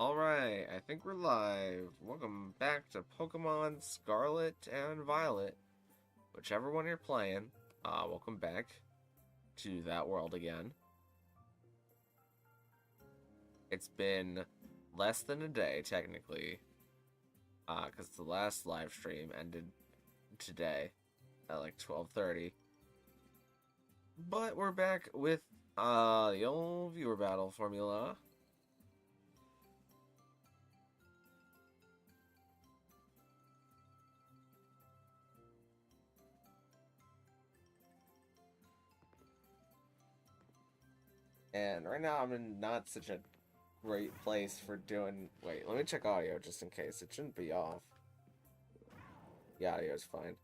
Alright, I think we're live. Welcome back to Pokemon Scarlet and Violet. Whichever one you're playing, welcome back to that world again. It's been less than a day, technically, because the last live stream ended today at like 12:30. But we're back with the old viewer battle formula. And right now I'm in not such a great place for doing... Wait, let me check audio just in case. It shouldn't be off. Yeah, audio's fine.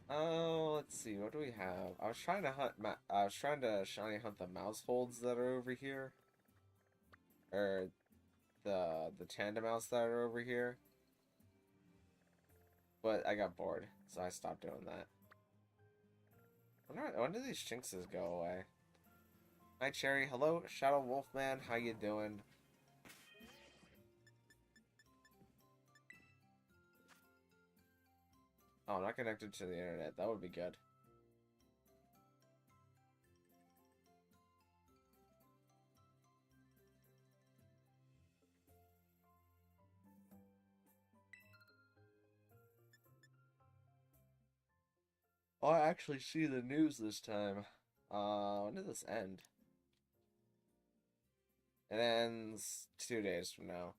Oh, let's see. What do we have? I was trying to shiny hunt the mouse holds that are over here, or the tandem mouse that are over here. But I got bored, so I stopped doing that. When do these chinxes go away? Hi, Cherry. Hello, Shadow Wolfman. How you doing? Oh, I'm not connected to the internet. That would be good. Oh, I actually see the news this time. When did this end? It ends 2 days from now.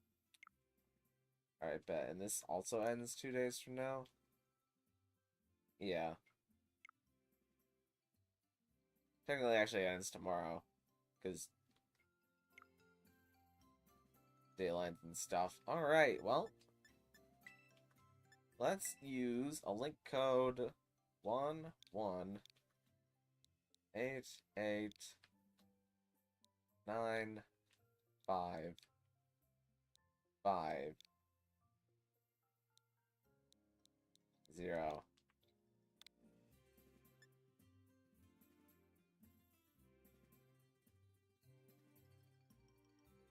Alright, bet. And this also ends 2 days from now? Yeah. Technically, actually ends tomorrow. Because daylight and stuff. Alright, well. Let's use a link code 118895550.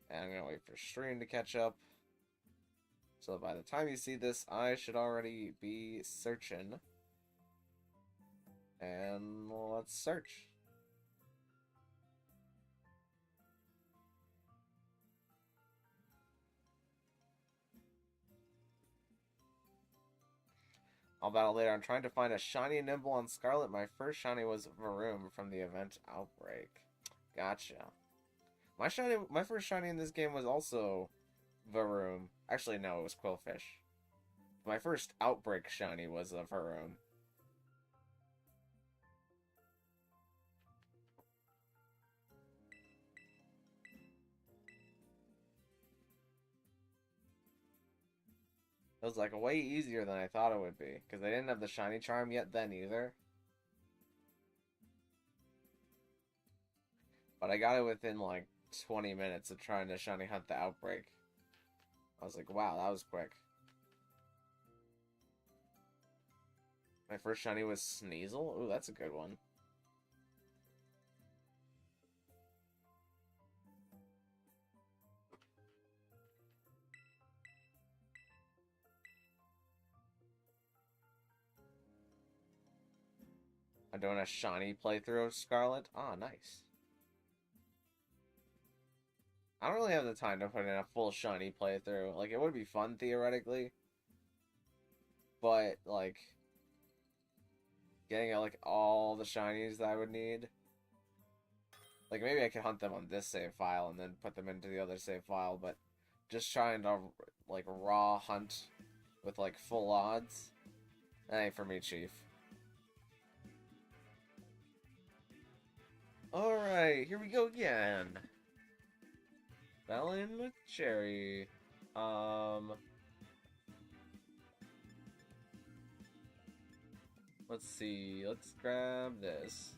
And I'm gonna wait for stream to catch up. So by the time you see this, I should already be searching. And let's search. I'll battle later. I'm trying to find a shiny Nimble on Scarlet. My first shiny was Varoom from the event Outbreak. Gotcha. My first shiny in this game was also Varoom. Actually, no, it was Quillfish. My first Outbreak shiny was a Varoom. It was like way easier than I thought it would be, because they didn't have the shiny charm yet then either. But I got it within like 20 minutes of trying to shiny hunt the Outbreak. I was like, wow, that was quick. My first shiny was Sneasel? Ooh, that's a good one. I'm doing a shiny playthrough of Scarlet. Ah, nice. I don't really have the time to put in a full shiny playthrough. Like, it would be fun, theoretically. But, like, getting, like, all the shinies that I would need. Like, maybe I could hunt them on this save file and then put them into the other save file, but just trying to, like, raw hunt with, like, full odds. That ain't for me, Chief. Alright, here we go again. Battling with Cherry. Let's see. Let's grab this.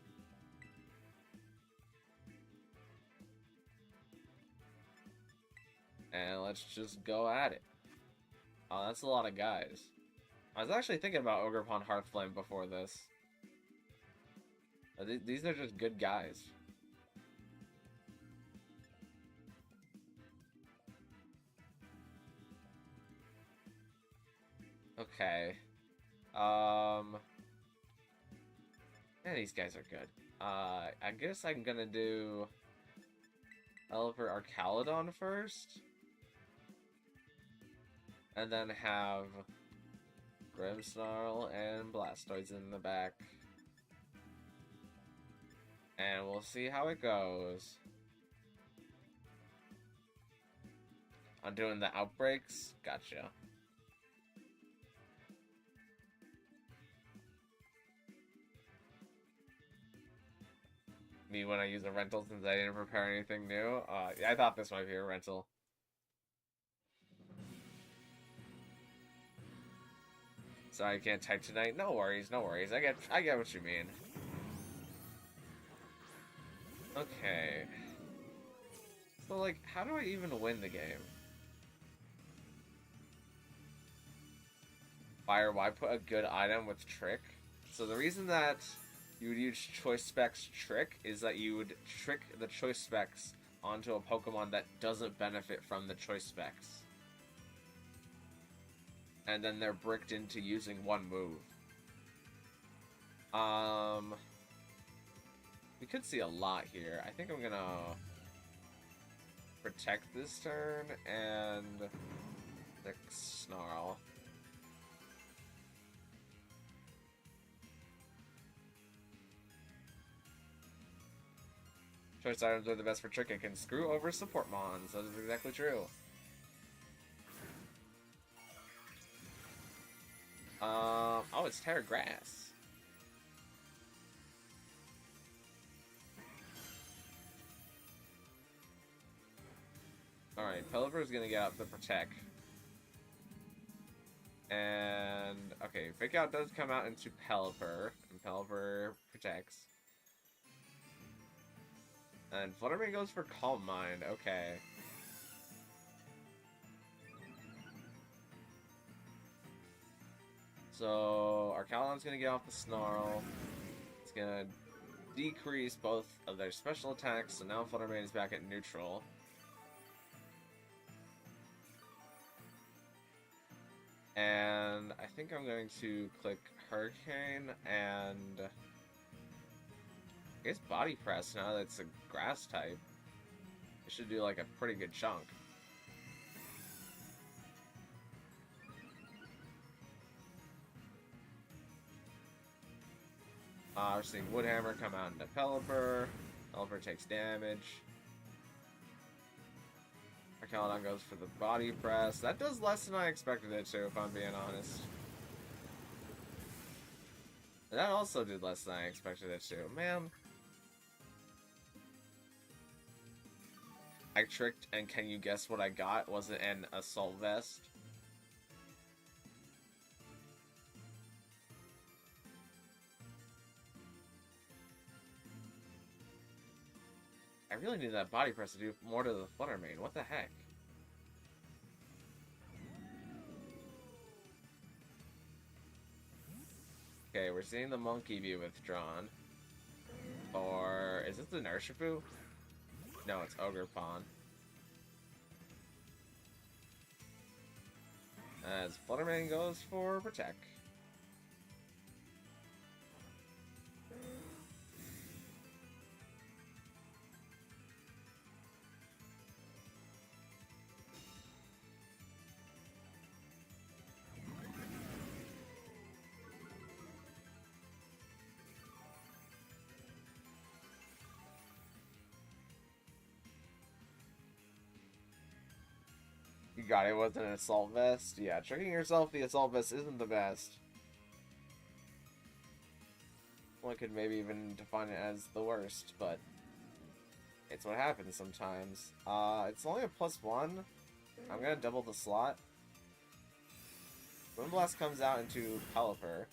And let's just go at it. Oh, that's a lot of guys. I was actually thinking about Ogerpon Hearthflame before this. These are just good guys. Okay. Yeah, these guys are good. I guess I'm gonna do Elevator Archaludon first. And then have Grimmsnarl and Blastoise in the back. And we'll see how it goes. I'm doing the outbreaks? Gotcha. Me when I use a rental since I didn't prepare anything new? I thought this might be a rental. Sorry, I can't type tonight. No worries, no worries. I get what you mean. Okay. So, like, how do I even win the game? Fire, why put a good item with Trick? So the reason that you would use Choice Specs Trick is that you would trick the Choice Specs onto a Pokemon that doesn't benefit from the Choice Specs. And then they're bricked into using one move. We could see a lot here. I think I'm gonna protect this turn and the Snarl. Choice items are the best for trick and can screw over support mons. That is exactly true. Oh, it's Terra Grass. Alright, Pelipper's gonna get out the Protect. And, okay, Fake Out does come out into Pelipper, and Pelipper protects. And Fluttermane goes for Calm Mind, okay. So, Archaludon's gonna get off the Snarl. It's gonna decrease both of their special attacks, so now Fluttermane is back at neutral. And I think I'm going to click Hurricane and I guess Body Press now that it's a grass type. It should do like a pretty good chunk. We're seeing Woodhammer come out into Pelipper. Pelipper takes damage. Archaludon goes for the Body Press. That does less than I expected it to, if I'm being honest. And that also did less than I expected it to. Man. I tricked, and can you guess what I got? Was it an Assault Vest? I really need that Body Press to do more to the Fluttermane. What the heck? Okay, we're seeing the Monkey be withdrawn. Or is this the Urshifu? No, it's Ogerpon. As Fluttermane goes for Protect. You got it, wasn't an Assault Vest? Yeah, tricking yourself the Assault Vest isn't the best. One could maybe even define it as the worst, but it's what happens sometimes. It's only a +1. I'm gonna double the slot. Moonblast comes out into Pelipper.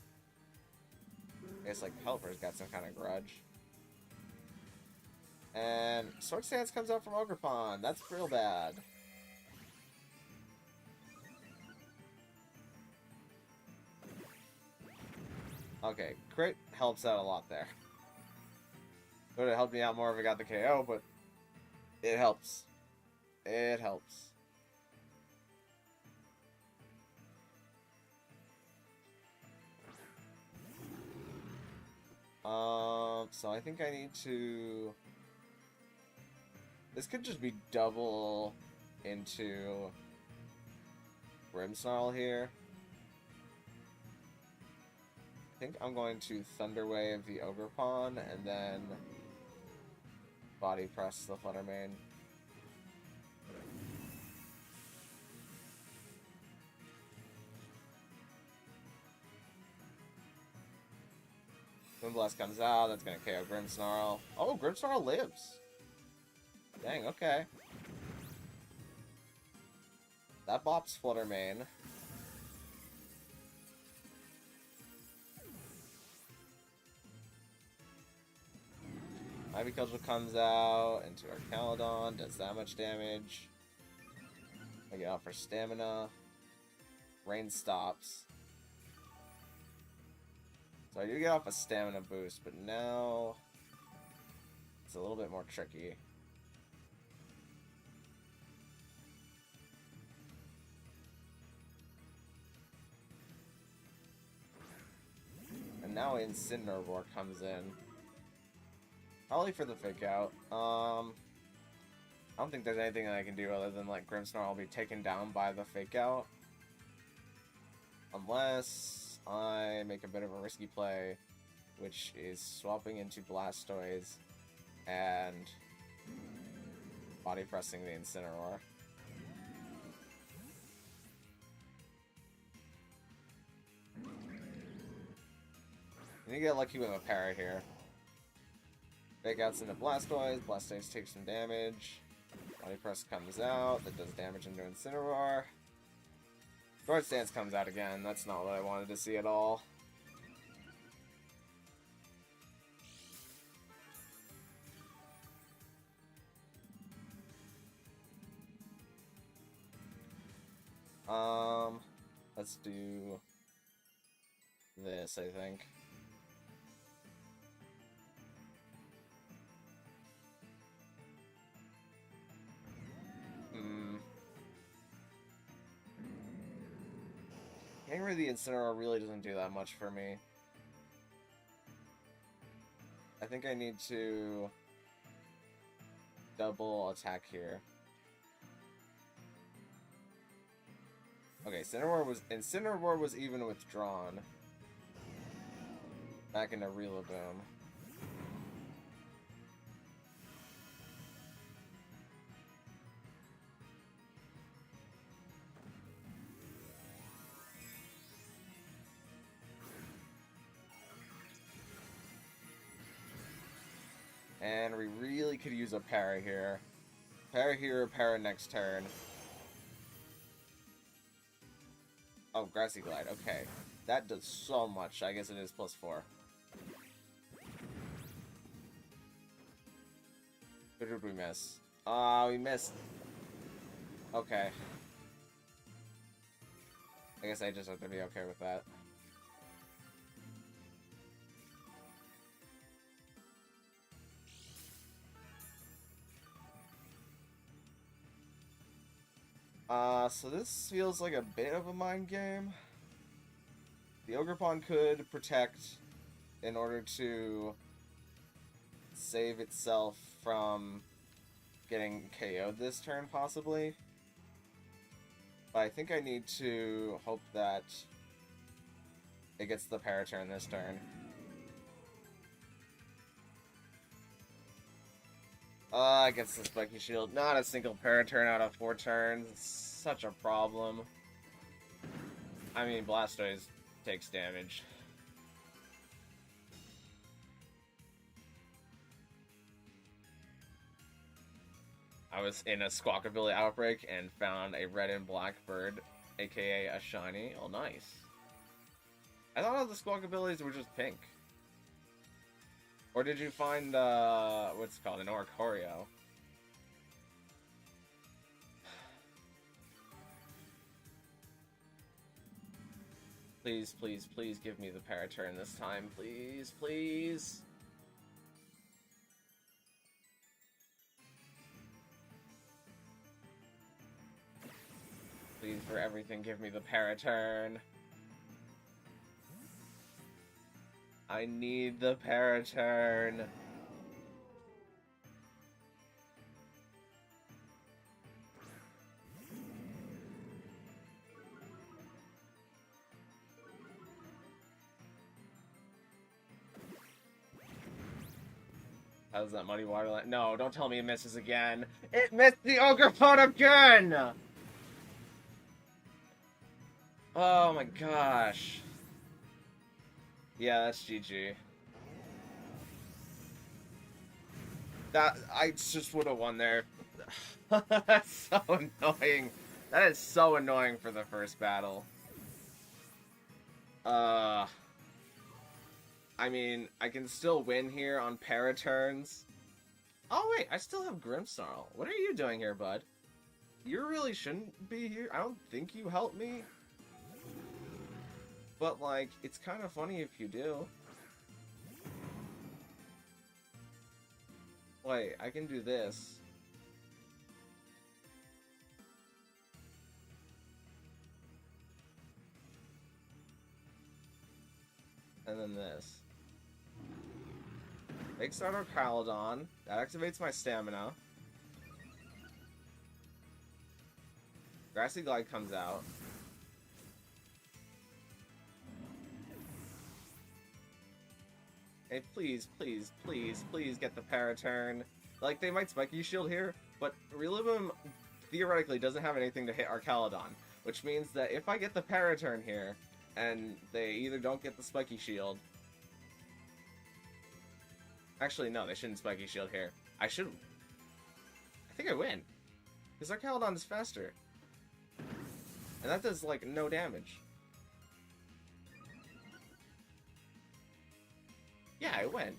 I guess, like, Pelipper's got some kind of grudge. And Swords Dance comes out from Ogerpon. That's real bad. Okay, crit helps out a lot there. Would have helped me out more if I got the KO, but it helps. It helps. So I think I need to... This could just be double into Grimmsnarl here. I think I'm going to Thunder Wave the Ogerpon and then Body Press the Fluttermane. Moonblast comes out, that's gonna KO Grimmsnarl. Oh, Grimmsnarl lives! Dang, okay. That bops Fluttermane. Ivy Cudgel comes out into Archaludon, does that much damage. I get out for stamina. Rain stops. So I do get off a stamina boost, but now it's a little bit more tricky. And now Incineroar comes in. Probably for the fake out. I don't think there's anything that I can do other than let Grimmsnarl be taken down by the fake out. Unless I make a bit of a risky play, which is swapping into Blastoise and body pressing the Incineroar. And you get lucky with a para here. Fake outs into Blastoise, Blastoise takes some damage. Body Press comes out, that does damage into Incineroar. Guard Stance comes out again, that's not what I wanted to see at all. Let's do this, I think. Getting rid of the Incineroar really doesn't do that much for me. I think I need to double attack here. Okay, Incineroar was even withdrawn. Back into Rillaboom. And we really could use a para here. Para here, para next turn. Oh, Grassy Glide, okay. That does so much. I guess it is +4. Who did we miss? We missed. Okay. I guess I just have to be okay with that. So this feels like a bit of a mind game. The Ogerpon could protect in order to save itself from getting KO'd this turn, possibly. But I think I need to hope that it gets the Paraturn this turn. Against the Spiky Shield. Not a single Paraturn out of 4 turns. It's such a problem. I mean, Blastoise takes damage. I was in a Squawkabilly outbreak and found a red and black bird, aka a shiny. Oh, nice. I thought all the Squawkabillies were just pink. Or did you find, what's it called, an Oricorio? Please, please, please give me the Paraturn this time. Please, please. Please, for everything, give me the paraturn. I need the paraturn. How's that Muddy Waterland? No, don't tell me it misses again. It missed the Ogre Phone again! Oh my gosh. Yeah, that's GG. I just would have won there. That's so annoying. That is so annoying for the first battle. I mean, I can still win here on paraturns. Oh wait, I still have Grimmsnarl. What are you doing here, bud? You really shouldn't be here. I don't think you helped me. But, like, it's kind of funny if you do. Wait, I can do this. And then this. Big Starter Caledon. That activates my stamina. Grassy Glide comes out. Hey, please, please, please, please get the paraturn. Like, they might Spiky Shield here, but Relivum theoretically doesn't have anything to hit our Caledon, which means that if I get the paraturn here, and they either don't get the Spiky Shield... Actually, no, they shouldn't Spiky Shield here. I think I win. Because our Caledon is faster. And that does, like, no damage. Yeah, I win.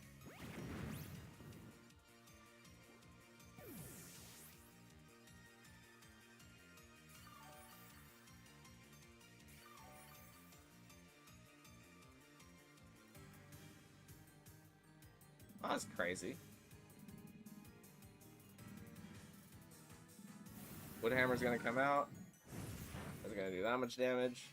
Oh, that's crazy. Woodhammer's gonna come out. Is it gonna do that much damage?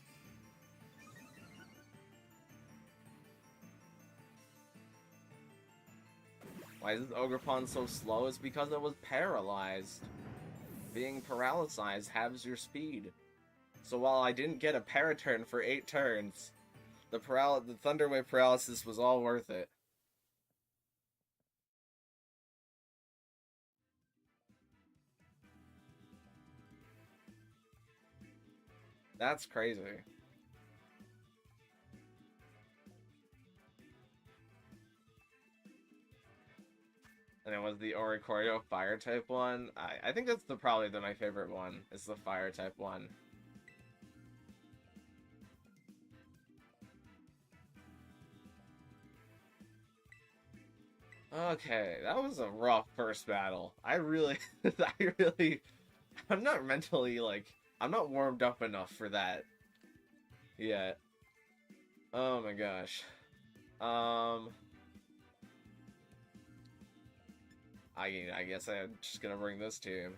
Why is this Ogerpon so slow? It's because it was paralyzed. Being paralyzed halves your speed. So while I didn't get a paraturn for 8 turns, the Thunderwave paralysis was all worth it. That's crazy. And it was the Oricorio fire type one. I think that's probably my favorite one. It's the fire type one. Okay, that was a rough first battle. I'm not mentally, like, I'm not warmed up enough for that yet. Oh my gosh. I guess I'm just gonna bring this team.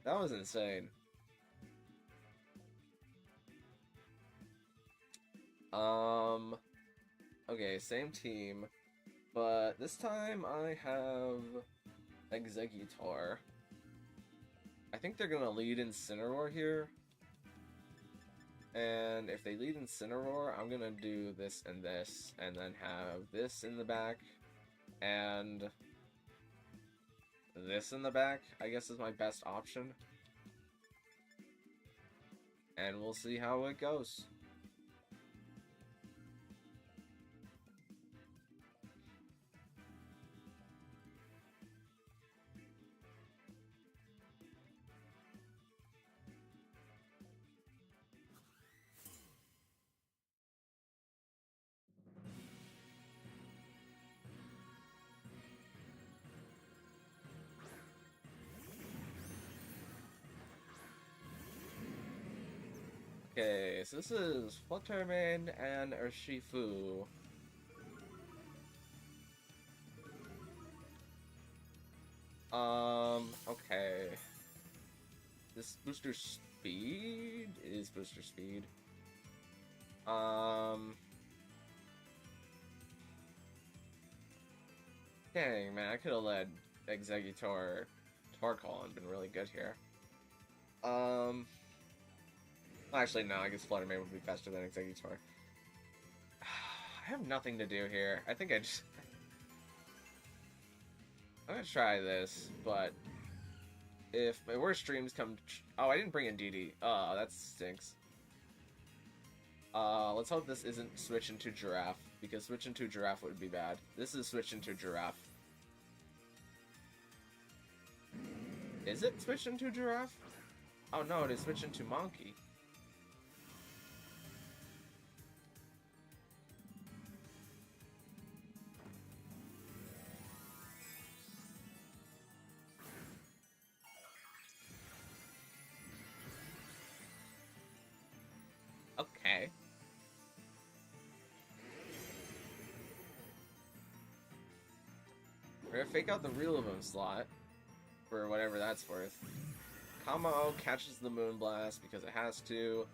That was insane. Okay, same team, but this time I have Exeggutor. I think they're gonna lead Incineroar here. And if they lead Incineroar, I'm gonna do this, and then have this in the back, and this in the back, I guess is my best option. And we'll see how it goes. Okay, so this is Fluttermane and Urshifu. Okay. This booster speed is booster speed. Dang, man, I could have led Exeggutor Torkoal and been really good here. Actually, no, I guess Flutter Mane would be faster than Exeggutor. I have nothing to do here. I think I'm gonna try this, but if my worst dreams come... Oh, I didn't bring in DD. Oh, that stinks. Let's hope this isn't switch into Giraffe, because switch into Giraffe would be bad. This is switch into Giraffe. Is it switch into Giraffe? Oh no, it is switch into Monkey. Okay. We're gonna fake out the Reel of Him slot for whatever that's worth. Kamo catches the Moonblast because it has to.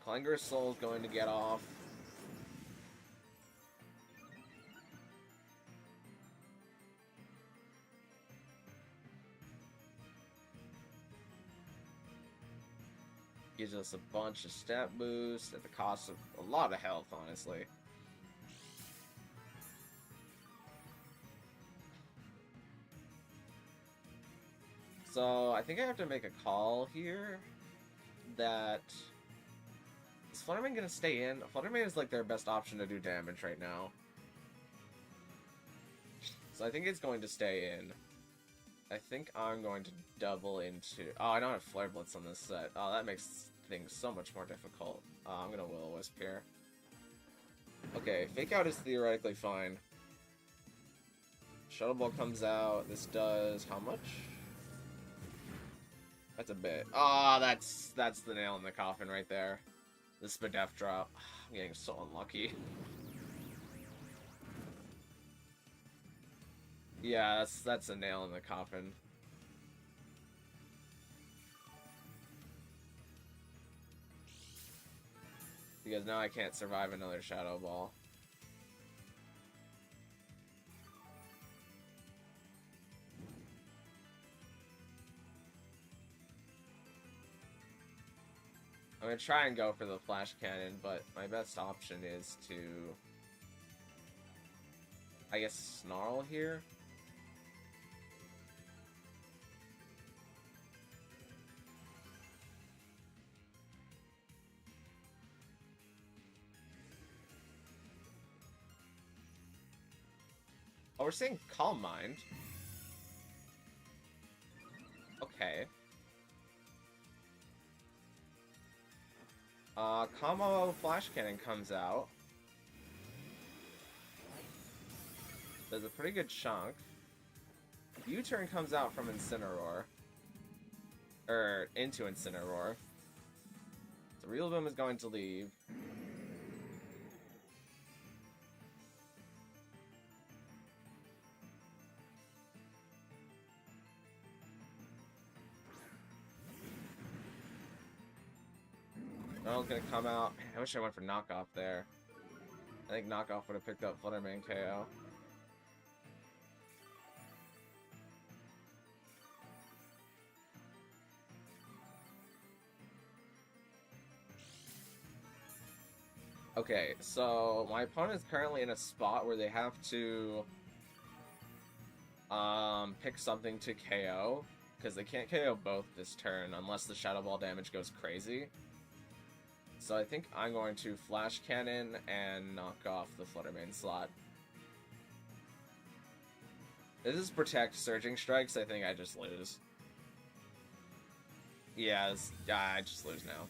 Clanger's Soul's going to get off. Gives us a bunch of stat boosts at the cost of a lot of health, honestly. So, I think I have to make a call here that... Is Flutter Mane gonna stay in? Flutter Mane is like their best option to do damage right now. So I think it's going to stay in. I think I'm going to double into... Oh, I don't have Flare Blitz on this set. Oh, that makes things so much more difficult. I'm gonna Will-O-Wisp here. Okay, Fake Out is theoretically fine. Shuttle Ball comes out. This does how much? That's a bit. Ah, that's the nail in the coffin right there. The Spadef drop. I'm getting so unlucky. Yeah, that's a nail in the coffin. Because now I can't survive another Shadow Ball. I'm gonna try and go for the Flash Cannon, but my best option is to... I guess Snarl here? Oh, we're seeing Calm Mind. Okay. Combo Flash Cannon comes out. Does a pretty good chunk. U-turn comes out from Incineroar. Into Incineroar. So Reel of Him is going to leave. Snarl's gonna come out. Man, I wish I went for Knockoff there. I think Knockoff would have picked up Flutter Mane KO. Okay, so my opponent's currently in a spot where they have to pick something to KO, because they can't KO both this turn unless the Shadow Ball damage goes crazy. So I think I'm going to Flash Cannon and knock off the Flutter Mane slot. This is Protect Surging Strikes. I think I just lose. Yeah, I just lose now.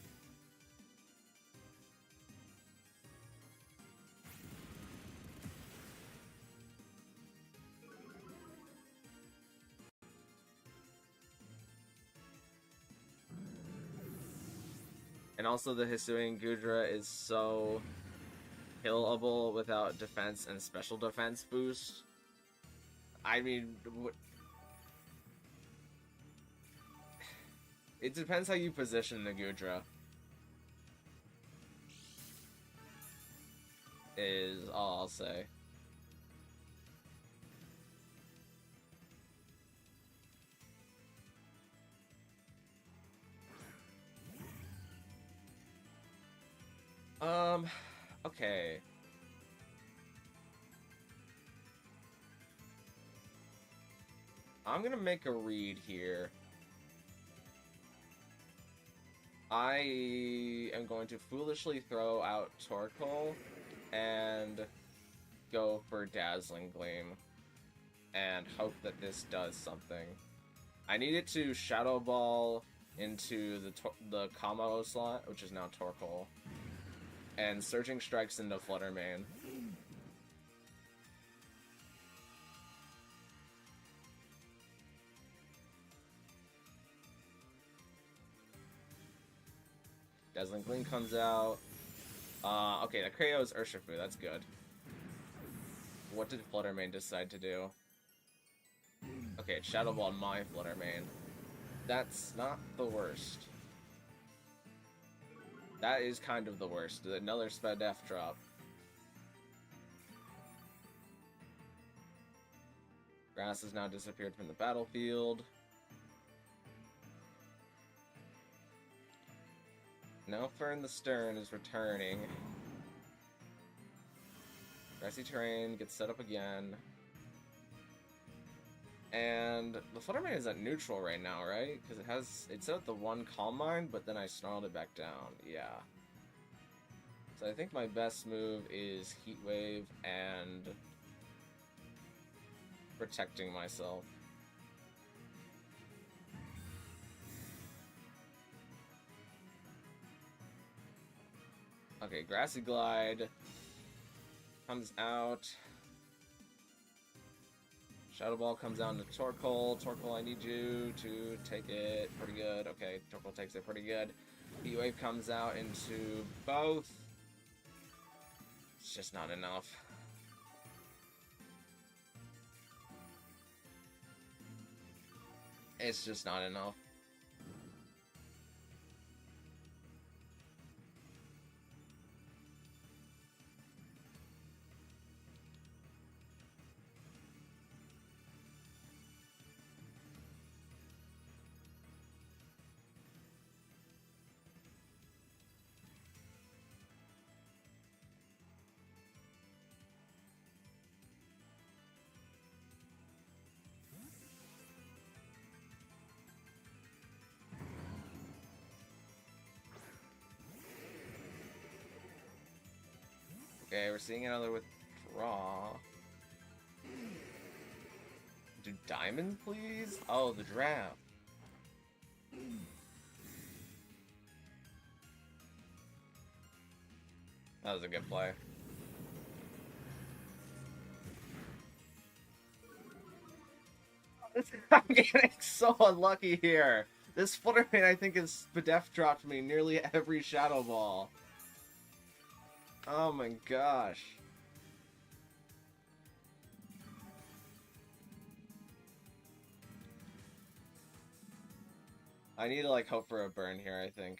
And also the Hisuian Gudra is so killable without defense and special defense boost. I mean, It depends how you position the Gudra. Is all I'll say. Okay. I'm gonna make a read here. I am going to foolishly throw out Torkoal and go for Dazzling Gleam and hope that this does something. I need it to Shadow Ball into the combo slot, which is now Torkoal, and Surging Strikes into Fluttermane. Dazzling Gleam comes out. Okay, that KO's Urshifu, that's good. What did Fluttermane decide to do? Okay, it's Shadow Ball my Fluttermane. That's not the worst. That is kind of the worst. Another Spadef drop. Grass has now disappeared from the battlefield. Now Fern the Stern is returning. Grassy Terrain gets set up again. And the Fluttermane is at neutral right now, right? Because it's at the one Calm Mind, but then I snarled it back down. Yeah. So I think my best move is Heat Wave and protecting myself. Okay, Grassy Glide comes out. Shadow Ball comes down to Torkoal. Torkoal, I need you to take it pretty good. Okay, Torkoal takes it pretty good. Heat Wave comes out into both. It's just not enough. It's just not enough. Okay, we're seeing another withdraw. Do diamond, please? Oh, the draft. That was a good play. I'm getting so unlucky here. This Fluttermane, I think, has Spadef dropped me nearly every Shadow Ball. Oh my gosh. I need to, like, hope for a burn here, I think.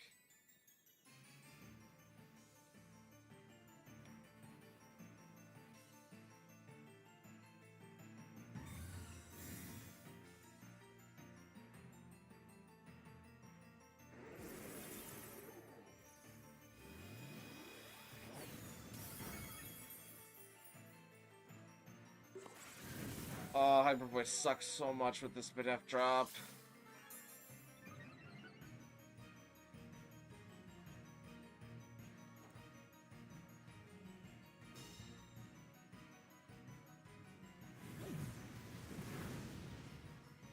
Oh, Hyper Voice sucks so much with this Spadef drop.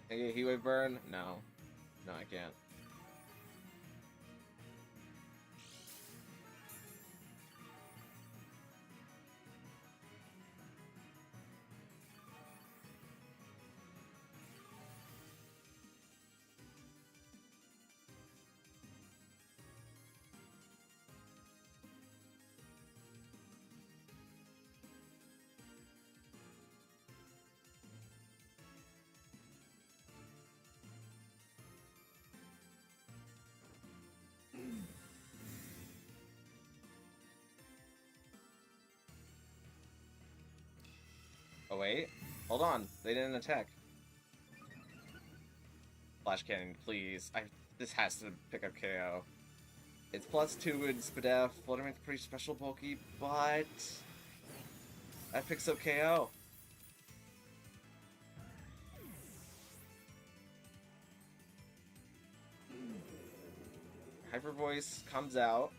Can I get a Heat Wave burn? No. No, I can't. wait. Hold on. They didn't attack. Flash Cannon, please. This has to pick up KO. It's +2 in Spadef. Fluttermane's pretty special bulky, but that picks up KO. Hyper Voice comes out.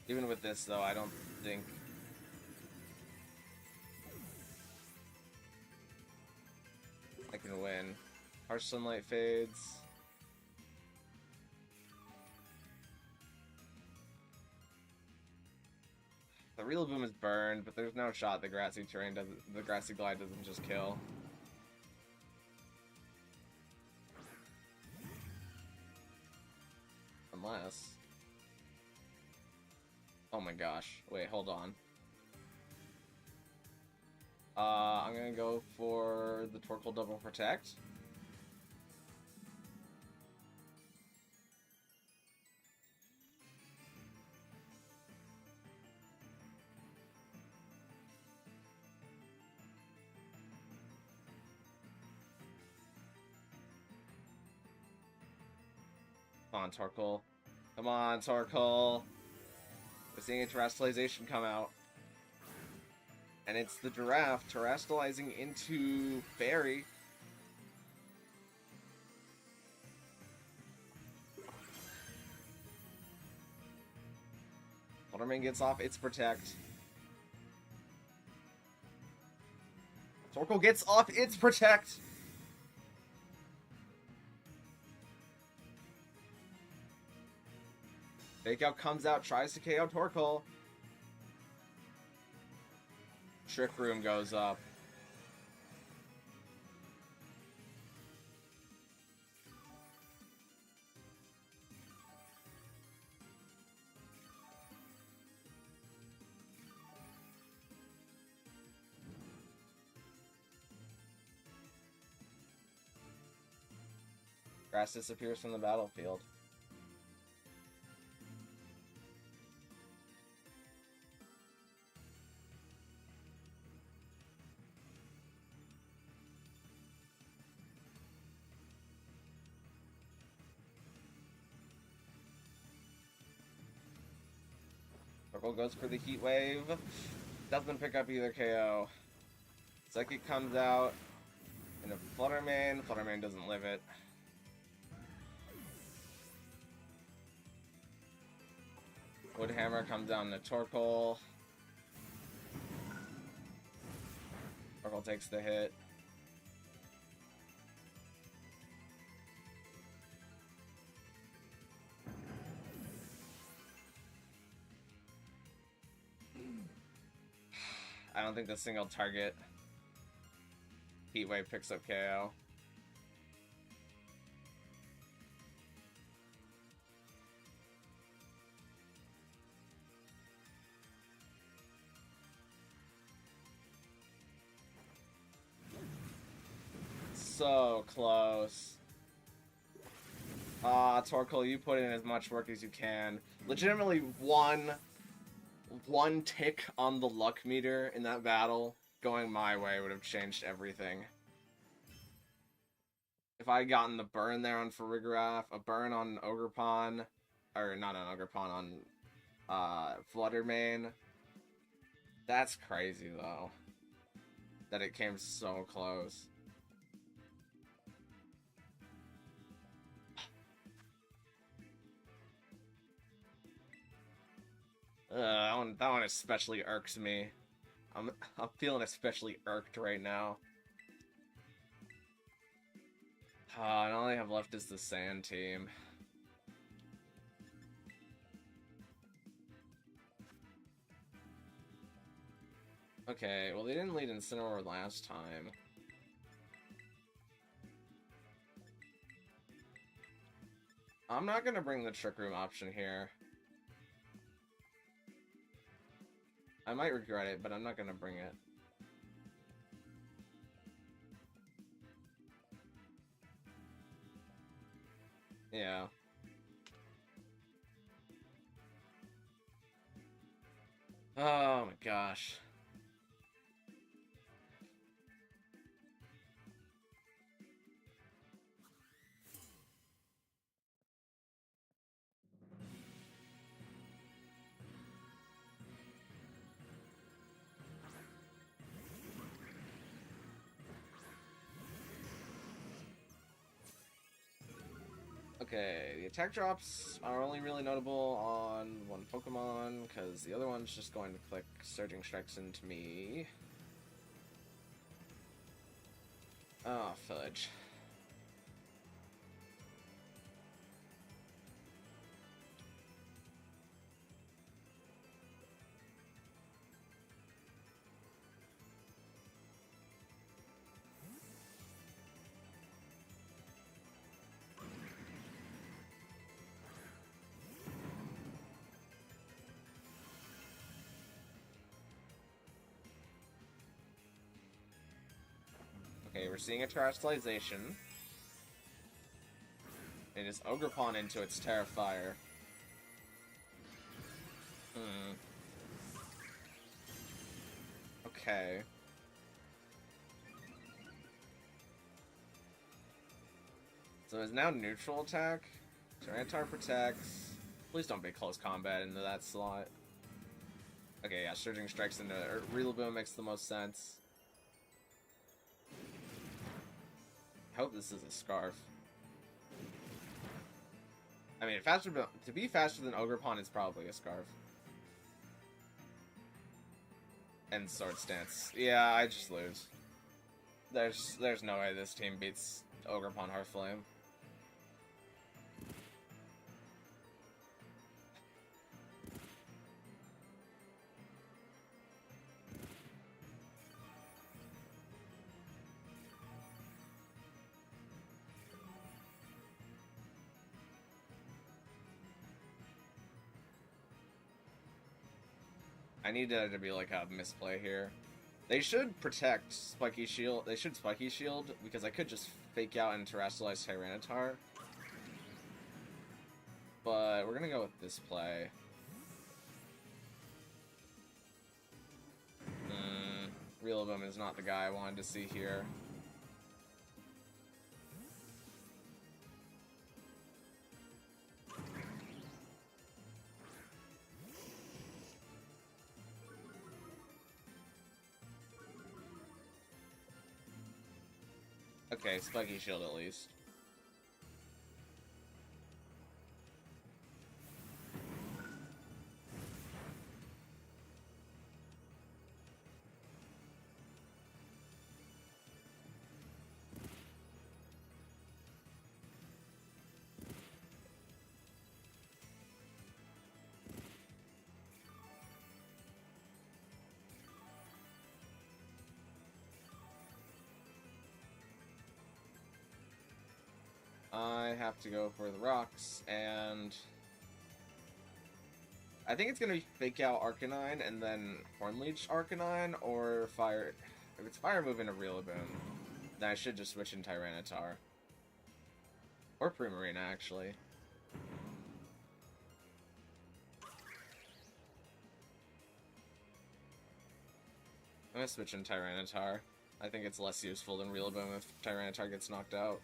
Even with this, though, I don't think... I can win. Harsh Sunlight fades. The Real Boom is burned, but there's no shot the Grassy Terrain doesn't... The Grassy Glide doesn't just kill. Unless... Oh my gosh. Wait, hold on. I'm gonna go for the Torkoal Double Protect. Come on, Torkoal. Come on, Torkoal. We're seeing a terrestrialization come out. And it's the Giraffe terrestrializing into Fairy. Fluttermane gets off its Protect. Torkoal gets off its Protect! Fake Out comes out, tries to KO Torkoal. Trick Room goes up. Grass disappears from the battlefield. Torkoal goes for the Heat Wave. Doesn't pick up either KO. Psychic comes out into Fluttermane. Fluttermane doesn't live it. Woodhammer comes down to Torkoal. Torkoal takes the hit. I don't think the single target Heatwave picks up KO. So close. Torkoal, you put in as much work as you can. Legitimately one tick on the luck meter in that battle going my way would have changed everything. If I had gotten the burn there on Farigiraf, a burn on Ogerpon, or not on Ogerpon, on Fluttermane, that's crazy though, that it came so close. That one especially irks me. I'm feeling especially irked right now. And all I have left is the Sand team. Okay, well they didn't lead Incineroar last time. I'm not gonna bring the Trick Room option here. I might regret it, but I'm not gonna bring it. Yeah. Oh my gosh. Okay, the attack drops are only really notable on one Pokemon, because the other one's just going to click Surging Strikes into me. Oh, fudge. Okay, we're seeing a Terrestrialization. It is Ogerpon into its Terrifier. Okay. So it's now neutral attack. Tyranitar protects. Please don't be close combat into that slot. Okay, yeah, Surging Strikes into Rillaboom makes the most sense. I hope this is a Scarf. I mean, to be faster than Ogerpon, it's probably a Scarf. And Sword Stance. Yeah, I just lose. There's no way this team beats Ogerpon Hearthflame. I need there to be like a misplay here. They should protect Spiky Shield. They should Spiky Shield, because I could just fake out and Terrestrialize Tyranitar. But we're gonna go with this play. Rillaboom is not the guy I wanted to see here. Okay, Spiky Shield at least. I have to go for the rocks, and I think it's gonna be fake out Arcanine and then Hornleech Arcanine, or fire. If it's Fire Move into Rillaboom, then I should just switch in Tyranitar. Or Primarina, actually. I'm gonna switch in Tyranitar. I think it's less useful than Rillaboom if Tyranitar gets knocked out.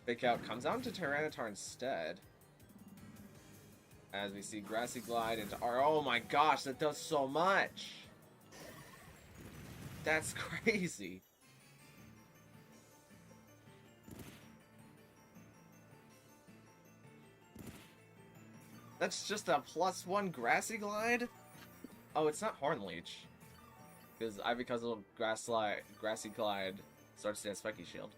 Fake out comes out to Tyranitar instead. As we see Grassy Glide into our... Oh my gosh, that does so much! That's crazy! That's just a +1 Grassy Glide? Oh, it's not Hornleech. Because of Grassy Glide starts to have Spiky Shield.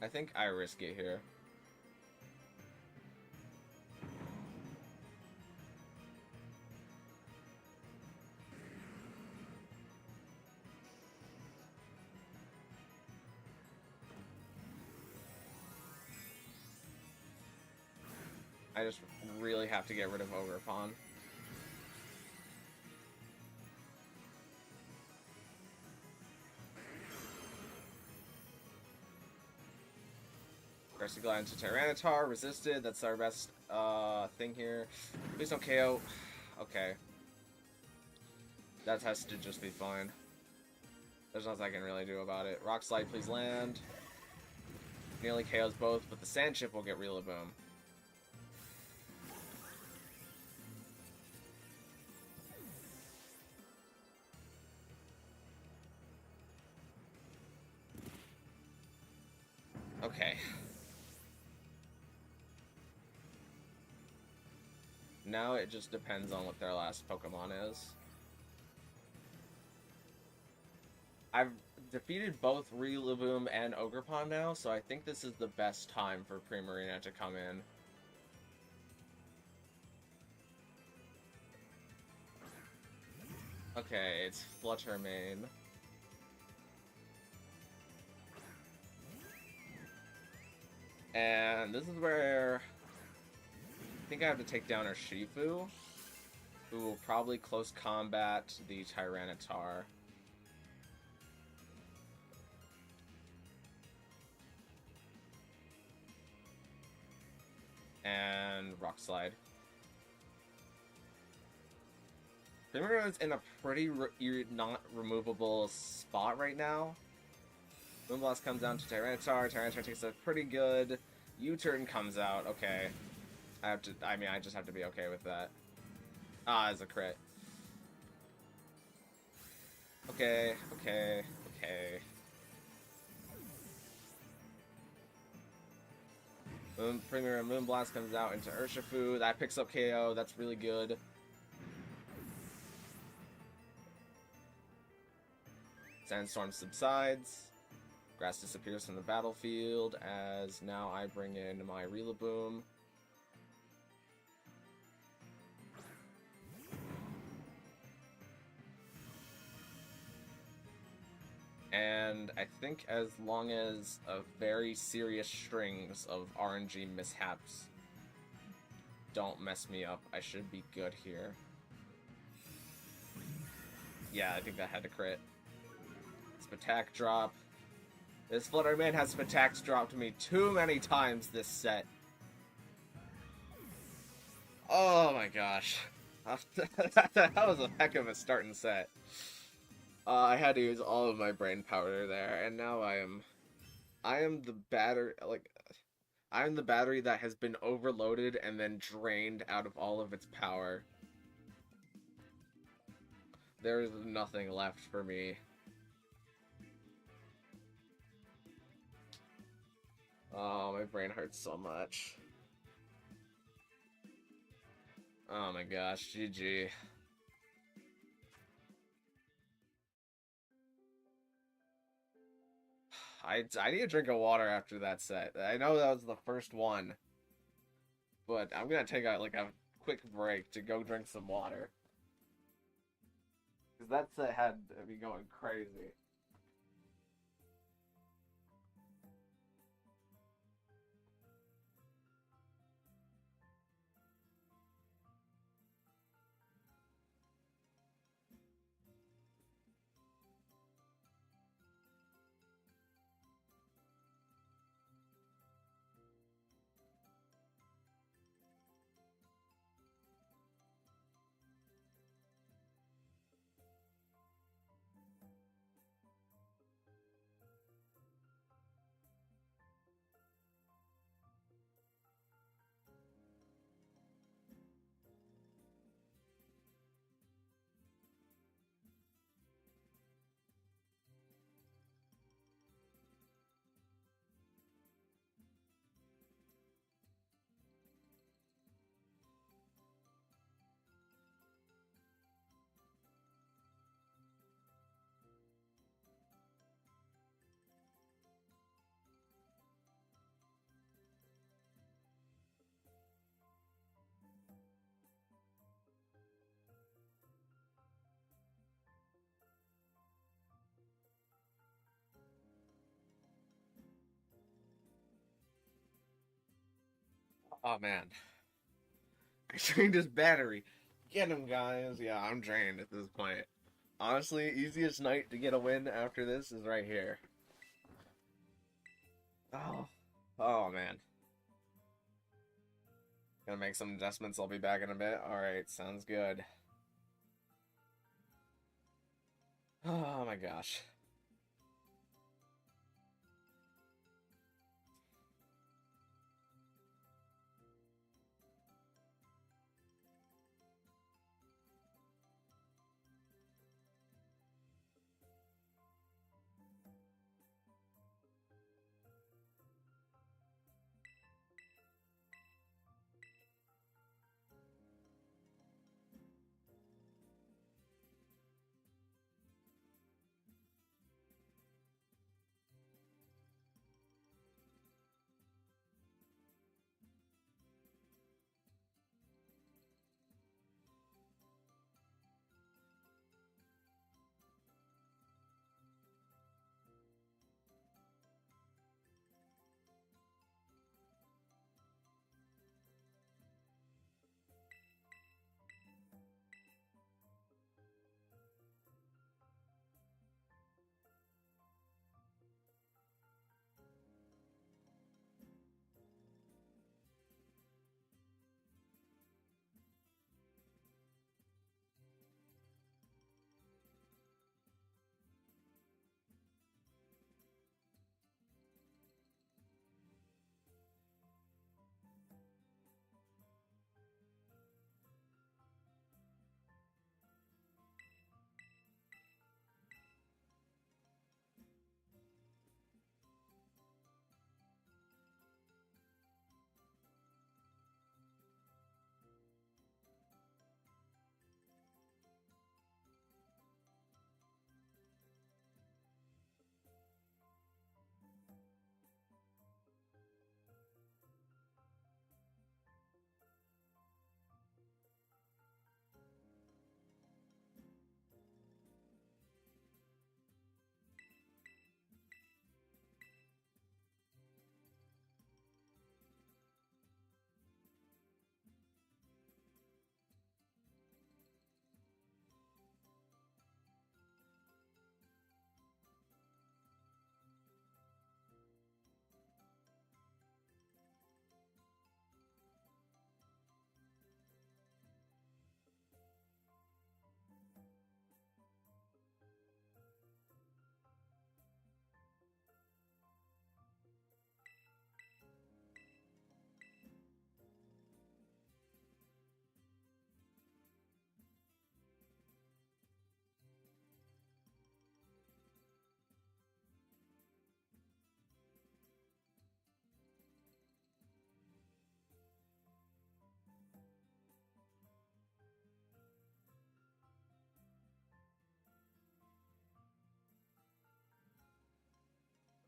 I think I risk it here. I just really have to get rid of Ogerpon. Toxic into Tyranitar, resisted. That's our best thing here. Please don't KO. Okay. That has to just be fine. There's nothing I can really do about it. Rock Slide, please land. Nearly KOs both, but the Sand Chip will get Rillaboom. Okay. Now it just depends on what their last Pokemon is. I've defeated both Rillaboom and Ogerpon now, so I think this is the best time for Primarina to come in. Okay, it's Fluttermane. And this is where I think I have to take down Urshifu, who will probably close combat the Tyranitar. And Rock Slide. Primarina's in a pretty not removable spot right now. Moonblast comes down to Tyranitar. Tyranitar takes a pretty good U-turn, comes out. Okay. I just have to be okay with that. Ah, it's a crit. Okay. Premier Moonblast comes out into Urshifu. That picks up KO. That's really good. Sandstorm subsides. Grass disappears from the battlefield as now I bring in my Rillaboom. And I think as long as a very serious strings of RNG mishaps don't mess me up, I should be good here. Yeah, I think that had to crit. Spatak drop. This Fluttermane has Spatax dropped me too many times this set. Oh my gosh. That was a heck of a starting set. I had to use all of my brain power there, and now I am the battery, I am the battery that has been overloaded and then drained out of all of its power. There is nothing left for me. Oh, my brain hurts so much. Oh my gosh, GG. I need a drink of water after that set. I know that was the first one, but I'm gonna take a quick break to go drink some water. Because that set had me going crazy. Oh man. I drained his battery. Get him, guys. Yeah, I'm drained at this point. Honestly, easiest night to get a win after this is right here. Oh. Oh man. Gonna make some adjustments. I'll be back in a bit. Alright, sounds good. Oh my gosh.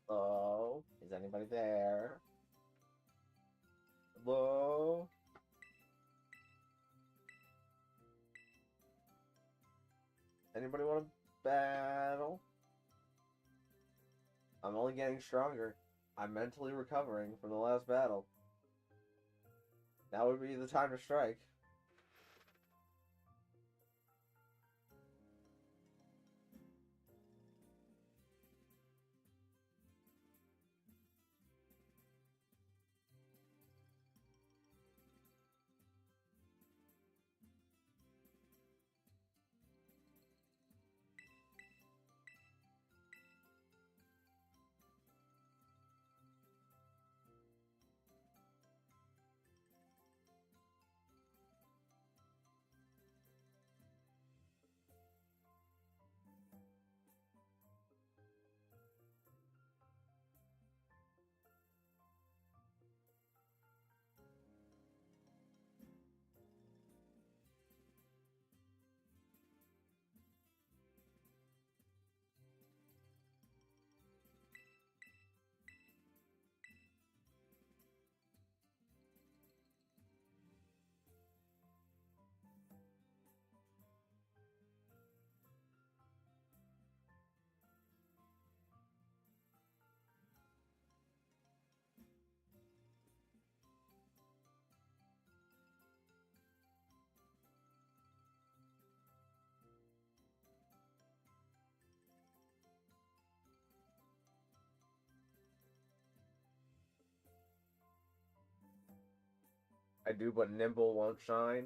Hello? Is anybody there? Hello? Anybody want to battle? I'm only getting stronger. I'm mentally recovering from the last battle. Now would be the time to strike. I do, but Nimble won't shine.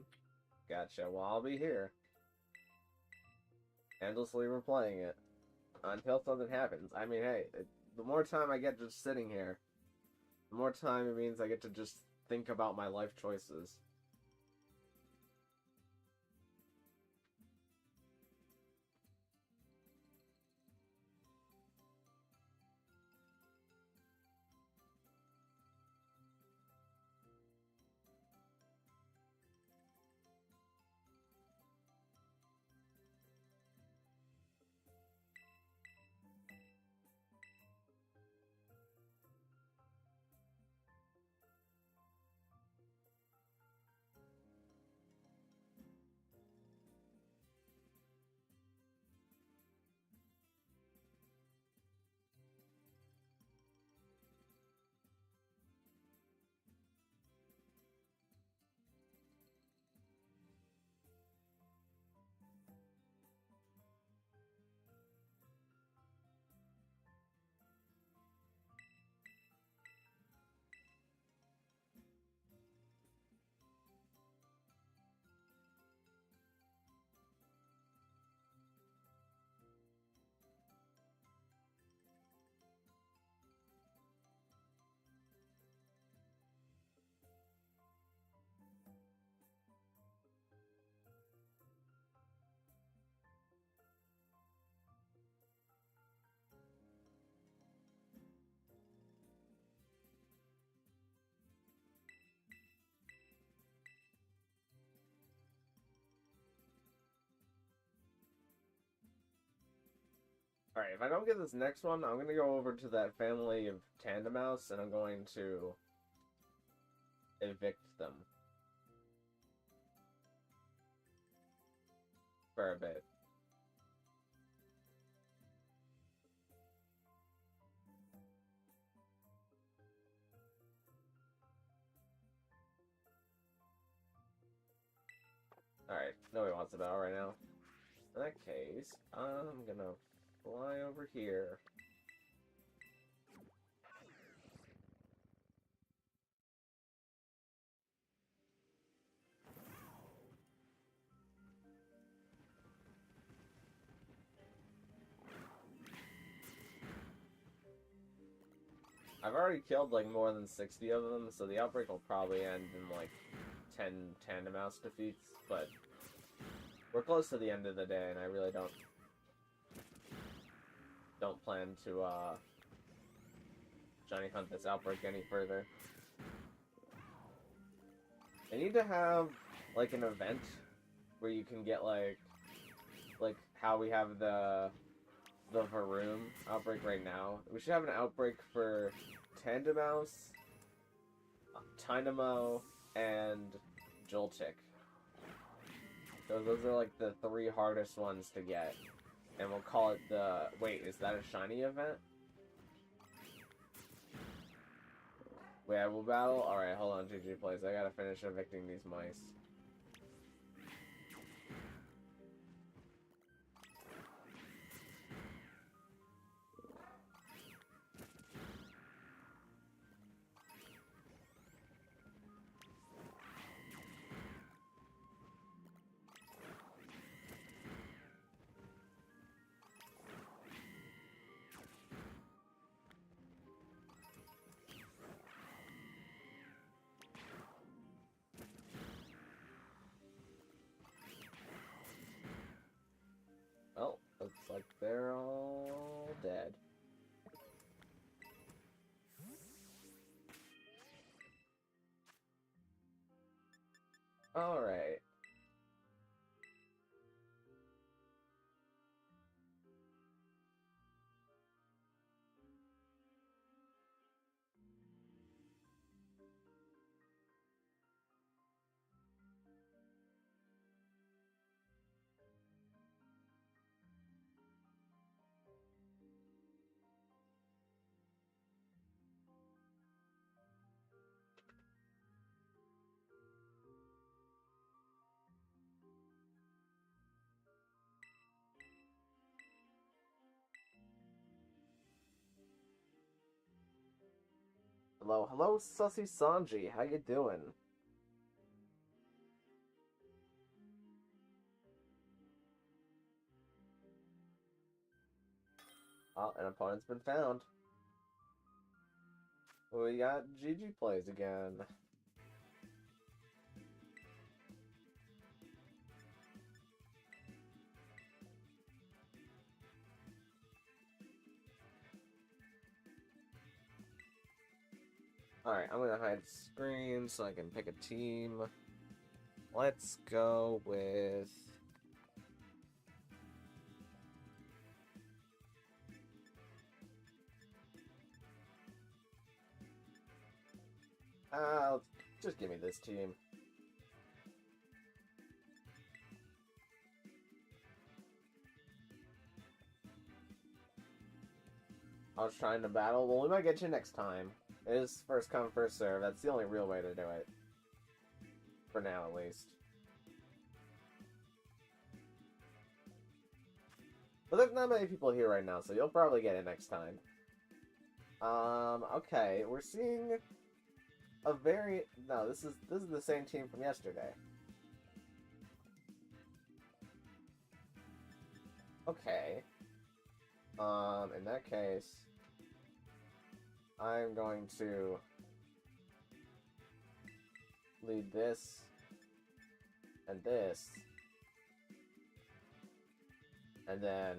Gotcha. Well, I'll be here. Endlessly replaying it. Until something happens. I mean, hey, the more time I get just sitting here, the more time it means I get to just think about my life choices. Alright, if I don't get this next one, I'm going to go over to that family of Tandemouse, and I'm going to evict them. For a bit. Alright, nobody wants a battle right now. In that case, I'm gonna fly over here. I've already killed like more than 60 of them, so the outbreak will probably end in like 10 Tandemouse defeats, but we're close to the end of the day, and I really don't plan to Johnny hunt this outbreak any further. I need to have like an event where you can get like how we have the Varoom outbreak right now. We should have an outbreak for Tandemouse, Tynamo, and Joltik. Those are like the 3 hardest ones to get. And we'll call it the... Wait, is that a shiny event? Wait, I will battle? Alright, hold on, GG Plays. I gotta finish evicting these mice. Well, looks like they're all dead. Alright. Hello, hello, Sussy Sanji. How you doing? Oh, an opponent's been found. We got GG plays again. Alright, I'm gonna hide the screen so I can pick a team. Let's go with... just give me this team. I was trying to battle. Well, we might get you next time. It is first come, first serve. That's the only real way to do it. For now, at least. But there's not many people here right now, so you'll probably get it next time. Okay, we're seeing a very... No, this is the same team from yesterday. Okay. In that case, I'm going to lead this and this, and then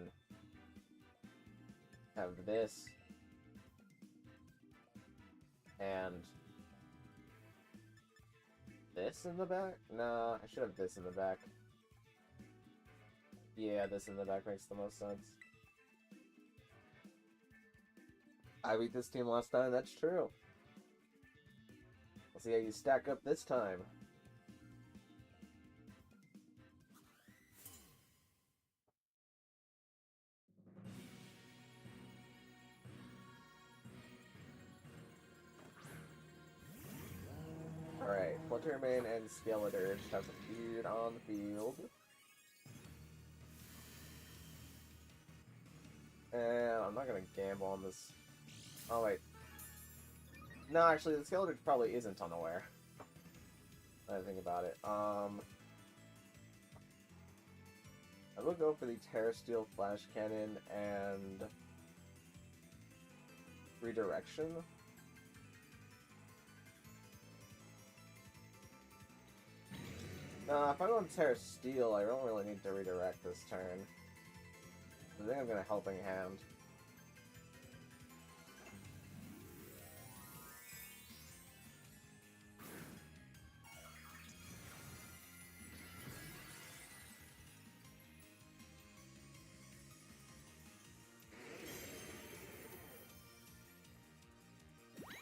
have this and this in the back? Nah, I should have this in the back. Yeah, this in the back makes the most sense. I beat this team last time, that's true. We'll see how you stack up this time. Alright, Fluttermane and Skeletor just have appeared on the field. And I'm not gonna gamble on this. Oh wait. No, actually, the Skeletor probably isn't unaware. I think about it. I will go for the Terra Steel Flash Cannon and Redirection. If I go on Terra Steel, I don't really need to redirect this turn. I think I'm gonna Helping Hand.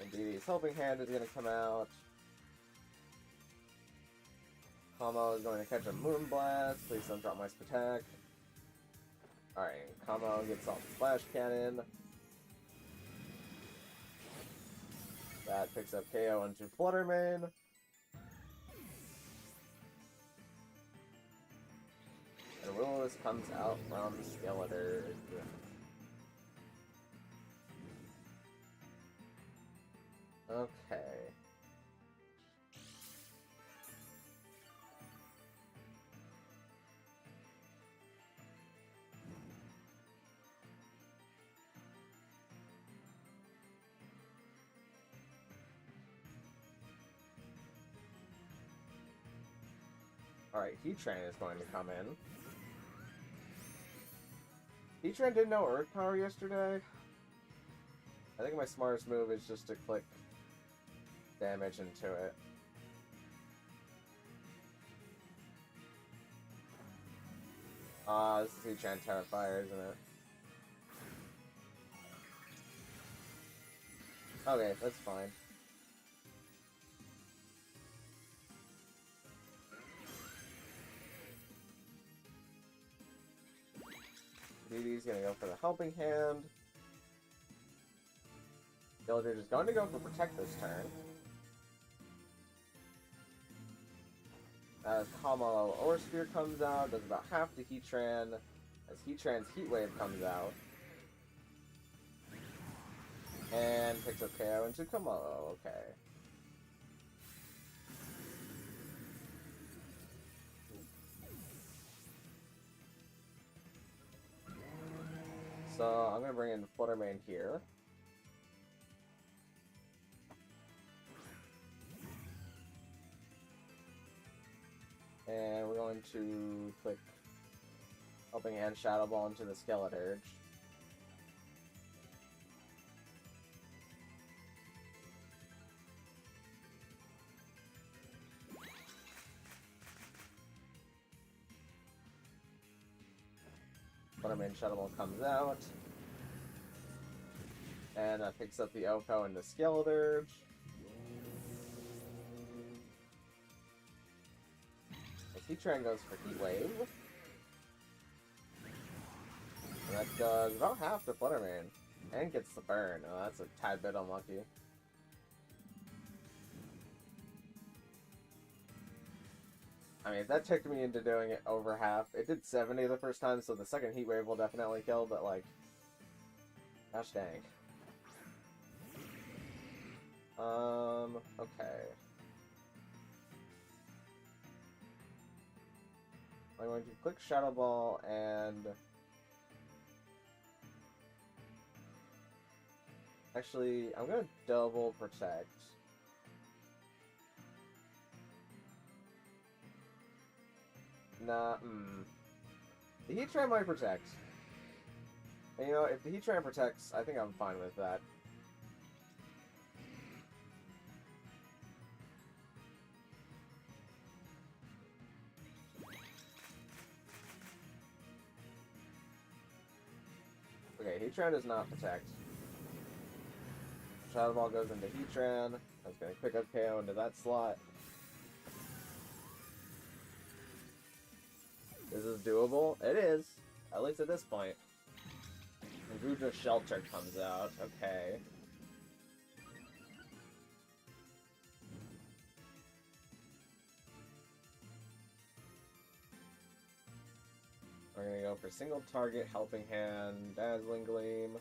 Indeed, his Helping Hand is gonna come out. Kamo is going to catch a Moonblast. Please don't drop my Spatak. Alright, Kamo gets off the Flash Cannon. That picks up KO into Fluttermane. And Willis comes out from Skeletor. Okay. Alright, Heatran is going to come in. Heatran didn't know Earth Power yesterday. I think my smartest move is just to click damage into it. This is Heatran Terrifier, isn't it? Okay, that's fine. DD's gonna go for the Helping Hand. Skeletor is going to go for Protect this turn. As Kamo Ore Spear comes out, does about half to Heatran. As Heatran's Heat Wave comes out. And picks up KO into Kamo. Okay. So I'm gonna bring in Fluttermane here. And we're going to click Helping Hand Shadow Ball into the Skeleturge. Fluttermane Shadow Ball comes out. And that picks up the Oko and the Skeleturge. Heatran goes for Heat Wave. And that does about half to Fluttermane. And gets the burn. Oh, that's a tad bit unlucky. I mean, that tricked me into doing it over half. It did 70 the first time, so the second Heat Wave will definitely kill, but like... Gosh dang. Okay. I'm going to click Shadow Ball and... Actually, I'm going to double protect. Nah, The Heatran might protect. And you know, if the Heatran protects, I think I'm fine with that. Okay, Heatran does not protect. Shadow Ball goes into Heatran. That's going to pick up KO into that slot. Is this doable? It is. At least at this point. And Gudra's Shelter comes out. Okay. We're going to go for single target, Helping Hand, Dazzling Gleam.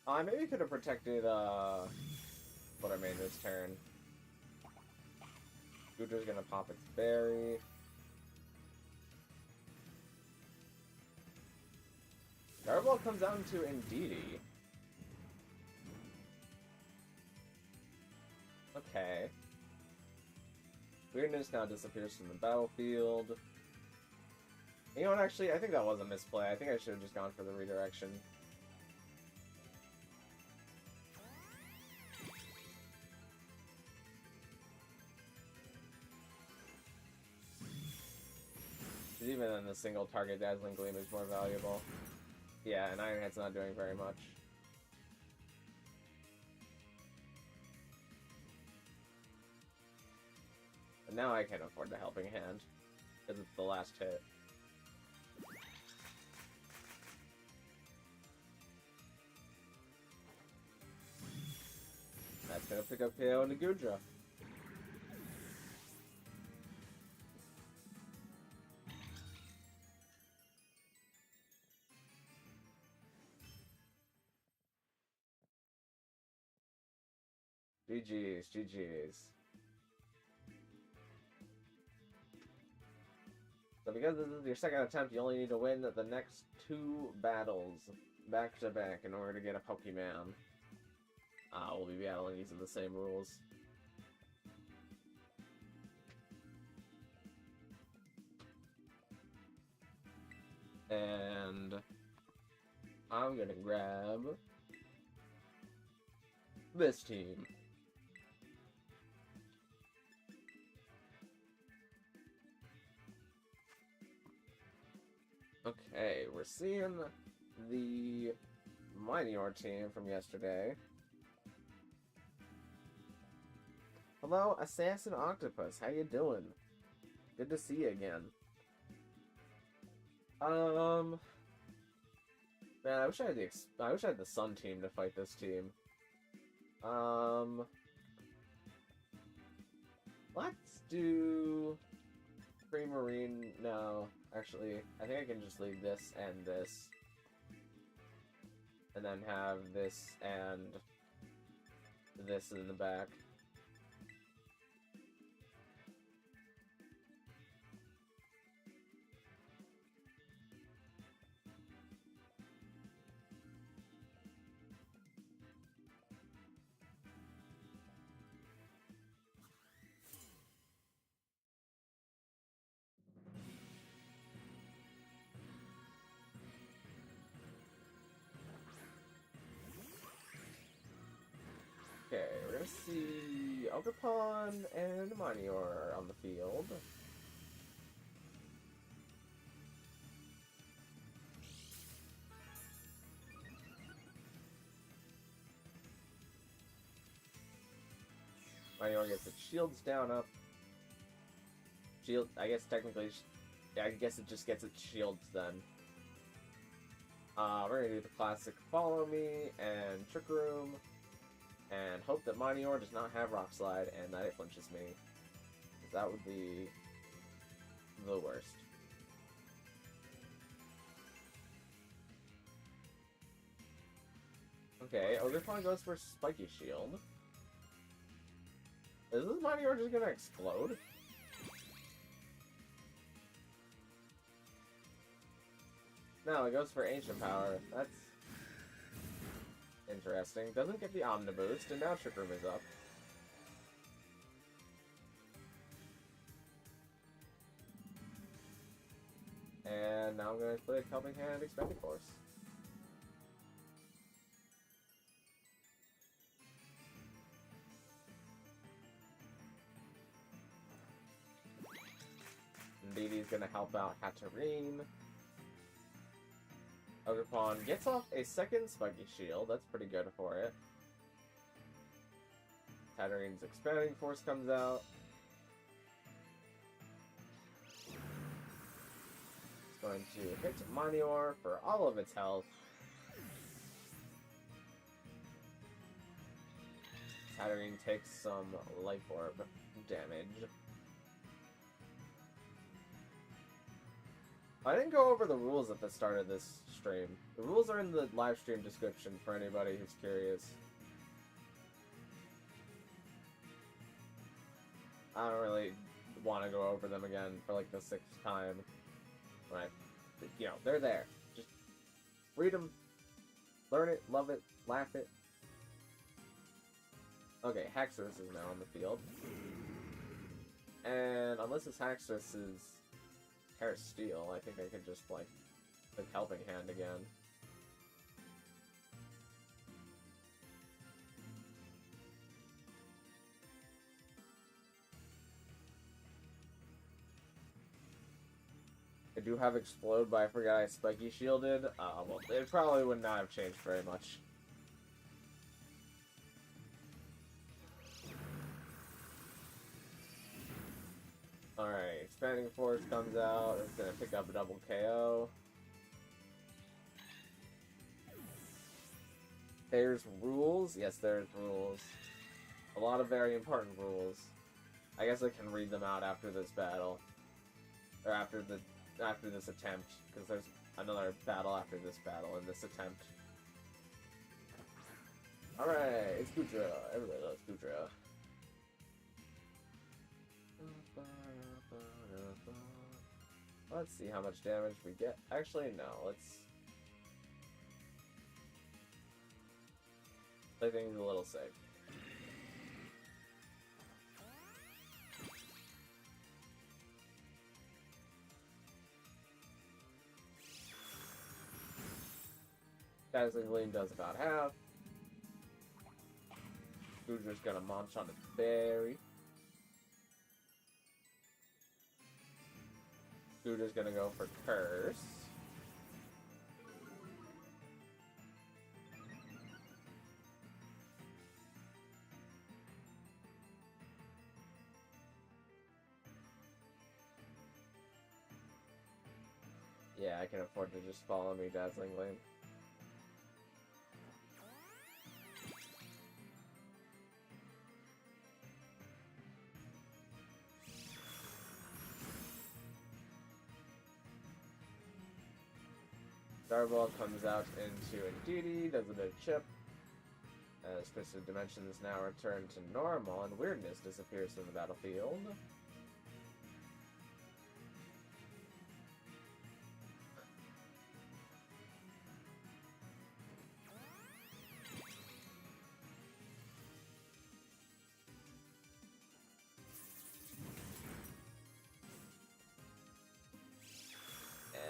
I maybe could have protected Fluttermane this turn. Gudra's gonna pop its berry. Garball comes out into Indeedee. Okay. Weirdness now disappears from the battlefield. You know what, actually, I think that was a misplay. I think I should have just gone for the redirection. Even then, the single target Dazzling Gleam is more valuable. Yeah, and Iron Head's not doing very much. But now I can afford the Helping Hand, because it's the last hit. That's gonna pick up KO into Gudra. GG's, GG's. So because this is your second attempt, you only need to win the next 2 battles back to back in order to get a Pokemon. We'll be battling using the same rules. And I'm gonna grab this team. Okay, we're seeing the Minior team from yesterday. Hello, Assassin Octopus. How you doing? Good to see you again. Man, I wish I had the Sun team to fight this team. Let's do Pre-Marine. No, actually, I think I can just leave this and this. And then have this and this in the back. see Ogerpon and Manior on the field. Manior gets its shields down up. Shield, I guess technically, I guess it just gets its shields then. We're gonna do the classic Follow Me and Trick Room, and hope that Manior does not have Rock Slide and that it flinches me, because that would be the worst. Okay, Ogerpon goes for Spiky Shield. Is this Manior just gonna explode? No, it goes for Ancient Power. That's interesting. Doesn't get the Omni Boost, and now Trick Room is up. And now I'm going to click Helping Hand, Expanding Force. Dee going to help out Hatterene. Ogerpon gets off a second Spiky Shield. That's pretty good for it. Hatterene's Expanding Force comes out. It's going to hit Manior for all of its health. Hatterene takes some Life Orb damage. I didn't go over the rules at the start of this stream. The rules are in the live stream description for anybody who's curious. I don't really want to go over them again for like the 6th time. Right? You know, they're there. Just read them, learn it, love it, laugh it. Okay, Haxorus is now on the field. And unless this Haxorus is Terra Steel, I think I could just, like, click Helping Hand again. I do have Explode, but I forgot I Spiky Shielded. Well, it probably would not have changed very much. Alright, Expanding Force comes out. It's gonna pick up a double KO. There's rules? Yes, there's rules. A lot of very important rules. I guess I can read them out after this battle. Or after this attempt, because there's another battle after this battle in this attempt. Alright, it's Goodra. Everybody loves Goodra. Let's see how much damage we get. Actually, no, let's play things a little safe. Dazzling Gleam does about half. Goodra's gonna munch on its berry. Goodra's gonna go for Curse. Yeah, I can afford to just follow me, Dazzling Gleam. Starball comes out into Indeedee, does a bit of chip. As Twisted Dimensions now return to normal, and Weirdness disappears from the battlefield.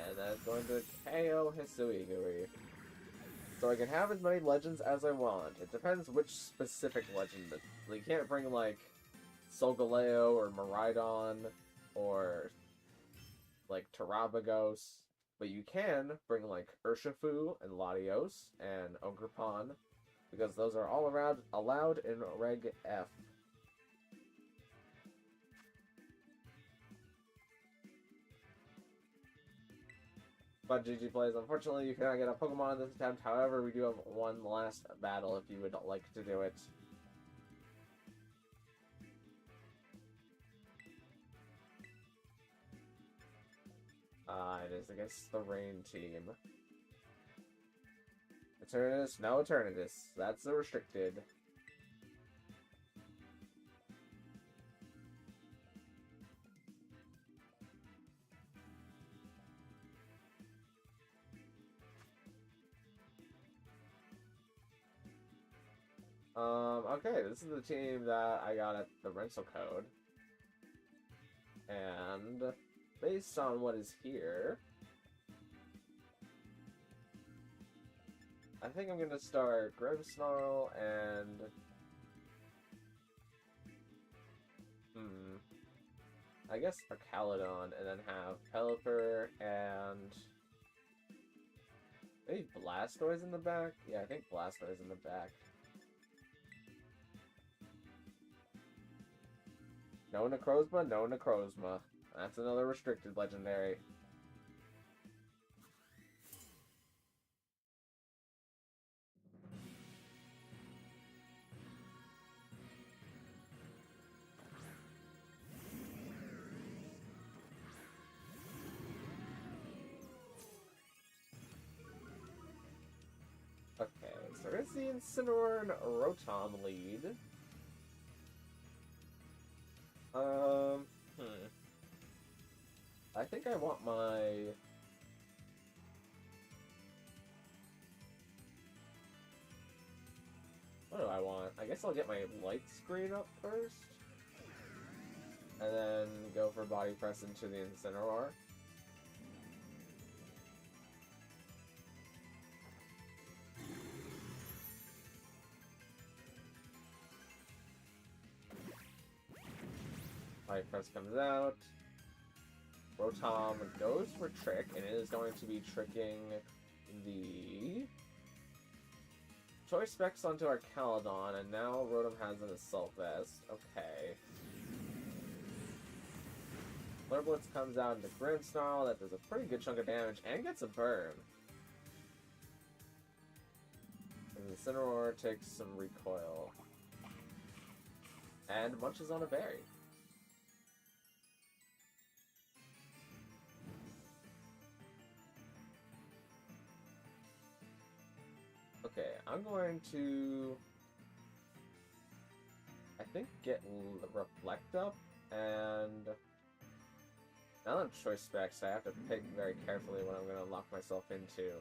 And that's going to KO Hisuiguri. So I can have as many legends as I want. It depends which specific legend. You can't bring, like, Solgaleo or Miraidon or, like, Terabagos. But you can bring, like, Urshifu and Latios and Ogerpon, because those are all around allowed in Reg F. But GG plays, unfortunately you cannot get a Pokemon in this attempt, however we do have one last battle if you would like to do it. It is against the Rain team. Eternatus? No Eternatus. That's the restricted. Okay, this is the team that I got at the rental code. And based on what is here, I think I'm gonna start Grimmsnarl and I guess a Caledon, and then have Pelipper and maybe Blastoise in the back? Yeah, I think Blastoise in the back. No Necrozma, no Necrozma. That's another restricted legendary. Okay, so it's the Incineroar and Rotom lead. I think I want my... What do I want? I guess I'll get my light screen up first. And then go for body press into the Incineroar. Body press comes out. Rotom goes for Trick, and it is going to be tricking the Choice Specs onto our Caledon, and now Rotom has an Assault Vest. Okay. Flare Blitz comes out into Grimmsnarl, that does a pretty good chunk of damage, and gets a burn. And the Incineroar takes some recoil. And munches on a berry. Okay, I'm going to, I think, get Reflect up, and now that I'm Choice Specs, I have to pick very carefully what I'm going to lock myself into.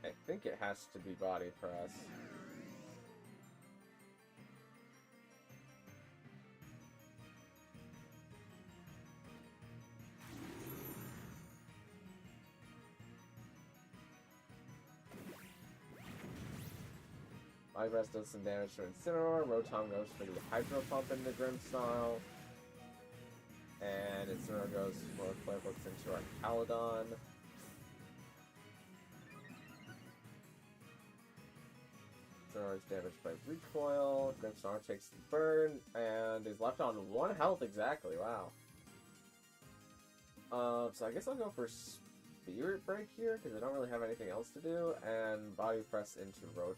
I think it has to be Body Press. Body Press does some damage to Incineroar. Rotom goes for the Hydro Pump into Grimmsnarl. And Incineroar goes for Flare Blitz into our Caledon. Incineroar is damaged by Recoil. Grimmsnarl takes the burn and is left on 1 health exactly. Wow. So I guess I'll go for Spirit Break here because I don't really have anything else to do, and Body Press into Rotom.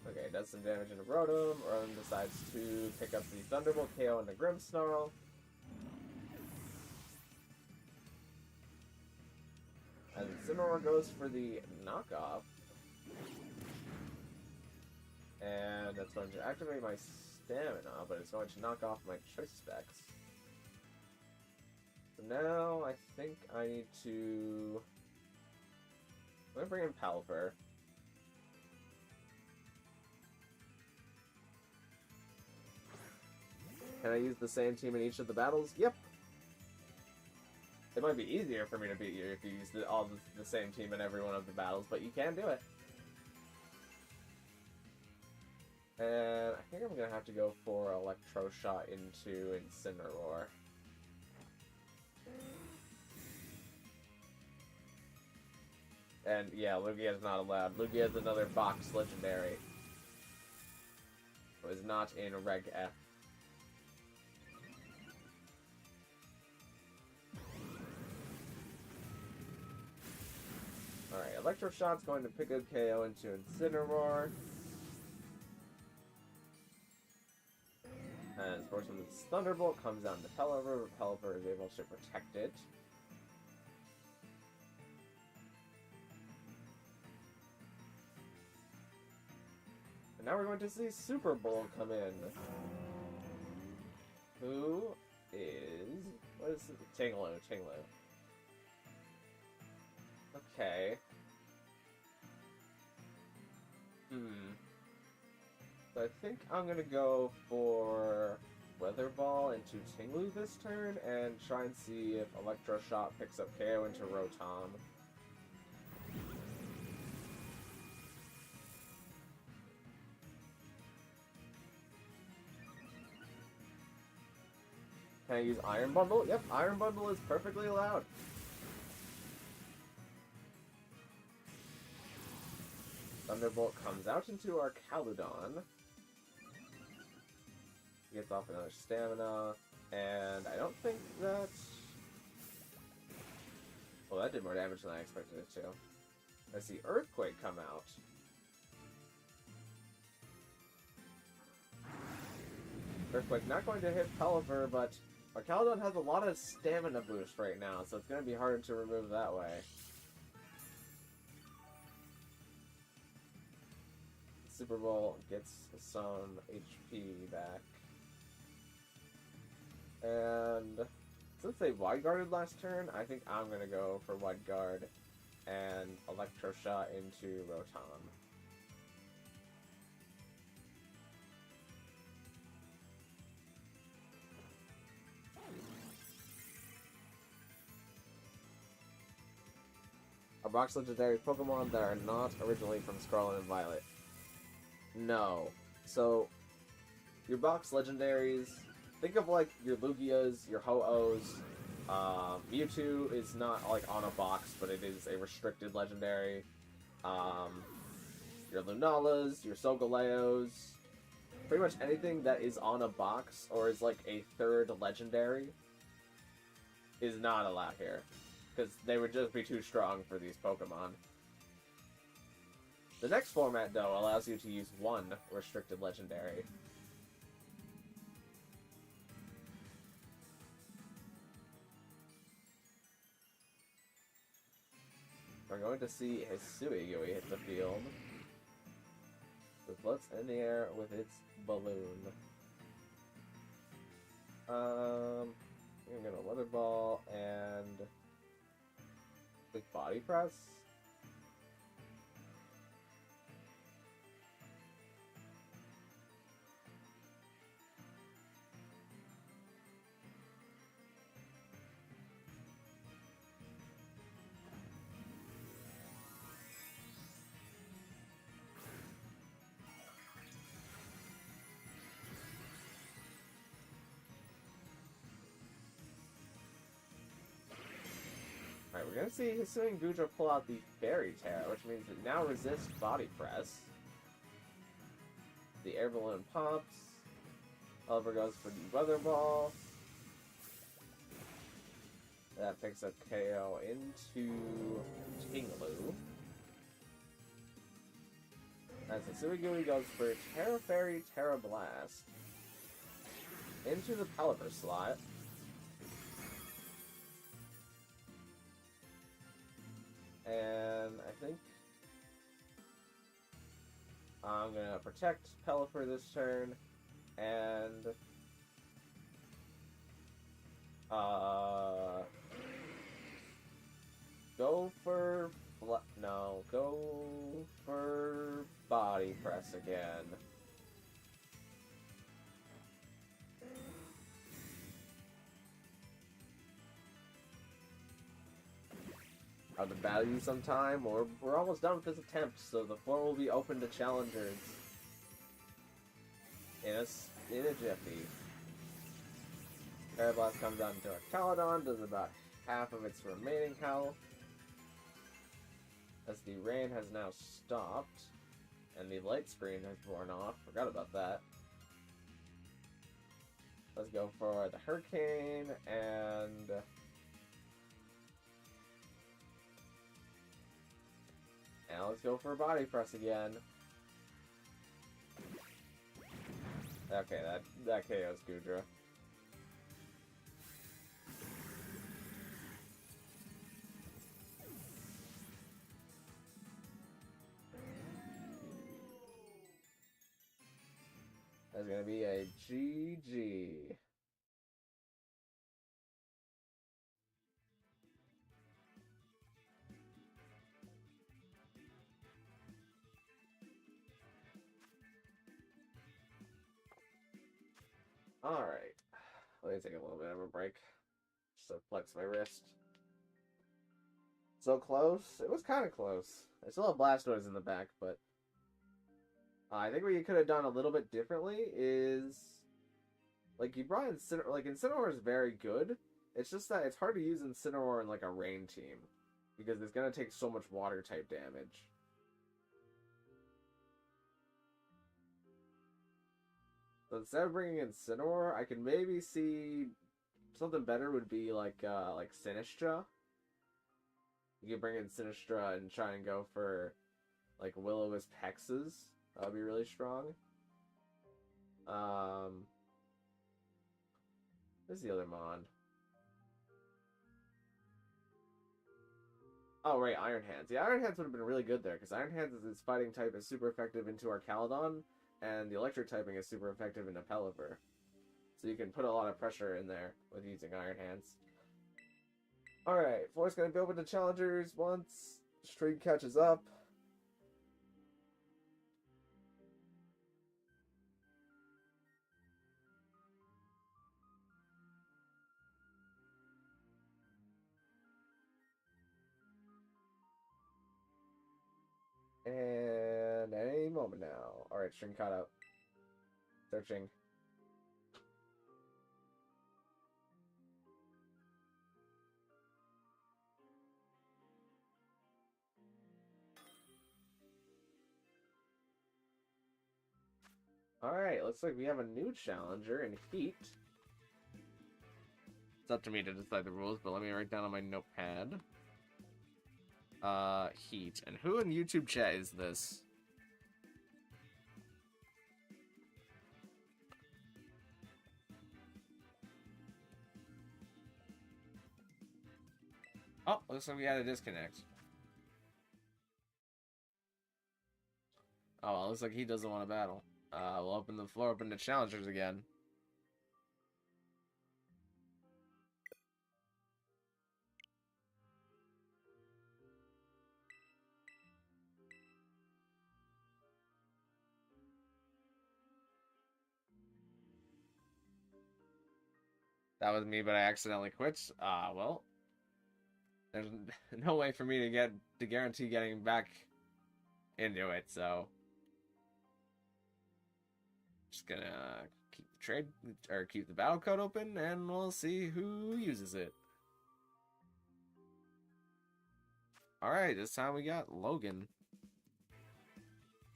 Okay, does some damage into Rotom. Rotom decides to pick up the Thunderbolt KO into Grimmsnarl. And Incineroar goes for the knockoff. And that's going to activate my stamina, but it's going to knock off my Choice Specs. So now I think I need to... I'm going to bring in Pelipper. Can I use the same team in each of the battles? Yep. It might be easier for me to beat you if you use the same team in every one of the battles, but you can do it. And I think I'm going to have to go for Electroshock into Incineroar. And yeah, Lugia's not allowed. Lugia's another box legendary. It was not in Reg F. Alright, Electroshock's going to pick up KO into Incineroar. And Sportsman's Thunderbolt comes down to Pelipper, but Pelipper is able to protect it. And now we're going to see Super Bowl come in. Who is... what is it? Tinglu. Okay. So I think I'm gonna go for Weather Ball into Tinglu this turn and try and see if Electroshock picks up KO into Rotom. Can I use Iron Bundle? Yep, Iron Bundle is perfectly allowed. Thunderbolt comes out into our Caludon. Gets off another stamina, and I don't think that... well, that did more damage than I expected it to. I see Earthquake come out. Earthquake not going to hit Pelipper, but our Caludon has a lot of stamina boost right now, so it's going to be harder to remove that way. Super Bowl gets some HP back. And since they Wide Guarded last turn, I think I'm going to go for Wide Guard and Electroshock into Rotom. Are box legendary Pokemon that are not originally from Scarlet and Violet? No. So, your box legendaries, think of like your Lugias, your Ho-Ohs. Mewtwo is not like on a box, but it is a restricted legendary. Your Lunalas, your Solgaleos, pretty much anything that is on a box or is like a third legendary is not allowed here. Because they would just be too strong for these Pokemon. The next format, though, allows you to use one restricted legendary. We're going to see Hisuiui hit the field. It floats in the air with its balloon. I'm gonna Weather Ball and Big Body Press. Alright, we're gonna see Hisuiui and Gujo pull out the Fairy Tera, which means it now resists Body Press. The Air Balloon pops. Oliver goes for the Weather Ball. That picks up KO into Tinglu. As Hisuiui goes for Terra Fairy, Terra Blast. Into the Pelipper slot. And I think I'm gonna protect Pelipper this turn, and go for Body Press again. I'll battle you sometime, or we're almost done with this attempt, so the floor will be open to challengers in a jiffy. Parablast comes out into a Caledon, does about half of its remaining health. As the rain has now stopped, and the light screen has worn off. Forgot about that. Let's go for the Hurricane, and now let's go for a Body Press again. Okay, that KO's Goodra. That's gonna be a GG. Alright. Let me take a little bit of a break. Just to flex my wrist. So close? It was kind of close. I still have Blastoise in the back, but I think what you could have done a little bit differently is, like, you brought Incineroar. Like, Incineroar is very good. It's just that it's hard to use Incineroar in, like, a rain team, because it's going to take so much water-type damage. So instead of bringing Incineroar, I can maybe see something better would be, like Sinistra. You could bring in Sinistra and try and go for, like, Will-O-Wisp Hexes. That would be really strong. Where's the other Mon? Oh, right, Iron Hands. Yeah, Iron Hands would have been really good there, because Iron Hands is its fighting type is super effective into our Caledon, and the electric typing is super effective into Pelipper. So you can put a lot of pressure in there with using Iron Hands. Alright, floor's gonna be open to challengers once string catches up. And any moment now. Alright, string caught up. Searching. Alright, looks like we have a new challenger in Heat. It's up to me to decide the rules, but let me write down on my notepad. Heat. And who in YouTube chat is this? Oh, looks like we had a disconnect. Oh, well, looks like he doesn't want to battle. We'll open the floor open to challengers again. That was me, but I accidentally quit. Well, there's no way for me to guarantee getting back into it, so just gonna keep the trade or keep the battle code open, and we'll see who uses it. All right, this time we got Logan,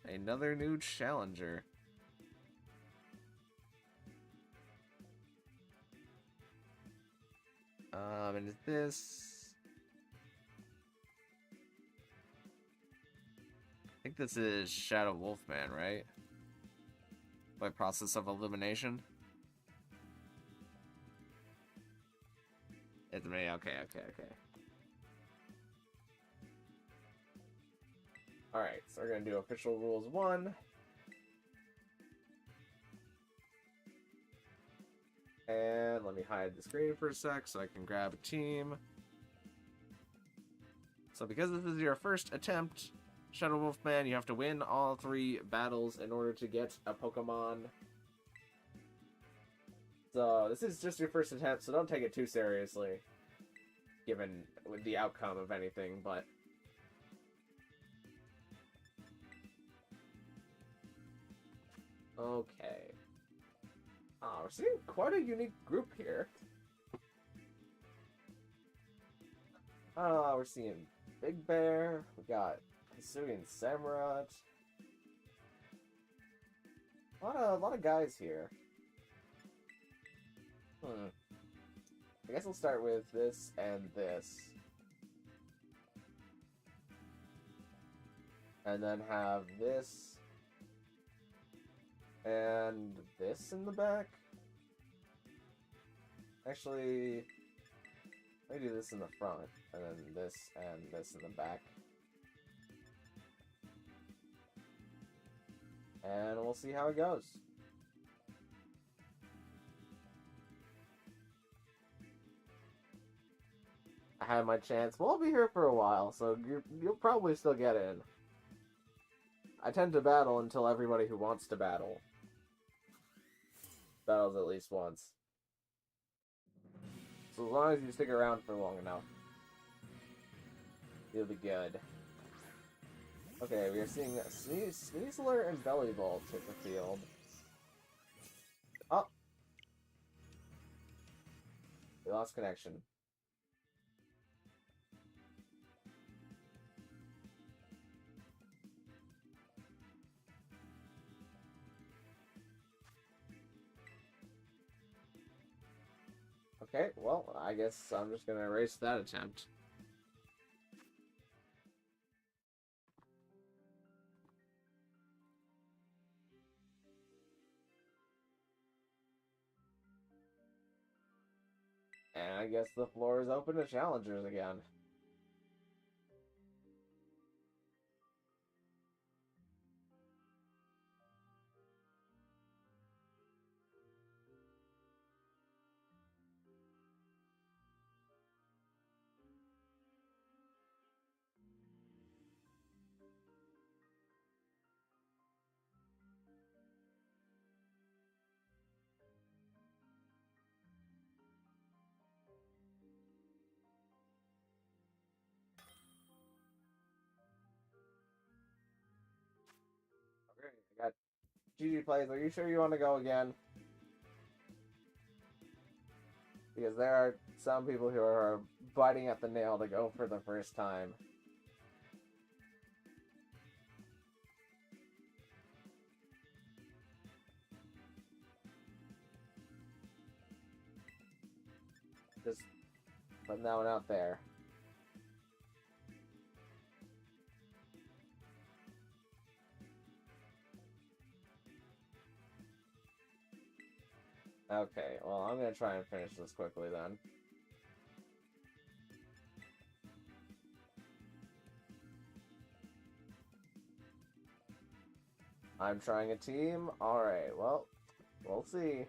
another new challenger. And this, I think this is Shadow Wolfman, right? By process of elimination. It's me. Okay. Alright, so we're gonna do official rules 1. And let me hide the screen for a sec so I can grab a team. So because this is your first attempt, Shadow Wolfman, you have to win all 3 battles in order to get a Pokemon. So this is just your first attempt, so don't take it too seriously. given with the outcome of anything, but okay. We're seeing quite a unique group here. We're seeing Big Bear, we got Hisui and Samurott. A lot of guys here. I guess we'll start with this and this. And then have this and this in the back. Actually, let me do this in the front, and then this and this in the back. And we'll see how it goes. I had my chance. We'll be here for a while, so you'll probably still get in. I tend to battle until everybody who wants to battle battles at least once. So as long as you stick around for long enough, you'll be good. Okay, we are seeing Sneasler and Bellybolt hit the field. Oh! We lost connection. Okay, well, I guess I'm just gonna erase that attempt. And I guess the floor is open to challengers again. Okay, I got GG plays. Are you sure you want to go again? Because there are some people who are biting at the nail to go for the first time. Just putting that one out there. Okay, well, I'm gonna try and finish this quickly then. I'm trying a team? Alright, well, we'll see.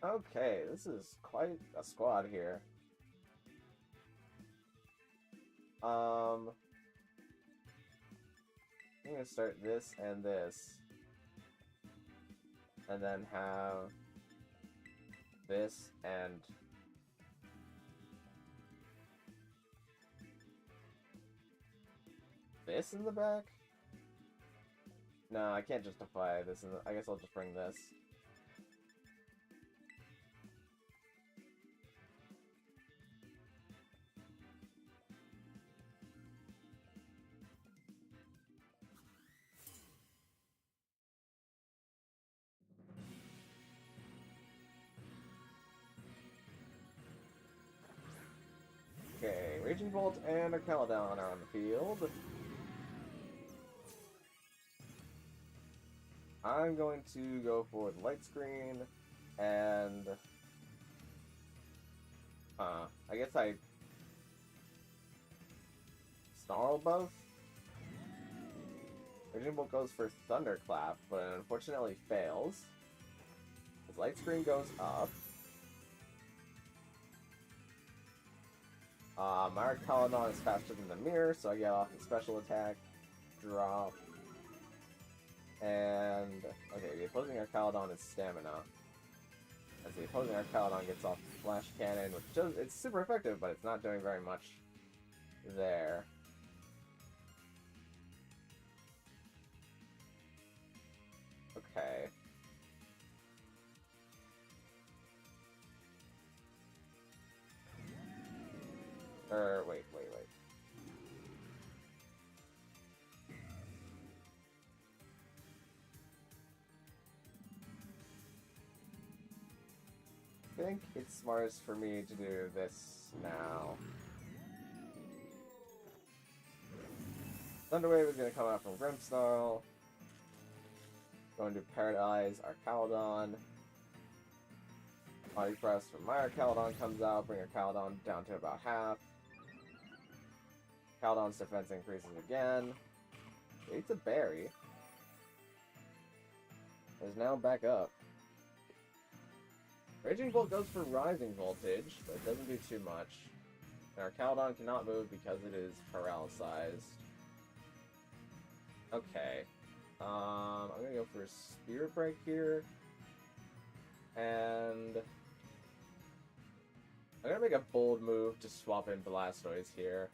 Okay, this is quite a squad here. I'm gonna start this and this. And then have this and this in the back? No, I can't justify this. I guess I'll just bring this. Okay, Raging Bolt and a Caledon are on the field. I'm going to go for the light screen, and I guess I snarl both. Raging Bolt goes for Thunderclap, but it unfortunately fails. His light screen goes up. My Arcalodon is faster than the mirror, so I get off the special attack, drop, and okay, the opposing Arcalodon is stamina. As the opposing Arcalodon gets off the Flash Cannon, which does, it's super effective, but it's not doing very much there. Okay. Wait. I think it's smartest for me to do this now. Thunderwave is going to come out from Grimmsnarl. Going to Paradise Arcalodon. Body Press from my Arcalodon comes out, bring Arcalodon down to about half. Arcalodon's defense increases again. It eats a berry. Is now back up. Raging Bolt goes for Rising Voltage, but it doesn't do too much. And Arcalodon cannot move because it is paralyzed. Okay. I'm gonna go for a Spirit Break here. And I'm gonna make a bold move to swap in Blastoise here.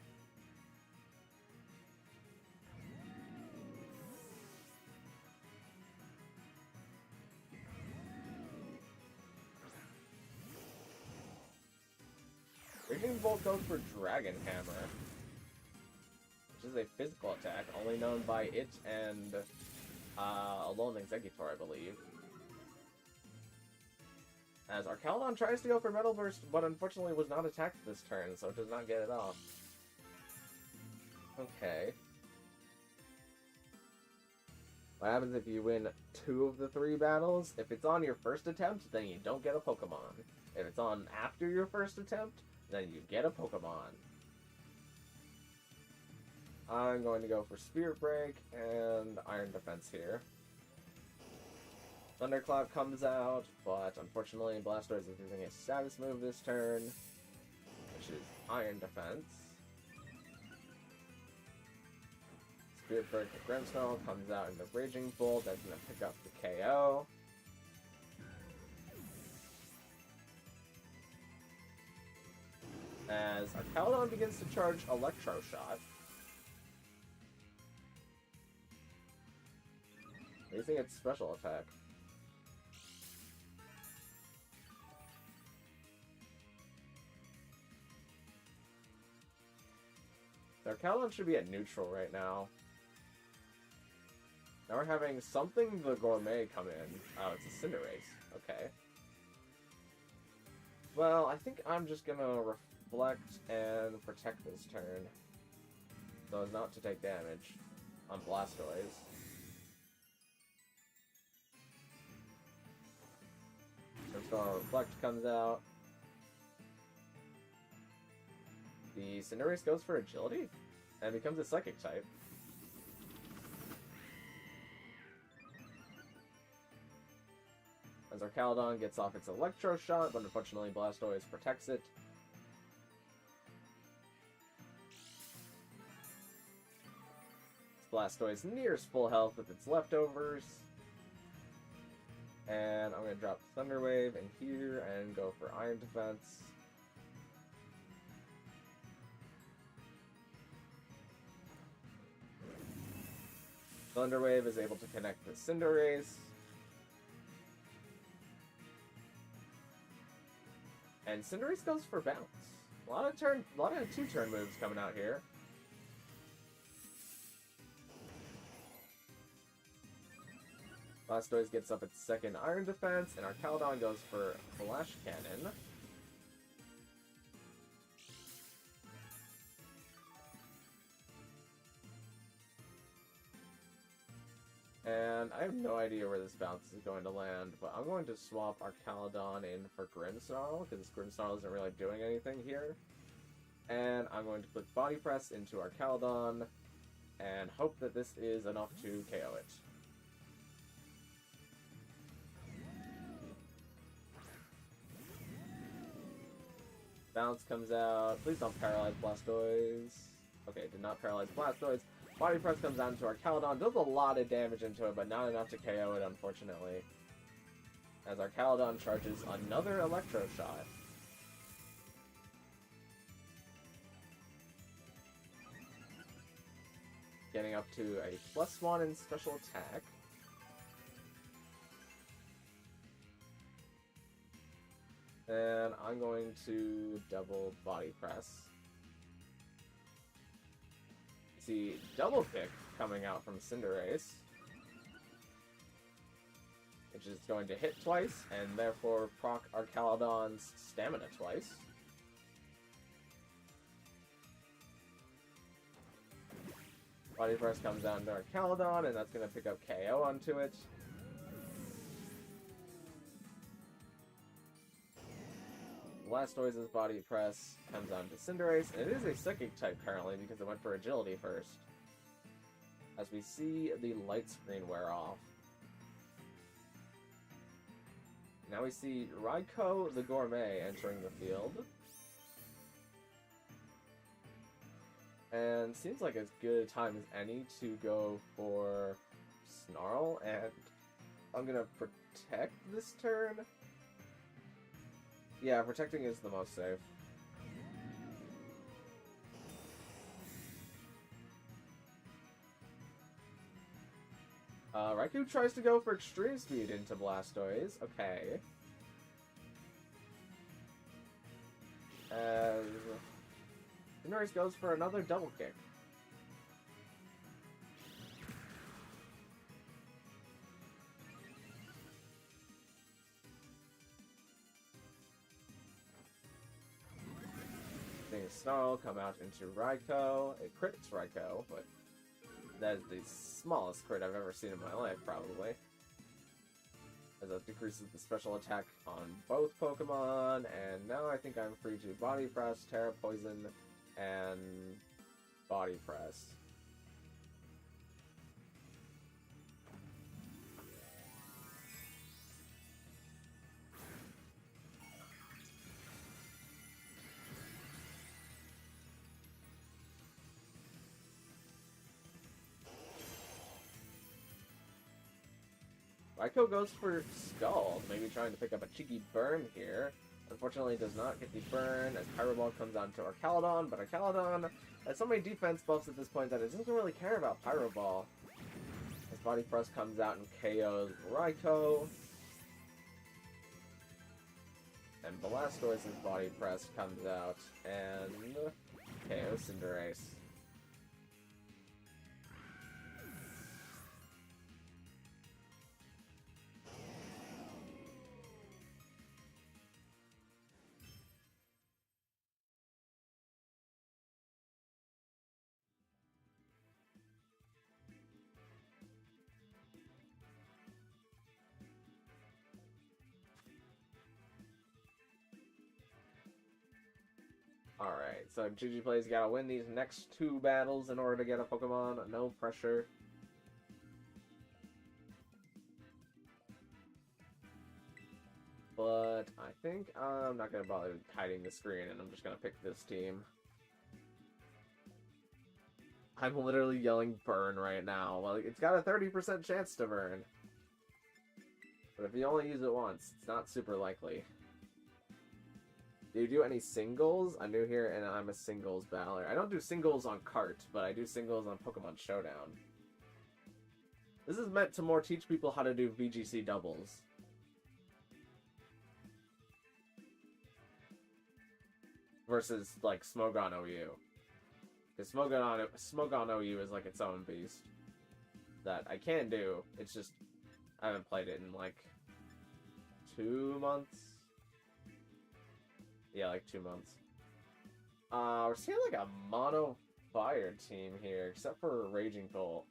Raging Bolt goes for Dragon Hammer, which is a physical attack, only known by it and Alolan Exeggutor, I believe. As Arcalodon tries to go for Metal Burst, but unfortunately was not attacked this turn, so it does not get it off. Okay. What happens if you win 2 of the 3 battles? If it's on your first attempt, then you don't get a Pokemon. If it's on after your first attempt, then you get a Pokemon. I'm going to go for Spirit Break and Iron Defense here. Thunderclap comes out, but unfortunately Blastoise is using a status move this turn, which is Iron Defense. Spirit Break for Grimmsnarl comes out into Raging Bolt, that's going to pick up the KO. As Arcalodon begins to charge Electro Shot. Using its special attack. Arcalodon should be at neutral right now. Now we're having something the Gourmet come in. Oh, it's a Cinderace. Okay. Well, I think I'm just gonna reflect and protect this turn, so as not to take damage on Blastoise. So Reflect comes out. The Cinderace goes for Agility and becomes a Psychic type. As Arcalodon gets off its Electro Shot, but unfortunately Blastoise protects it. Blastoise nears full health with its leftovers. And I'm going to drop Thunder Wave in here and go for Iron Defense. Thunder Wave is able to connect with Cinderace. And Cinderace goes for Bounce. A lot of 2-turn moves coming out here. Blastoise gets up its second Iron Defense, and Arcalodon goes for Flash Cannon. And I have no idea where this bounce is going to land, but I'm going to swap Arcalodon in for Grimmsnarl, because Grimmsnarl isn't really doing anything here. And I'm going to put Body Press into Arcalodon. and hope that this is enough to KO it. Bounce comes out. Please don't paralyze Blastoise. Okay, did not paralyze Blastoise. Body Press comes out into our Caledon. Does a lot of damage into it, but not enough to KO it, unfortunately. As our Caledon charges another Electro Shot. Getting up to a +1 in special attack. And I'm going to double Body Press. See, double kick coming out from Cinderace, which is going to hit twice, and therefore proc our Caledon's stamina twice. Body Press comes down to our Caledon, and that's going to pick up KO onto it. Blastoise's Body Press comes on to Cinderace, and it is a Psychic type currently because it went for Agility first. As we see the light screen wear off. Now we see Raikou the Gourmet entering the field. And seems like as good a time as any to go for Snarl, and I'm gonna protect this turn. Yeah, protecting is the most safe. Raikou tries to go for Extreme Speed into Blastoise. Okay. As Cinderace goes for another double kick. Seeing Snarl come out into Raikou. It crits Raikou, but that is the smallest crit I've ever seen in my life, probably. As that decreases the special attack on both Pokemon, and now I think I'm free to Body Press, Terra Poison, and Body Press. Raikou goes for Skull, maybe trying to pick up a cheeky burn here. Unfortunately, does not get the burn as Pyro Ball comes onto our Caledon, but our Caledon has so many defense buffs at this point that it doesn't really care about Pyro Ball. As Body Press comes out and KOs Raikou. And Blastoise's Body Press comes out and KOs Cinderace. Alright, so GG Play's gotta win these next 2 battles in order to get a Pokemon. No pressure. But I think I'm not gonna bother hiding the screen, and I'm just gonna pick this team. I'm literally yelling burn right now. Well, it's got a 30% chance to burn. But if you only use it once, it's not super likely. Do you do any singles? I'm new here and I'm a singles battler. I don't do singles on Cart, but I do singles on Pokemon Showdown. This is meant to more teach people how to do VGC doubles. Versus, like, Smogon OU. Because Smogon OU is, like, its own beast. That I can do, it's just, I haven't played it in, like, 2 months? Yeah, like 2 months. We're seeing like a mono fire team here, except for Raging Bolt.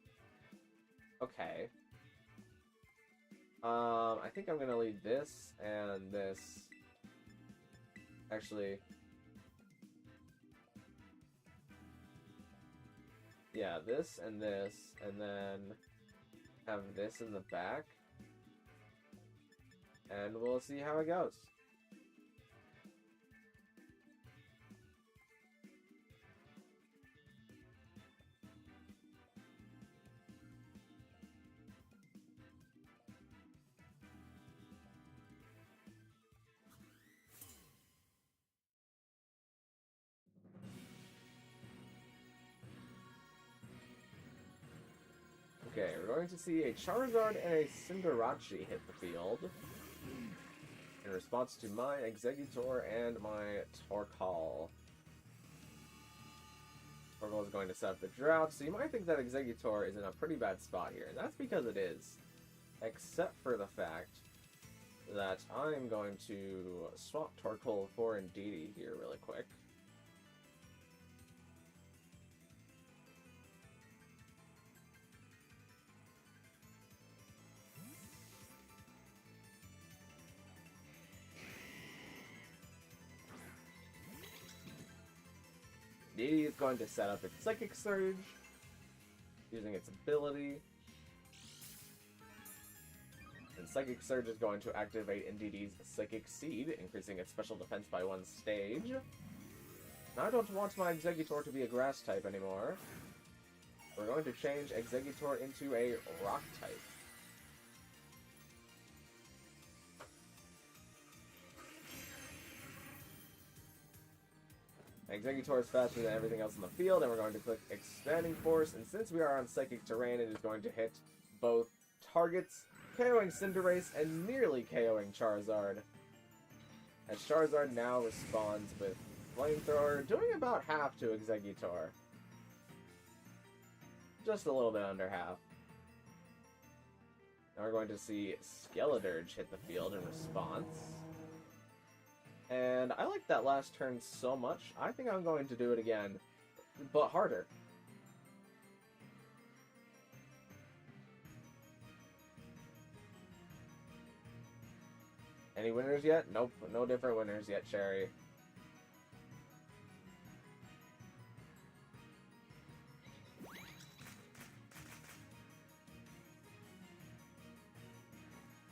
Okay. I think I'm gonna leave this and this. Actually, Yeah, this, and then have this in the back. And we'll see how it goes. Okay, we're going to see a Charizard and a Cinderace hit the field in response to my Exeggutor and my Torkoal. Torkoal is going to set up the Drought, so you might think that Exeggutor is in a pretty bad spot here, and that's because it is. Except for the fact that I'm going to swap Torkoal for Indeedee here really quick. Indeedee is going to set up its Psychic Surge, using its ability. And Psychic Surge is going to activate Indeedee's Psychic Seed, increasing its special defense by 1 stage. Now I don't want my Exeggutor to be a Grass type anymore. We're going to change Exeggutor into a Rock type. Exeggutor is faster than everything else in the field, and we're going to click Expanding Force, and since we are on Psychic Terrain, it is going to hit both targets, KOing Cinderace and nearly KOing Charizard. As Charizard now responds with Flamethrower, doing about half to Exeggutor. Just a little bit under half. Now we're going to see Skeledirge hit the field in response. And I like that last turn so much, I think I'm going to do it again, but harder. Any winners yet? Nope, no different winners yet, Cherry.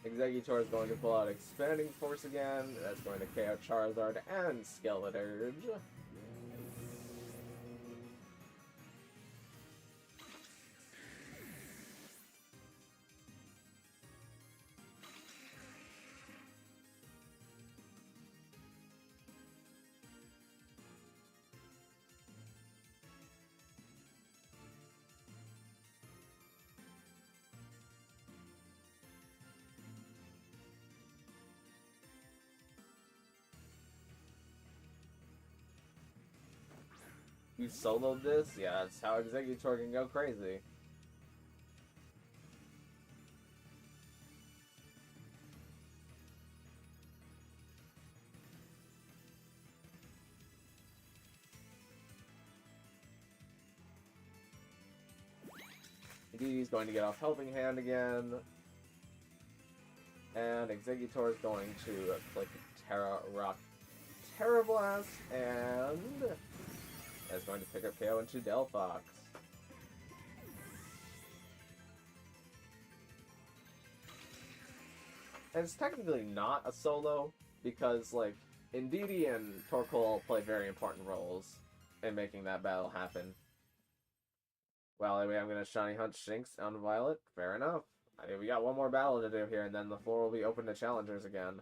Exeggutor is going to pull out Expanding Force again. That's going to KO Charizard and Skeledirge. You soloed this? Yeah, that's how Exeggutor can go crazy. Indeedee's going to get off Helping Hand again. And Exeggutor is going to click Terra Rock Terra Blast, and is going to pick up KO into Delphox. And it's technically not a solo, because, like, Indeedee and Torkoal play very important roles in making that battle happen. Well, anyway, I'm going to Shiny Hunt Shinx on Violet. Fair enough. I mean, we got one more battle to do here, and then the floor will be open to challengers again.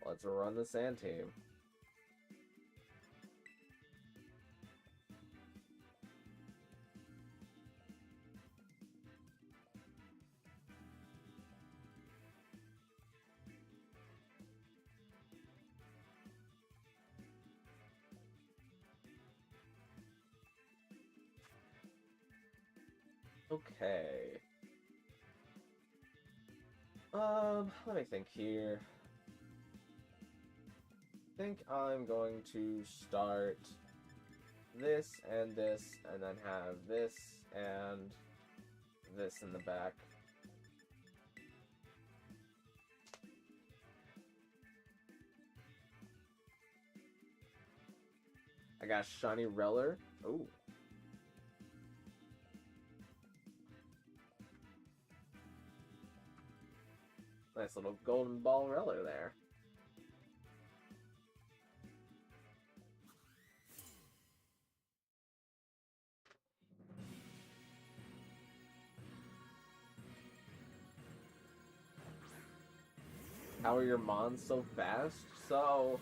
Let's run the Sand Team. Okay. Let me think here. I think I'm going to start this, and then have this and this in the back. I got Shiny Reller. Ooh. Nice little golden ball Reller there. How are your mons so fast? So,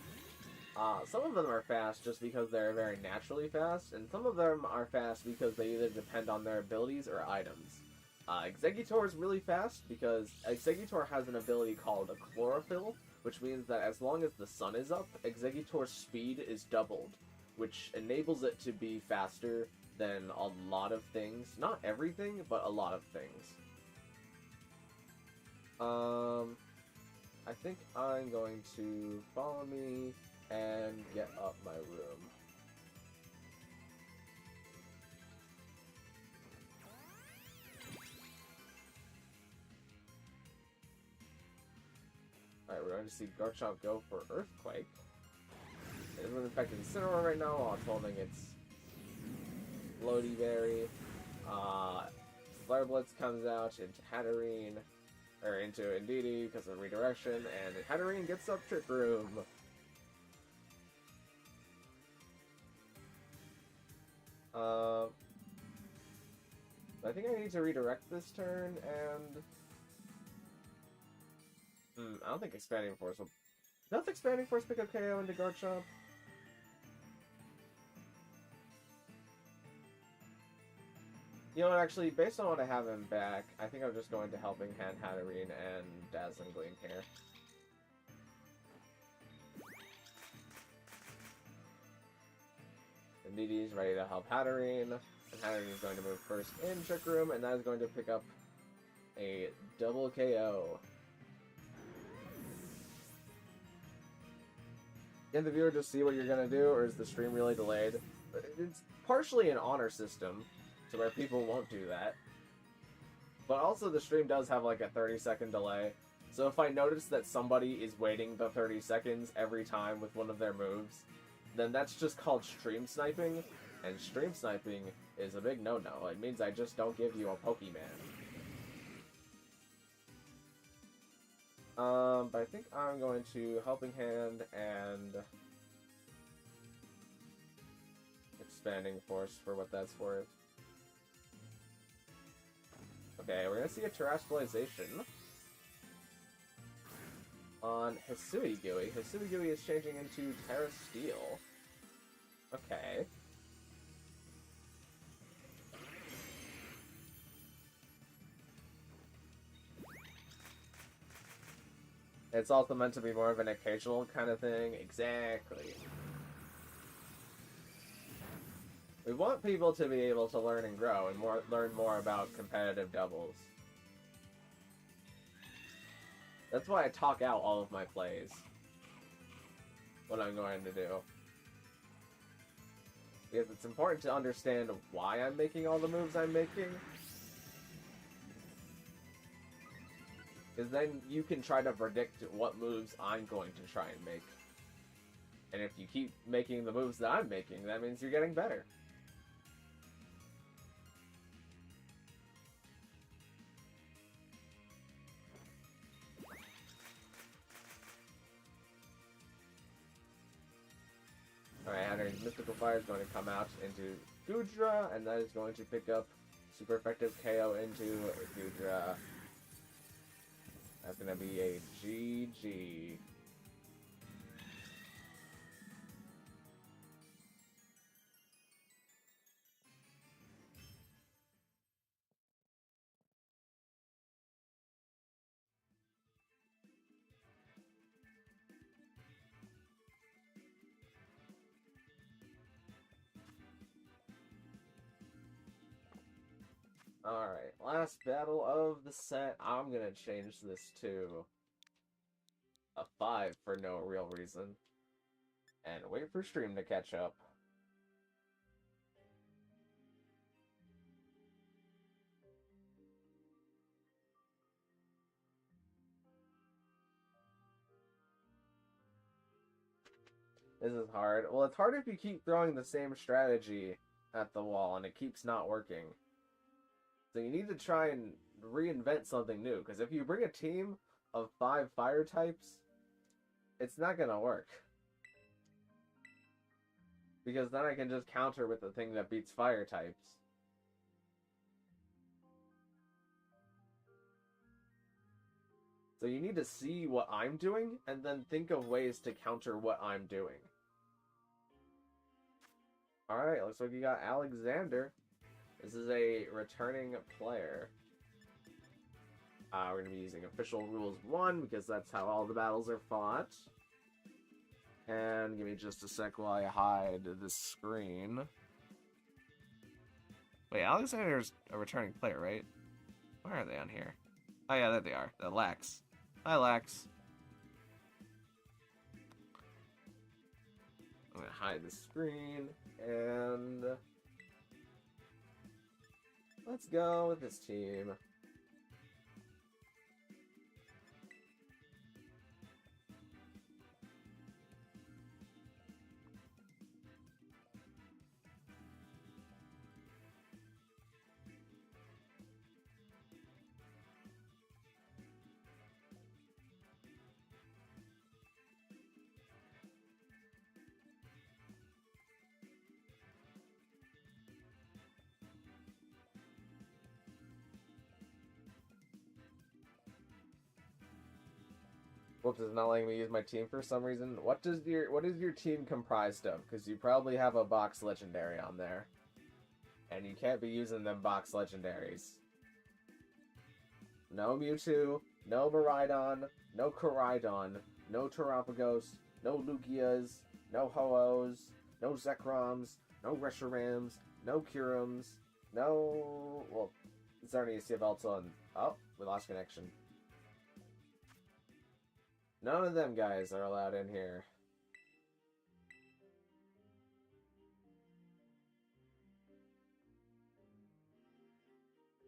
some of them are fast just because they're very naturally fast, and some of them are fast because they either depend on their abilities or items. Exeggutor is really fast because Exeggutor has an ability called a chlorophyll, which means that as long as the sun is up, Exeggutor's speed is doubled, which enables it to be faster than a lot of things. Not everything, but a lot of things. I think I'm going to follow me and get up my room. Alright, we're going to see Garchomp go for Earthquake. It is infected Incineroar right now while it's holding its Floaty Berry. Flare Blitz comes out into Hatterene, or into Indeedee because of redirection, and Hatterene gets up Trick Room. I think I need to redirect this turn, and I don't think Expanding Force will... Does Expanding Force pick up KO into Garchomp? You know what, actually, based on what I have him back, I think I'm just going to Helping Hand Hatterene and Dazzling Gleam here. Indeedee is ready to help Hatterene, and Hatterene is going to move first in Trick Room, and that is going to pick up a double KO. Can the viewer just see what you're going to do, or is the stream really delayed? It's partially an honor system, to where people won't do that. But also the stream does have like a 30-second delay, so if I notice that somebody is waiting the 30 seconds every time with one of their moves, then that's just called stream sniping, and stream sniping is a big no-no. It means I just don't give you a Pokemon. But I think I'm going to Helping Hand and Expanding Force for what that's worth. Okay, we're gonna see a Terastallization on Hisuigui. Hisuigui is changing into Terra Steel. Okay. It's also meant to be more of an occasional kind of thing. Exactly. We want people to be able to learn and grow and learn more about competitive doubles. That's why I talk out all of my plays. What I'm going to do. Because it's important to understand why I'm making all the moves I'm making. Because then you can try to predict what moves I'm going to try and make. And if you keep making the moves that I'm making, that means you're getting better. Alright, Hatterene's Mystical Fire is going to come out into Goodra, and that is going to pick up super effective KO into Goodra. That's going to be a GG. Alright, last battle of the set. I'm gonna change this to a 5 for no real reason. And wait for stream to catch up. This is hard. Well, it's hard if you keep throwing the same strategy at the wall and it keeps not working. So you need to try and reinvent something new. Because if you bring a team of 5 fire types, it's not going to work. Because then I can just counter with the thing that beats fire types. So you need to see what I'm doing and then think of ways to counter what I'm doing. Alright, looks like you got Alexander. This is a returning player. We're going to be using Official Rules 1 because that's how all the battles are fought. And give me just a sec while I hide this screen. Wait, Alexander's a returning player, right? Where are they on here? Oh yeah, there they are. The Lax. Hi, Lax. I'm gonna hide the screen, and let's go with this team. Whoops, it's not letting me use my team for some reason. What is your team comprised of? Because you probably have a box legendary on there. And you can't be using them box legendaries. No Mewtwo, no Miraidon, no Koraidon, no Terapagos, no Lugias, no Ho-Ohs, no Zekrams, no Reshiram's, no Kurums, no... Well, Xerneas, Yveltal, and... Oh, we lost connection. None of them guys are allowed in here.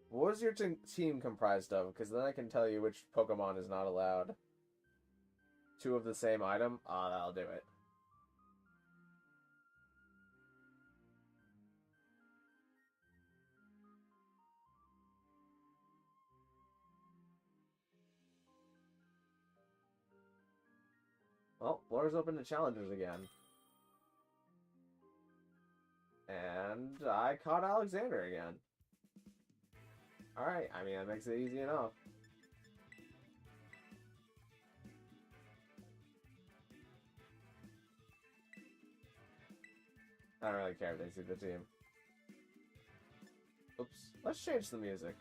What was your team comprised of? Because then I can tell you which Pokemon is not allowed. 2 of the same item? Ah, that'll do it. Well, floor's open to challengers again. And I caught Alexander again. Alright, I mean, that makes it easy enough. I don't really care if they see the team. Oops. Let's change the music.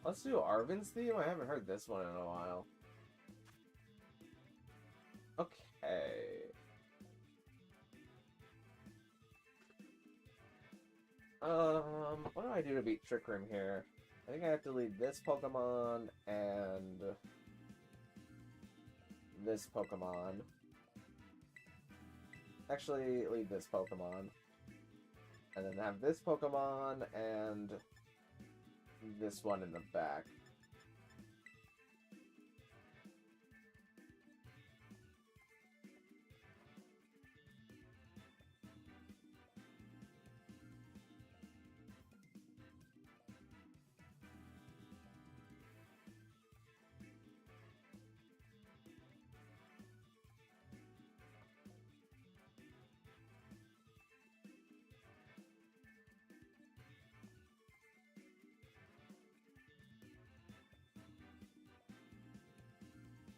Let's do Arvin's theme. I haven't heard this one in a while. Okay. What do I do to beat Trick Room here? I think I have to lead this Pokemon and this Pokemon. Actually, lead this Pokemon. And then have this Pokemon and this one in the back.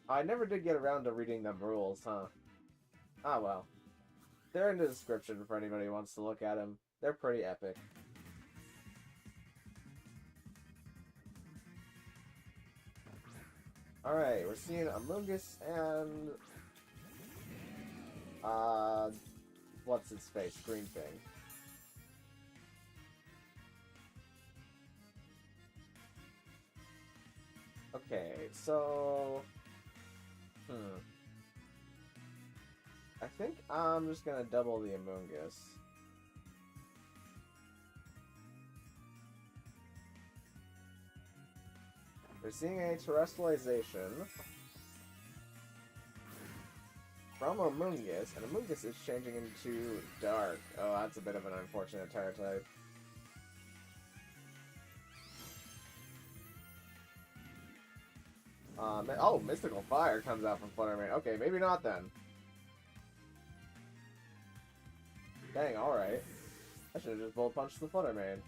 I never did get around to reading them rules, huh? Ah, well. They're in the description for anybody who wants to look at them. They're pretty epic. Alright, we're seeing Amoonguss and... what's its face green thing. Okay, so I think I'm just gonna double the Amoonguss. We're seeing a terrestrialization from Amoonguss, and Amoonguss is changing into Dark. Oh, that's a bit of an unfortunate Terra type. Oh, Mystical Fire comes out from Fluttermane. Okay, maybe not then. Dang, alright. I should have just Bullet Punched the Fluttermane.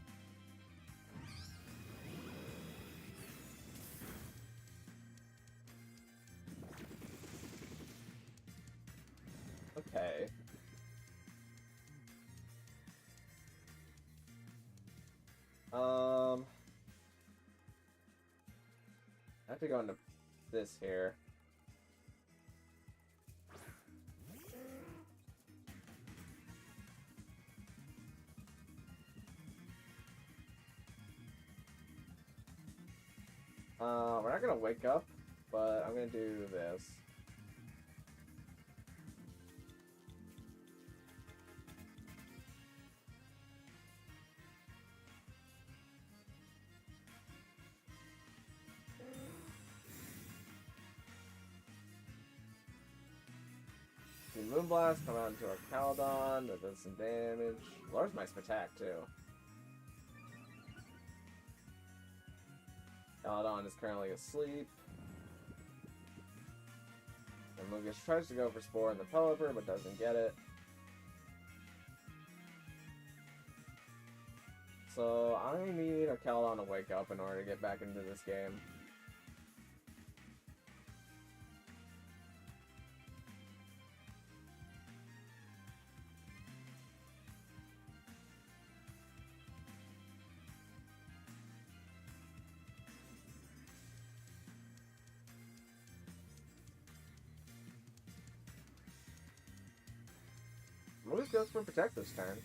Okay. I have to go into this here. We're not gonna wake up, but I'm gonna do this. See Moonblast come out into our Caledon, that does some damage. Lowers my attack too. Caledon is currently asleep. And Lucas tries to go for Spore in the Pelipper, but doesn't get it. So I need a Caledon to wake up in order to get back into this game. Moose goes for Protect this turn.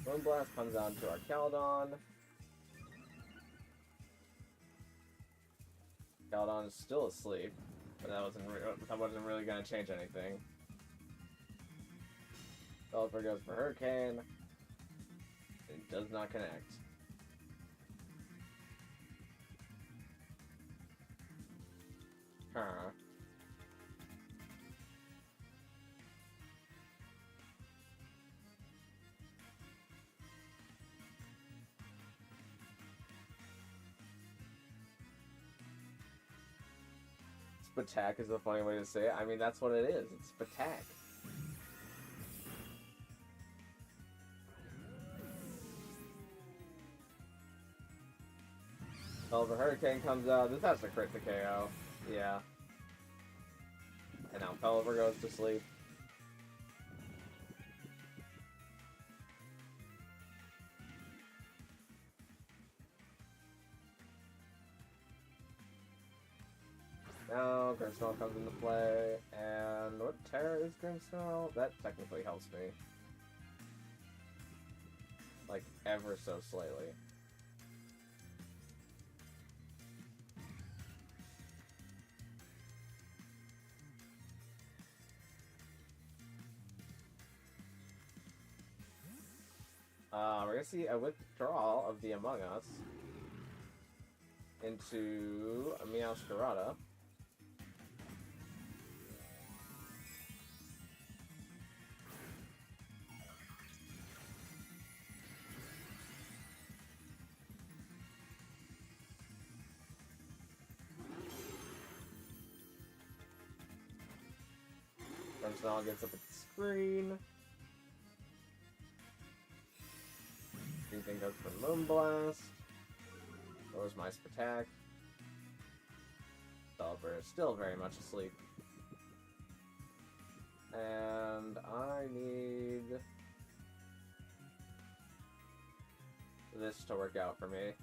Moonblast comes out to our Caledon. Caledon is still asleep, but that wasn't really going to change anything. Pelipper goes for Hurricane. It does not connect. Huh. Spatak is a funny way to say it. I mean, that's what it is. It's Spatak. Pelipper Hurricane comes out. This has to crit the KO. Yeah. And now Pelipper goes to sleep. Now Grimmsnarl comes into play, and what Terra is Grimmsnarl? That technically helps me. Like, ever so slightly. We're gonna see a withdrawal of the Among Us into a Meowscarada. Grimmsnarl gets up at the screen. Everything goes for Moonblast. Lowers my attack. Pelipper is still very much asleep. And I need this to work out for me.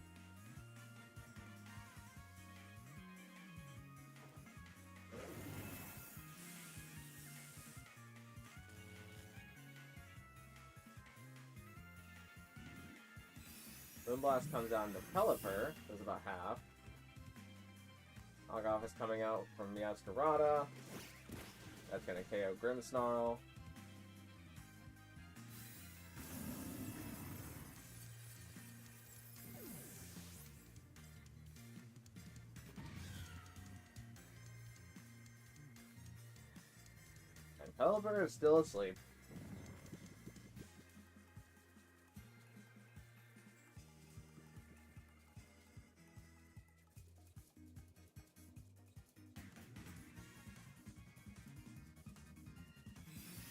Moonblast comes out into Pelipper, does about half. Knockoff is coming out from Meowscarada. That's gonna KO Grimmsnarl. And Pelipper is still asleep.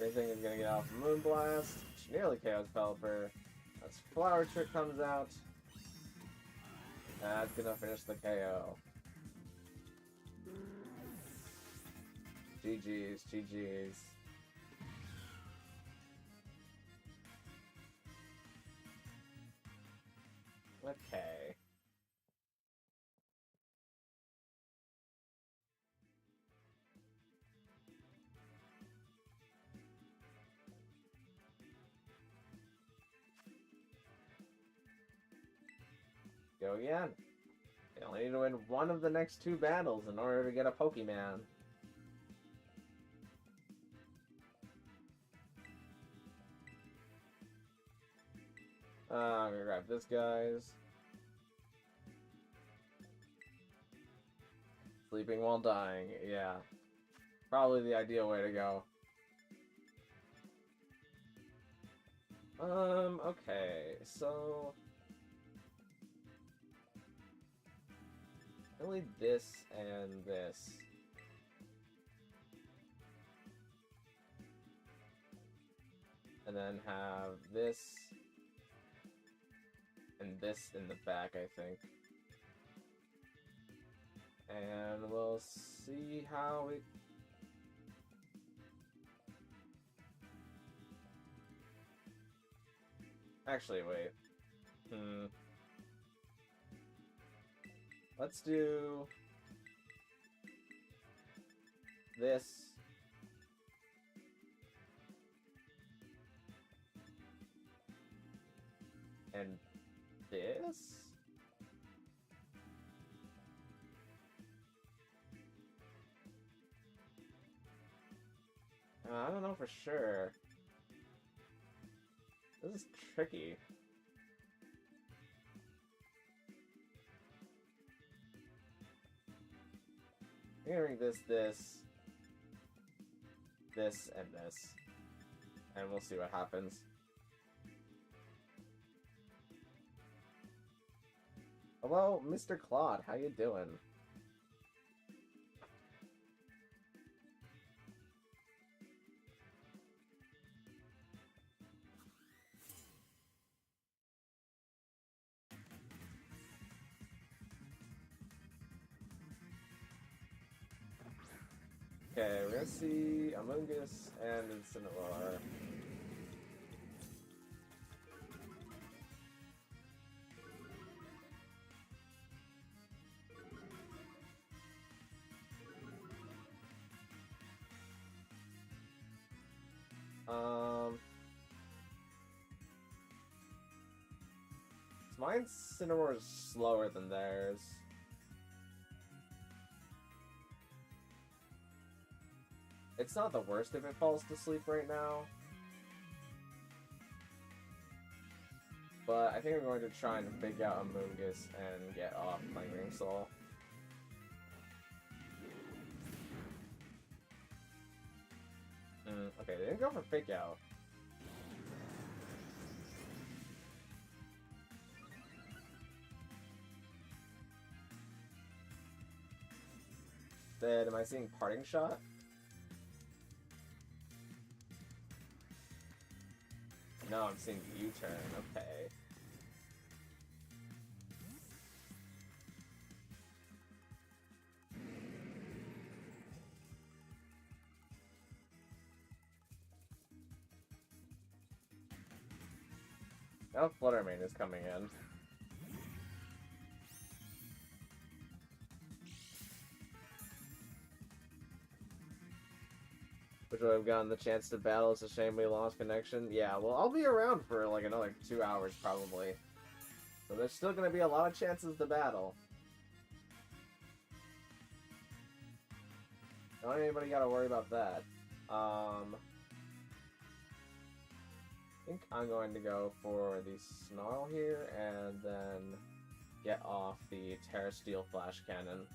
Everything is gonna get out from Moonblast, which nearly KOs Pelipper. As Flower Trick comes out. That's gonna finish the KO. GG's, GG's. Okay. Go again. You only need to win one of the next two battles in order to get a Pokemon. I'm gonna grab this guy's. Sleeping while dying, yeah. Probably the ideal way to go. Okay, so... only this and this. And then have this and this in the back, I think. And we'll see how it... Actually, wait. Let's do this and this. I don't know for sure. This is tricky. I'm gonna bring this, and this. And we'll see what happens. Hello, Mr. Claude, how you doing? Okay, we're gonna see Amoonguss and Incineroar. My Incineroar is slower than theirs. It's not the worst if it falls to sleep right now. But I think I'm going to try and figure out Amoonguss and get off my Ring Soul. Okay, they didn't go for Fake Out. Instead, am I seeing Parting Shot? No, I'm seeing U-turn, okay. Now Fluttermane is coming in. Which would have gotten the chance to battle. It's a shame we lost connection. Yeah, well, I'll be around for like another 2 hours probably. So there's still going to be a lot of chances to battle. Don't anybody got to worry about that. I think I'm going to go for the Snarl here, and then get off the Terra Steel Flash Cannon.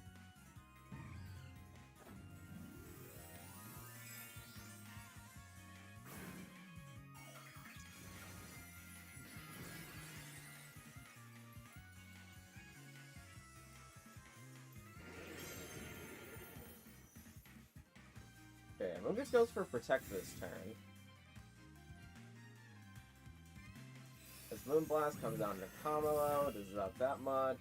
Okay, Moongus goes for Protect this turn. This Moonblast comes down to combo, does about that much.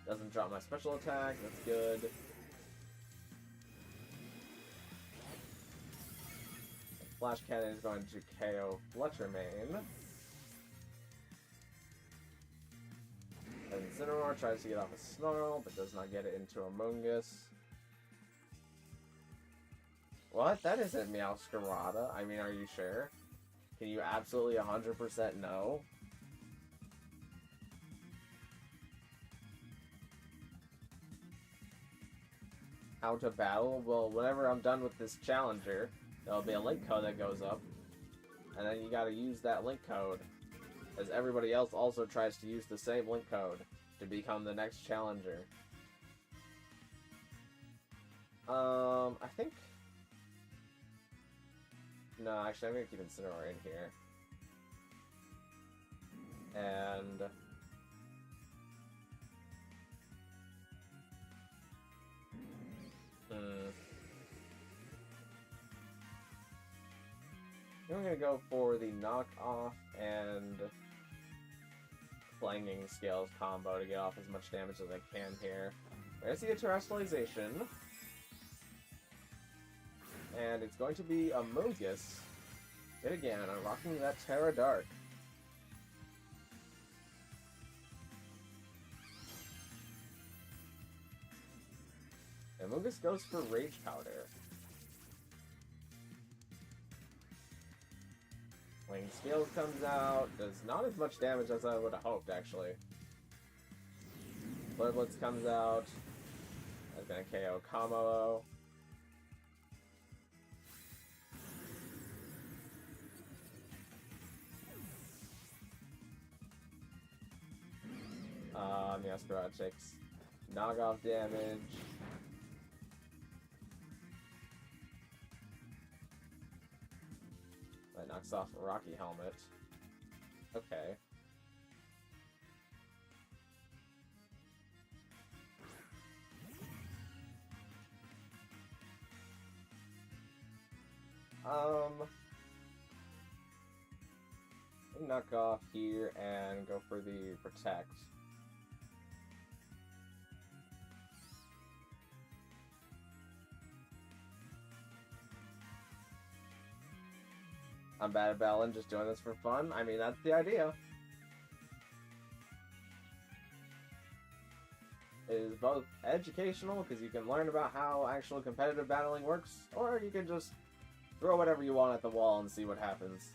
Doesn't drop my special attack, that's good. Flash Cannon is going to KO Fletcher Main. And Incineroar tries to get off a Snarl, but does not get it into a Moongus. What? That isn't Meowscarada. I mean, are you sure? Can you absolutely 100% know? How to battle? Well, whenever I'm done with this challenger, there'll be a link code that goes up. And then you gotta use that link code. As everybody else also tries to use the same link code to become the next challenger. I think... No, actually, I'm gonna keep Incineroar in here. And... I'm gonna go for the knock off and clanging scales combo to get off as much damage as I can here. There's the Terrestrialization. And it's going to be a Moongus. Yet again, I'm rocking that Terra Dark. And Moongus goes for Rage Powder. Winged Scales comes out, does not as much damage as I would have hoped, actually. Blurblitz comes out, that's gonna KO Kamalo. Meowscarada takes knock-off damage. That knocks off a Rocky Helmet. Okay. Knock off here and go for the Protect. I'm bad at battling, just doing this for fun. I mean, that's the idea. It is both educational, because you can learn about how actual competitive battling works, or you can just throw whatever you want at the wall and see what happens.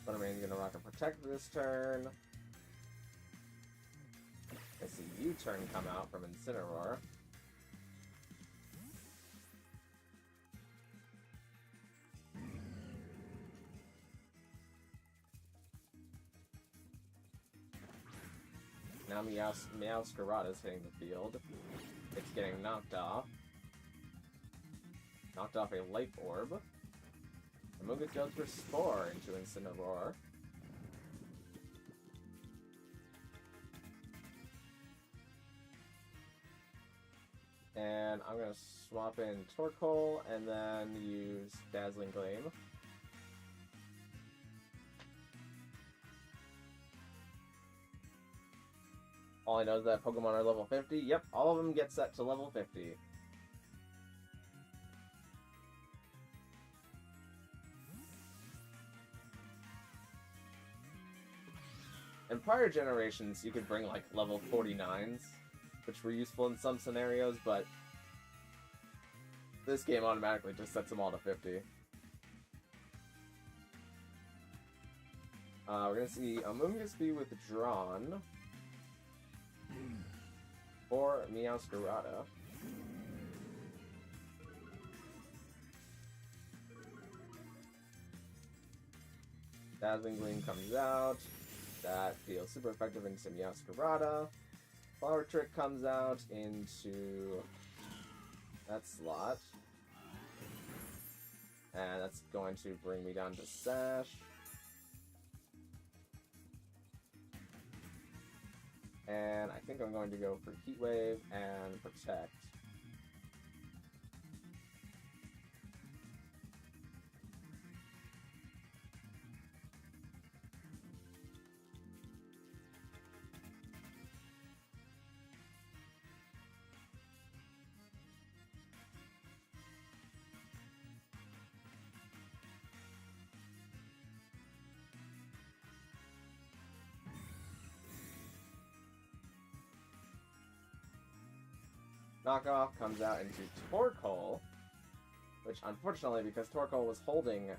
But I mean, gonna rock a Protect this turn. I see U-turn come out from Incineroar. Now Meowscarada is hitting the field. It's getting knocked off. Knocked off a Life Orb. Moongus goes for Spore into Incineroar. And I'm going to swap in Torkoal and then use Dazzling Gleam. All I know is that Pokemon are level 50. Yep, all of them get set to level 50. In prior generations, you could bring, like, level 49s. which were useful in some scenarios, but this game automatically just sets them all to 50. We're gonna see Amoonguss be withdrawn for Meowscarada. Dazzling Gleam comes out. That feels super effective into Meowscarada. Flower Trick comes out into that slot. And that's going to bring me down to Sash. And I think I'm going to go for Heat Wave and Protect. Knockoff comes out into Torkoal, which unfortunately, because Torkoal was holding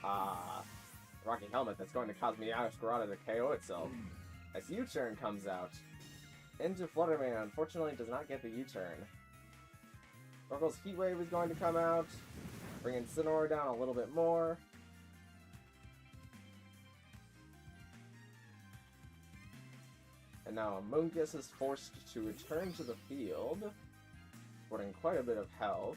Rocky Helmet, that's going to cause Meowscarada to KO itself. As U-Turn comes out into Fluttermane, unfortunately does not get the U-Turn. Torkoal's Heat Wave is going to come out, bringing Incineroar down a little bit more. And now Amoonguss is forced to return to the field, supporting quite a bit of health.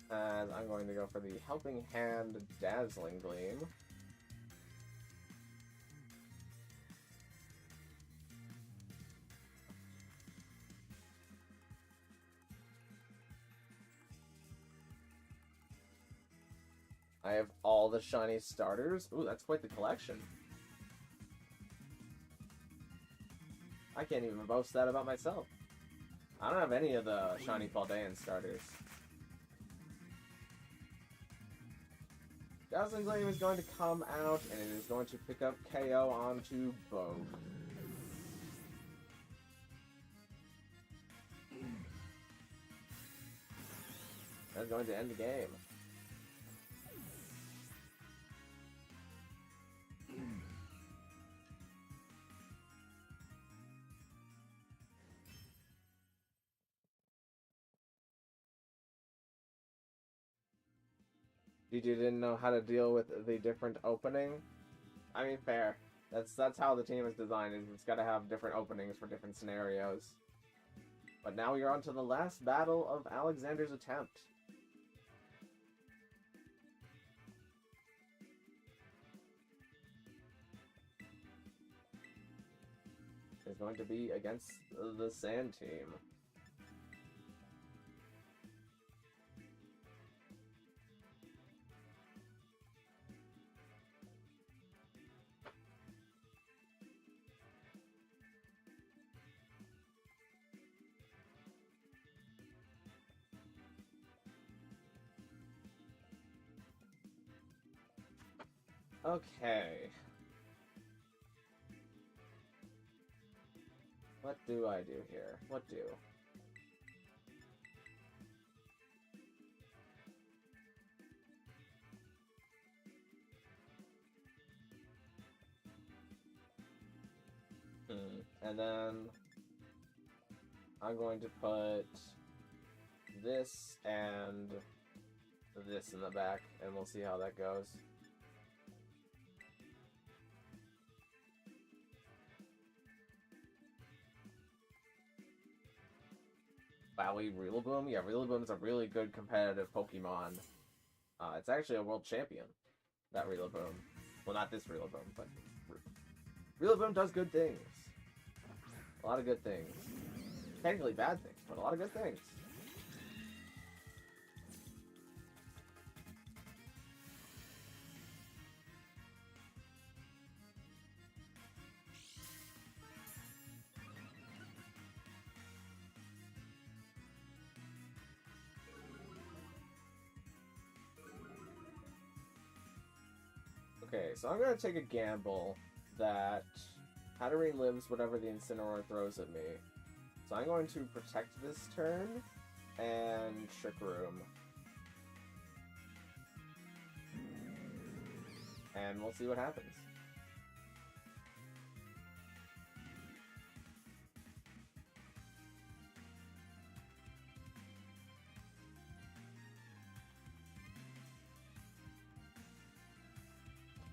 As I'm going to go for the Helping Hand Dazzling Gleam. I have all the shiny starters. Ooh, that's quite the collection. I can't even boast that about myself. I don't have any of the shiny Paldean starters. Dazzling Gleam is going to come out, and it is going to pick up KO onto both. That's going to end the game. You didn't know how to deal with the different opening? I mean, fair. That's how the team is designed, is it's got to have different openings for different scenarios. But now you're on to the last battle of Alexander's attempt. It's going to be against the Sand team. Okay. What do I do here? What do? And then I'm going to put this and this in the back, and we'll see how that goes. Wowie Rillaboom? Yeah, Rillaboom is a really good competitive Pokemon. It's actually a world champion, that Rillaboom. Well, not this Rillaboom, but Rillaboom does good things. A lot of good things. Technically bad things, but a lot of good things. Okay, so I'm going to take a gamble that Hatterene lives whatever the Incineroar throws at me. So I'm going to protect this turn and Trick Room. And we'll see what happens.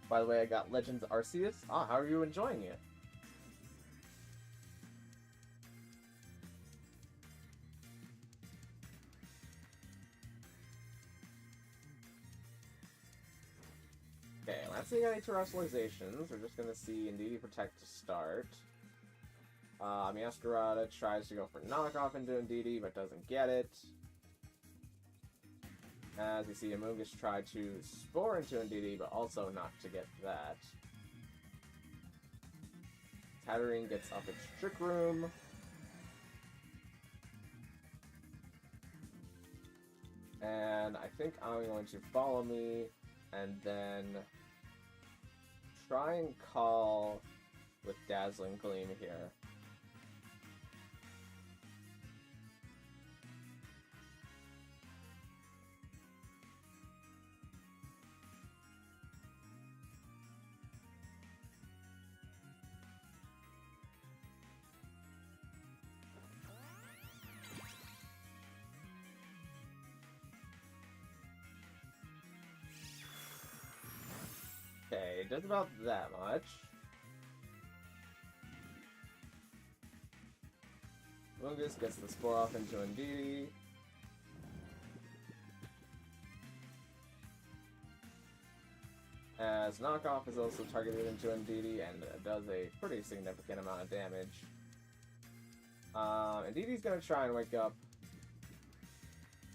By the way, I got Legends Arceus. Ah, how are you enjoying it? Okay, let's see any terrestrializations. We're just gonna see Indeedee Protect to start. Meowscarada tries to go for knockoff into Indeedee, but doesn't get it. As you see, Amoonguss tried to Spore into Indeedee, but also not to get that. Hatterene gets up its Trick Room. And I think I'm going to follow me, and then try and call with Dazzling Gleam here. Okay, just about that much. Amoonguss gets the Spore off into Indeedee. As Knockoff is also targeted into Indeedee and does a pretty significant amount of damage. Indeedee's gonna try and wake up,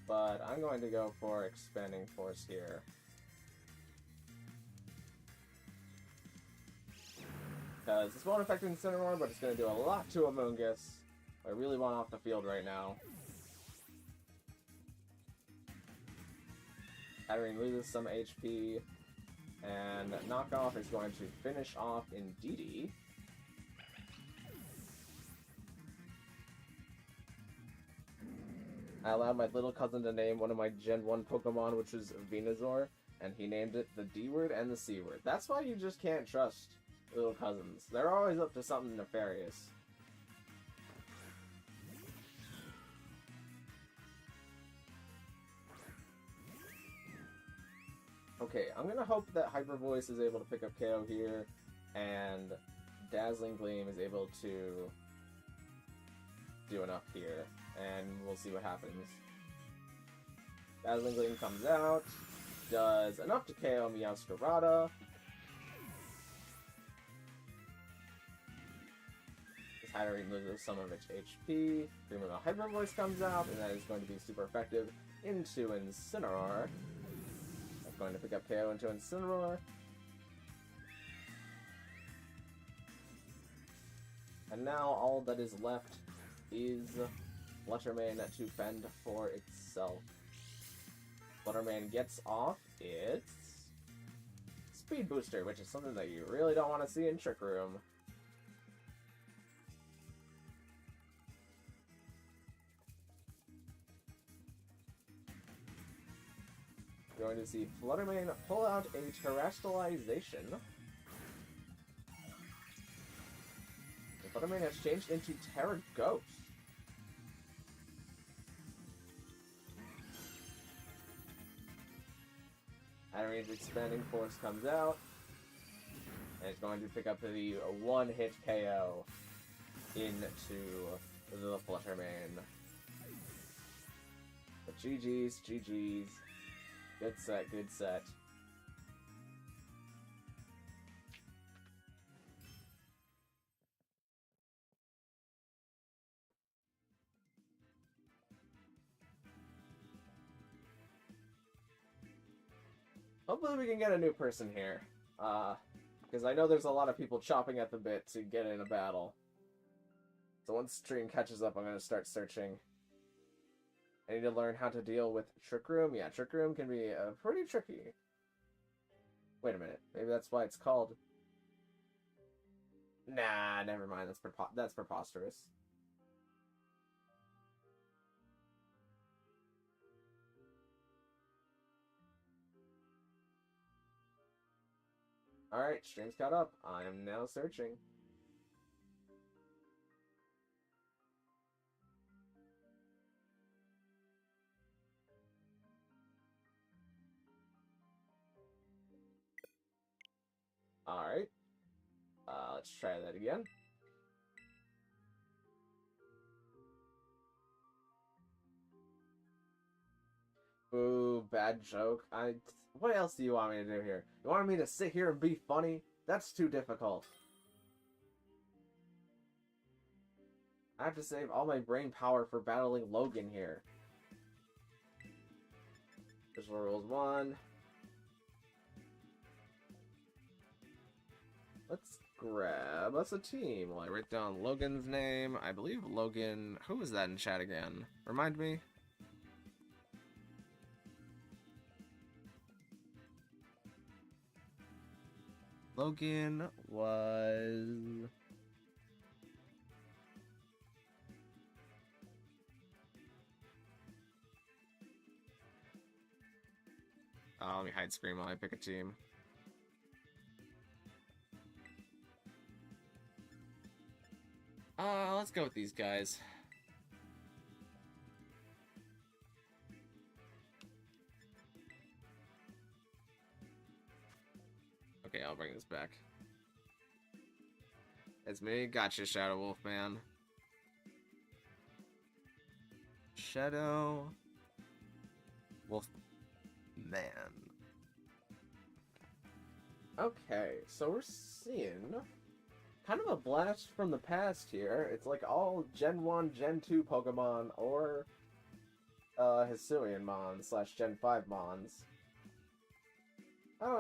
but I'm going to go for Expanding Force here. Because this won't affect Incineroar, but it's going to do a lot to Amoonguss. I really want off the field right now. Hatterene loses some HP, and Knockoff is going to finish off Indeedee. I allowed my little cousin to name one of my Gen 1 Pokemon, which is Venusaur, and he named it the D word and the C word. That's why you just can't trust little cousins. They're always up to something nefarious. Okay, I'm gonna hope that Hyper Voice is able to pick up KO here, and Dazzling Gleam is able to do enough here, and we'll see what happens. Dazzling Gleam comes out, does enough to KO Meowscarada. Hatterene loses some of its HP. Primo Hyper Voice comes out, and that is going to be super effective into Incineroar. I'm going to pick up KO into Incineroar. And now all that is left is Fluttermane to fend for itself. Fluttermane gets off its Speed Booster, which is something that you really don't want to see in Trick Room. You're going to see Fluttermane pull out a Terrestrialization. Fluttermane has changed into Terra Ghost. Hatterene's Expanding Force comes out, and it's going to pick up the one-hit KO into the Fluttermane. But GG's, GG's. Good set, good set. Hopefully we can get a new person here. Because I know there's a lot of people chopping at the bit to get in a battle. So once stream catches up, I'm going to start searching. I need to learn how to deal with Trick Room. Yeah, Trick Room can be pretty tricky. Wait a minute. Maybe that's why it's called Nah, never mind. That's preposterous. Alright, stream's caught up. I am now searching. Alright. Let's try that again. Ooh, bad joke. What else do you want me to do here? You want me to sit here and be funny? That's too difficult. I have to save all my brain power for battling Logan here. Visual rules 1. Let's grab us a team. Well, I write down Logan's name. I believe Logan... Who was that in chat again? Remind me? Logan was... Oh, let me hide screen while I pick a team. Let's go with these guys. Okay, I'll bring this back. It's me. Gotcha, Shadow Wolf Man. Shadow Wolf Man. Okay, so we're seeing kind of a blast from the past here. It's like all Gen 1, Gen 2 Pokemon, or Hisuian Mons / Gen 5 Mons. How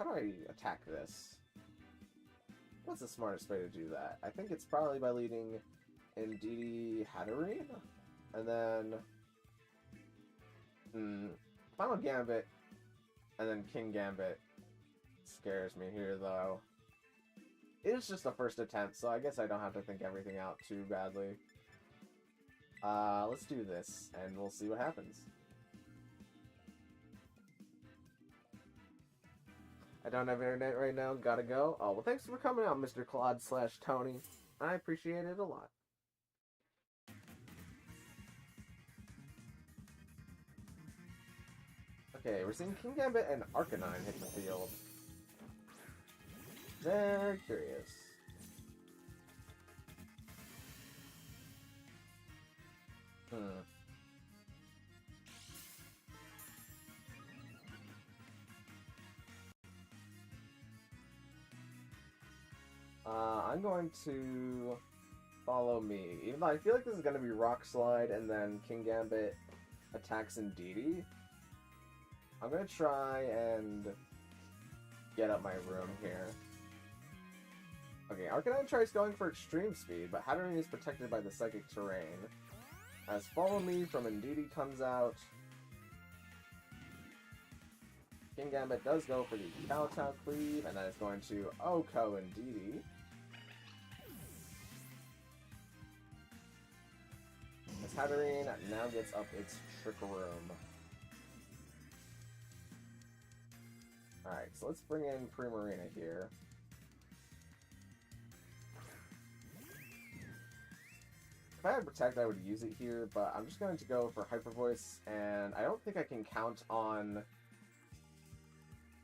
do I attack this? What's the smartest way to do that? I think it's probably by leading Indeedee Hatterene, and then Final Gambit, and then King Gambit scares me here, though. It's just the first attempt, so I guess I don't have to think everything out too badly. Let's do this, and we'll see what happens. I don't have internet right now, gotta go. Oh, well, thanks for coming out, Mr. Claude / Tony. I appreciate it a lot. Okay, we're seeing King Gambit and Arcanine hit the field. Very curious. I'm going to follow me. Even though I feel like this is going to be Rock Slide and then King Gambit attacks Indeedee, I'm going to try and get up my room here. Okay, Arcanine tries going for Extreme Speed, but Hatterene is protected by the Psychic Terrain. As Follow Me from Indeedee comes out, King Gambit does go for the Kowtow Cleave, and then it's going to Oko Indeedee. As Hatterene now gets up its Trick Room. Alright, so let's bring in Primarina here. If I had Protect, I would use it here, but I'm just going to go for Hyper Voice, and I don't think I can count on...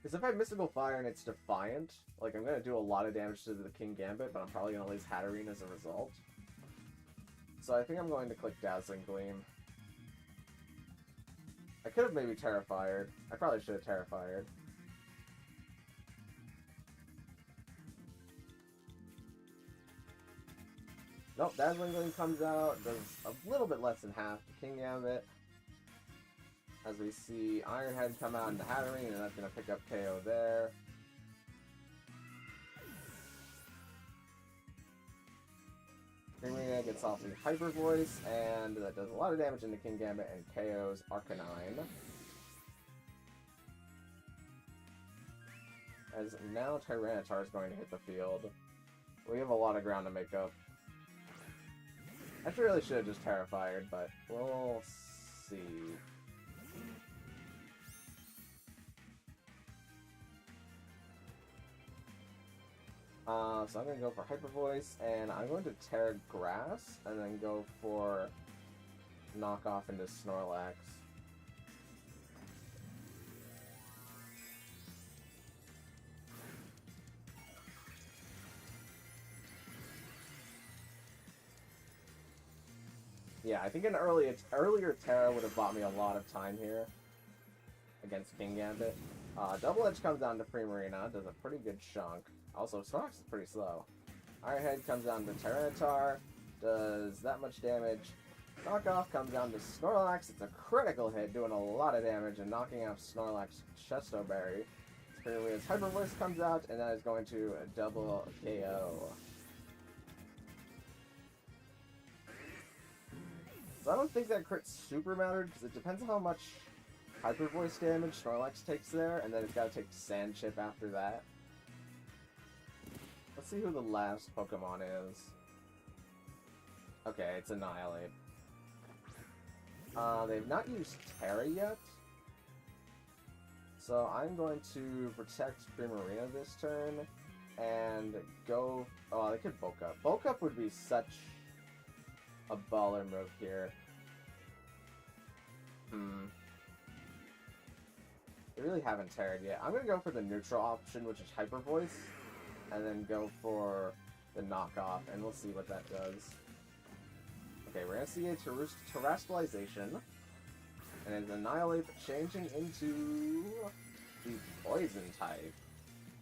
Because if I have Mystical Fire and it's Defiant, like, I'm going to do a lot of damage to the King Gambit, but I'm probably going to lose Hatterene as a result. So I think I'm going to click Dazzling Gleam. I could have maybe Terrified. I probably should have Terrified. Nope, Dazzling Gleam comes out, does a little bit less than half to King Gambit. As we see Iron Head come out into Hatterene, and that's going to pick up KO there. Primarina gets off the Hyper Voice, and that does a lot of damage into King Gambit and KOs Arcanine. As now Tyranitar is going to hit the field. We have a lot of ground to make up. I really should have just Terrified, but we'll see. So I'm going to go for Hyper Voice, and I'm going to Terra Grass, and then go for Knockoff into Snorlax. Yeah, I think an earlier Terra would have bought me a lot of time here against King Gambit. Double Edge comes down to Primarina, does a pretty good chunk. Also, Snorlax is pretty slow. Iron Head comes down to Tyranitar, does that much damage. Knockoff comes down to Snorlax, it's a critical hit, doing a lot of damage and knocking out Snorlax Chesto Berry. Primarina's Hyper Voice comes out, and that is going to double KO. So I don't think that crit super mattered, because it depends on how much Hyper Voice damage Snorlax takes there, and then it's got to take Sand Chip after that. Let's see who the last Pokemon is. Okay, it's Annihilate. They've not used Terra yet. So I'm going to protect Primarina this turn, and go... Oh, they could Bulk Up. Bulk Up would be such a baller move here. They really haven't Terra'd yet. I'm going to go for the neutral option, which is Hyper Voice, and then go for the Knockoff, and we'll see what that does. Okay, we're going to see a Terrestrialization, and it's Annihilate changing into the Poison type.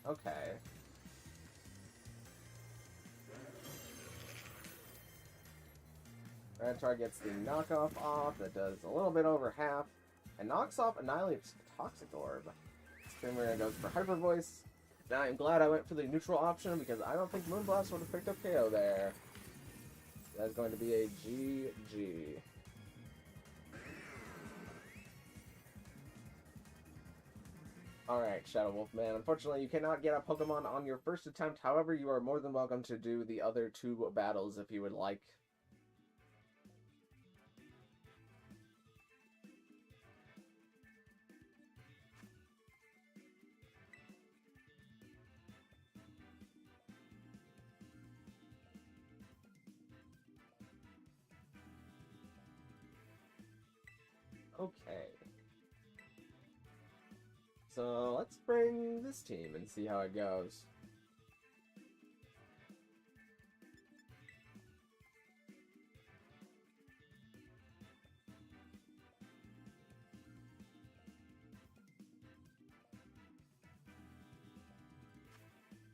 Okay. Tyranitar gets the Knockoff off, that does a little bit over half, and knocks off Annihilate's Toxic Orb. Primarina goes for Hyper Voice. Now I'm glad I went for the neutral option, because I don't think Moonblast would have picked up KO there. That's going to be a GG. Alright, Shadow Wolf Man. Unfortunately, you cannot get a Pokemon on your first attempt. However, you are more than welcome to do the other 2 battles if you would like. Okay. So let's bring this team and see how it goes.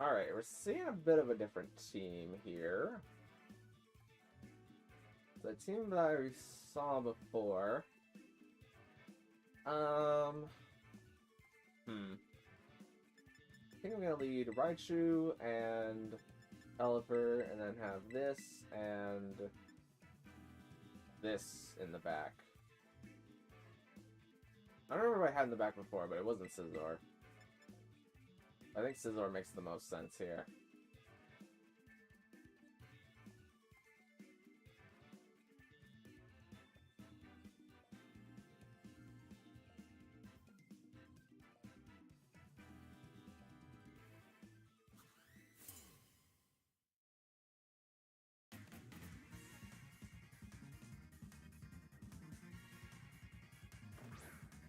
Alright, we're seeing a bit of a different team here. The team that I saw before. I think I'm gonna lead Raichu and Pelipper, and then have this and this in the back. I don't remember what I had in the back before, but it wasn't Scizor. I think Scizor makes the most sense here.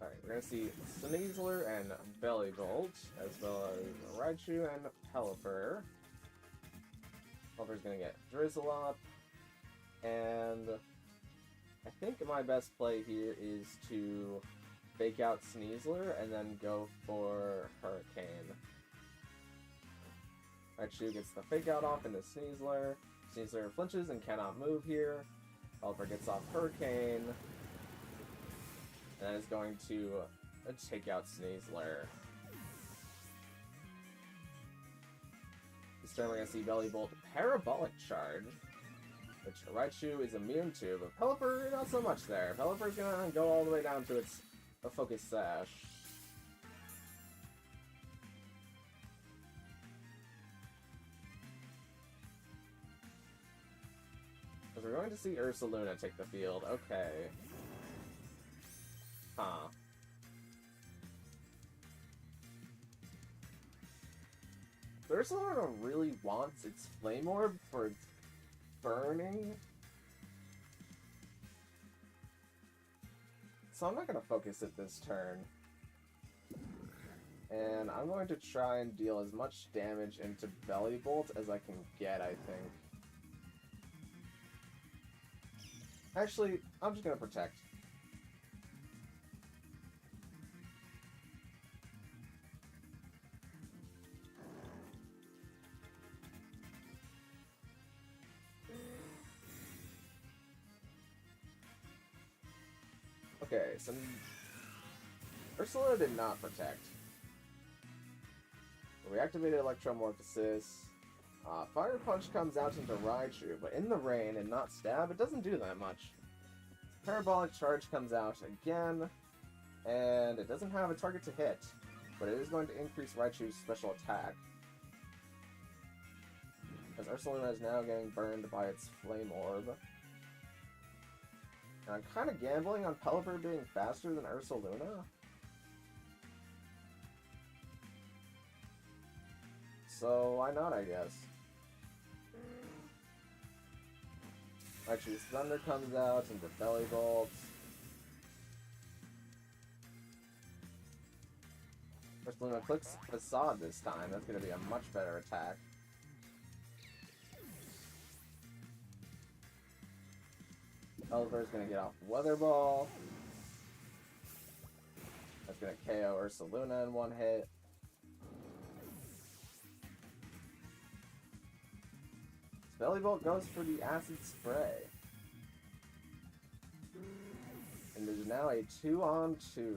Alright, we're gonna see Sneasler and Bellibolt, as well as Raichu and Pelipper. Pelipper's gonna get Drizzle up, and I think my best play here is to fake out Sneasler and then go for Hurricane. Raichu gets the fake out off into Sneasler. Sneasler flinches and cannot move here. Pelipper gets off Hurricane. And that is going to take out Sneasler. This turn we're going to see Bellibolt Parabolic Charge, which Raichu is immune to, but Pelipper, not so much there. Pelipper's going to go all the way down to its Focus Sash. we're going to see Ursaluna take the field. Okay. Huh. Ursaluna really wants its Flame Orb for its burning. So I'm not going to focus it this turn. And I'm going to try and deal as much damage into Belly Bolt as I can get, I think. Actually, I'm just going to protect. Okay, so Ursula did not protect. We activated Electromorphosis. Fire Punch comes out into Raichu, but in the rain and not stab, it doesn't do that much. Parabolic Charge comes out again, and it doesn't have a target to hit, but it is going to increase Raichu's special attack. As Ursaluna is now getting burned by its Flame Orb. And I'm kind of gambling on Pelipper being faster than Ursaluna. So, why not, I guess? Raichu's Thunder comes out into Belly Bolt. Ursaluna clicks Facade this time. That's going to be a much better attack. Pelipper's going to get off Weather Ball. That's going to KO Ursaluna in one hit. Belly Bolt goes for the Acid Spray. And there's now a 2-on-2.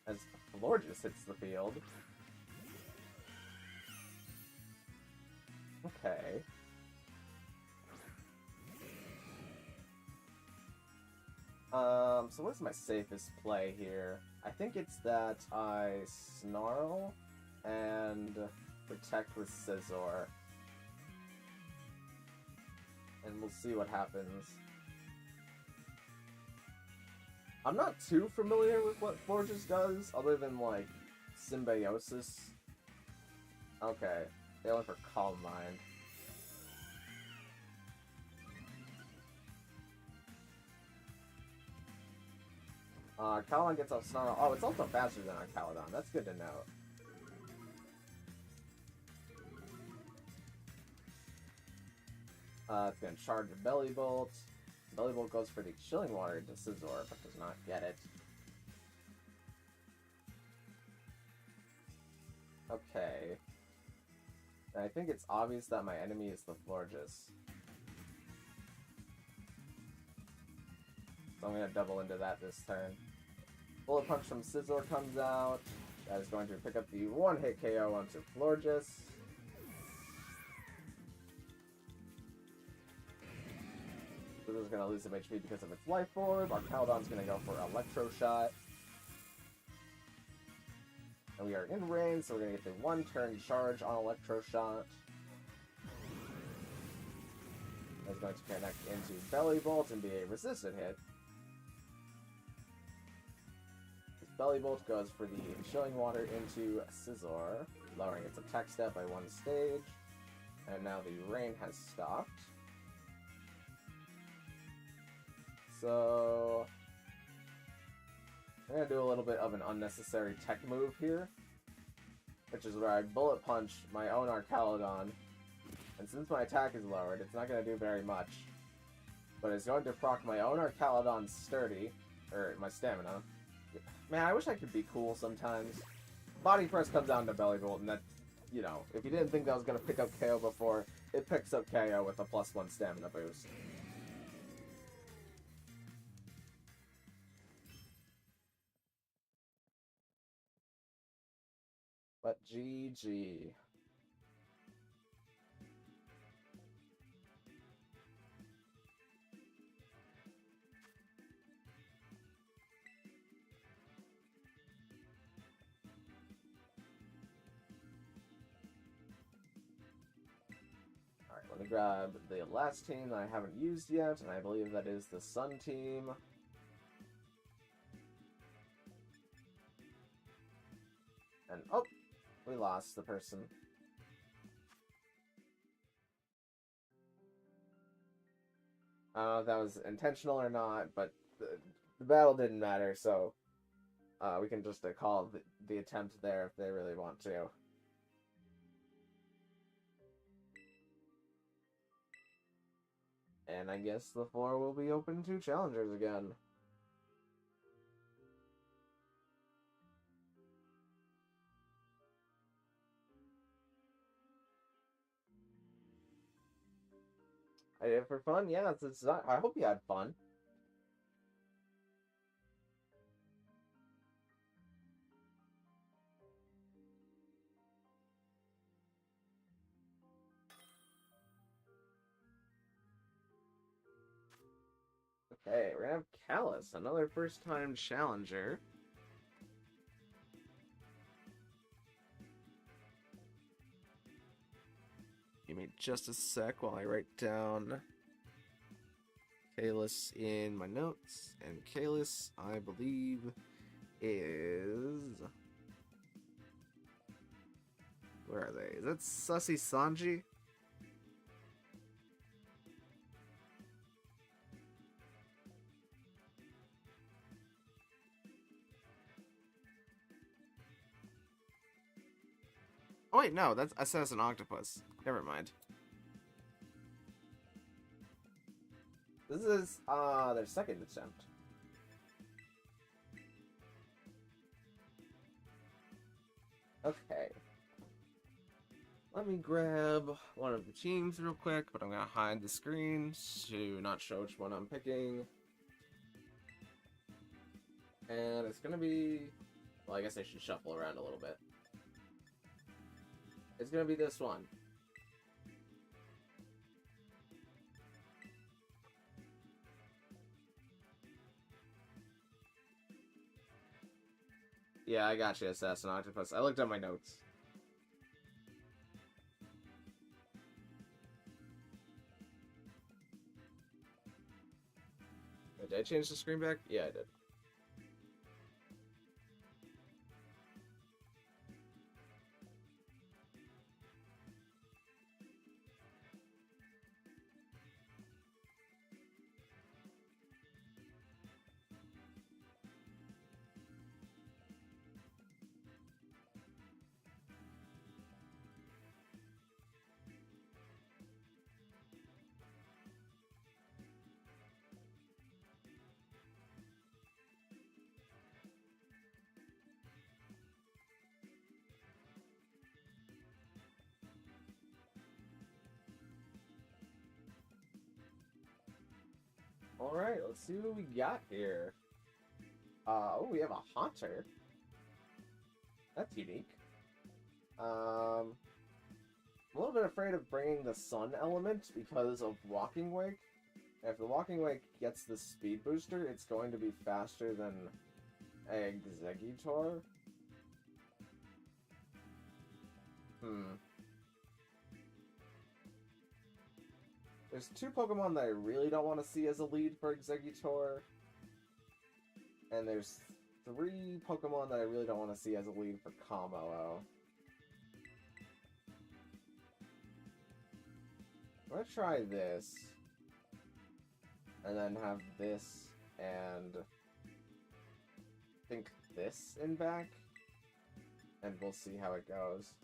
As Florges hits the field. Okay. So what's my safest play here? I think it's that I Snarl and protect with Scizor. And we'll see what happens. I'm not too familiar with what Florges does, other than, like, Symbiosis. Okay, they went for Calm Mind. Caladon gets off Snarl. Oh, it's also faster than our Caladon. That's good to know. It's gonna charge a Belly Bolt. Belly Bolt goes for the Chilling Water into Scizor, but does not get it. Okay. And I think it's obvious that my enemy is the Florges. So I'm gonna double into that this turn. Bullet Punch from Scizor comes out. That is going to pick up the one-hit KO onto Florges. Scizor's going to lose some HP because of its Life Orb. Our Caladon's going to go for Electro Shot. And we are in range, so we're going to get the one-turn charge on Electro Shot. That's going to connect into Belly Bolt and be a resisted hit. Belly Bolt goes for the Chilling Water into Scizor, lowering its attack stat by one stage. And now the rain has stopped. So I'm going to do a little bit of an unnecessary tech move here, which is where I Bullet Punch my own Arcaladon. And since my attack is lowered, it's not going to do very much. But it's going to proc my own Arcaladon's Sturdy, or my Stamina. Man, I wish I could be cool sometimes. Body Press comes down to Belly Bolt, and that, you know, if you didn't think that was going to pick up KO before, it picks up KO with a +1 stamina boost. But GG. Let me grab the last team that I haven't used yet, and I believe that is the Sun team. And, oh, we lost the person. I don't know if that was intentional or not, but the battle didn't matter, so we can just call the attempt there if they really want to. And I guess the floor will be open to challengers again. I did it for fun, yeah. It's not, I hope you had fun. Okay, we're gonna have Callus, another first-time challenger. Give me just a sec while I write down Kalis in my notes. And Kalis, I believe, is... Where are they? Is that Sussy Sanji? Oh wait, no, that's Assassin Octopus. Never mind. This is their second attempt. Okay. Let me grab one of the teams real quick, but I'm gonna hide the screen to not show which one I'm picking. And it's gonna be... Well, I guess I should shuffle around a little bit. It's gonna be this one. Yeah, I got you, Assassin Octopus. I looked at my notes. Did I change the screen back? Yeah, I did. Alright, let's see what we got here. Oh, we have a Haunter. That's unique. I'm a little bit afraid of bringing the Sun element because of Walking Wake. If the Walking Wake gets the speed booster, it's going to be faster than Exeggutor. There's two Pokemon that I really don't want to see as a lead for Exeggutor. And there's three Pokemon that I really don't want to see as a lead for Kammo. I'm gonna try this. And then have this and I think this in back. And we'll see how it goes.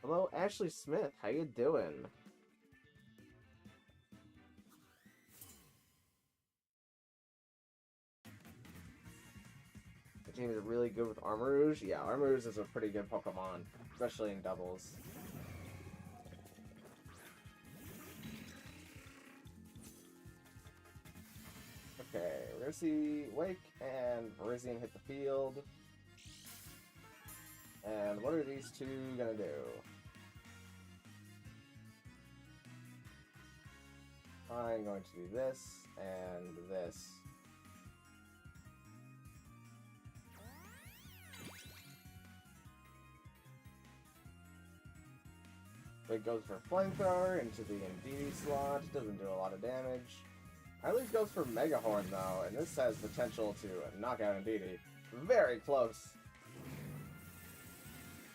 Hello, Ashley Smith. How you doing? The team is really good with Armarouge. Yeah, Armarouge is a pretty good Pokemon, especially in doubles. Okay, we're gonna see Wake and Virizion hit the field. And what are these two gonna do? I'm going to do this and this. It goes for Flamethrower into the Indeedee slot. Doesn't do a lot of damage. Arleaf goes for Mega Horn though, and this has potential to knock out Indeedee. Very close.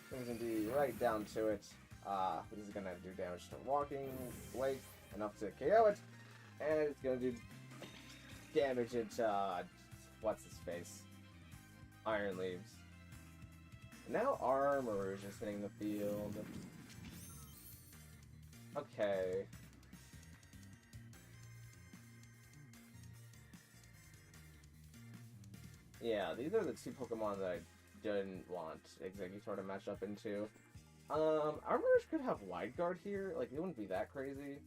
Brings Indeedee right down to it. This is gonna do damage to Walking Lake, enough to KO it, and it's gonna do damage into what's his face? Iron Leaves. Now Armarouge is hitting the field. Okay. Yeah, these are the two Pokemon that I didn't want Exeggutor to match up into. Armarouge could have Wide Guard here. Like, it wouldn't be that crazy.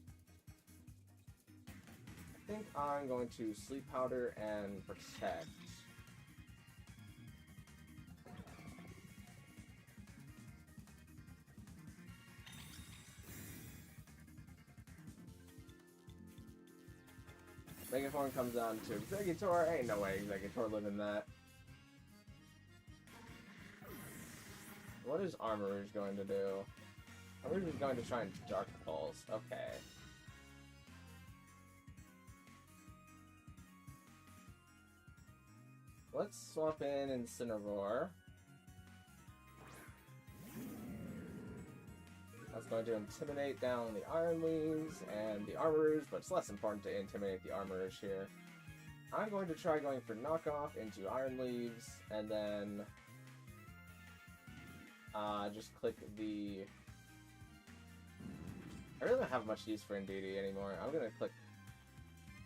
I think I'm going to Sleep Powder and Protect. Megaform comes down to Exeggutor. Ain't no way Exeggutor living that. What is Armarouge going to do? Armarouge is going to try and Dark Pulse. Okay. Let's swap in Incineroar. That's going to intimidate down the Iron Leaves and the Armarouge, but it's less important to intimidate the Armarouge here. I'm going to try going for Knockoff into Iron Leaves, and then just click the... I really don't have much use for Indeedee anymore. I'm going to click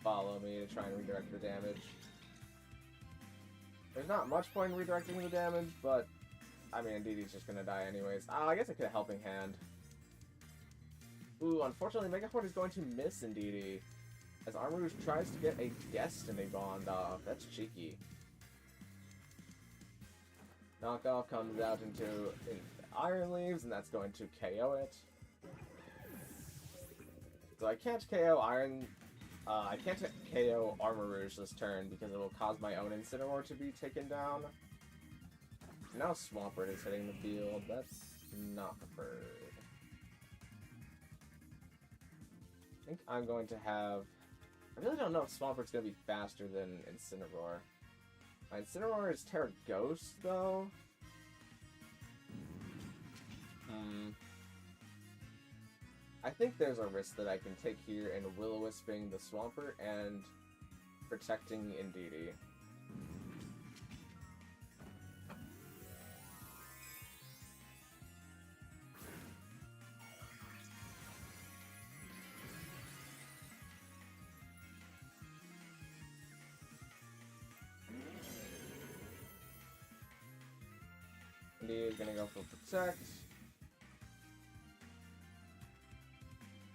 Follow Me to try and redirect the damage. There's not much point in redirecting the damage, but I mean, Indeedee's just going to die anyways. I guess I could have Helping Hand. Ooh, unfortunately, Megaform is going to miss Indeedee, as Armarouge tries to get a Destiny Bond off. That's cheeky. Knockoff comes out into Iron Leaves, and that's going to KO it. So I can't KO I can't KO Armarouge this turn because it will cause my own Incineroar to be taken down. Now Swampert is hitting the field. That's not preferred. I think I'm going to have... I really don't know if Swampert's going to be faster than Incineroar. My Incineroar is Terra Ghost, though. I think there's a risk that I can take here in Will-O-Wisping the Swampert and protecting Indeedee. Indeedee is going to go for Protect.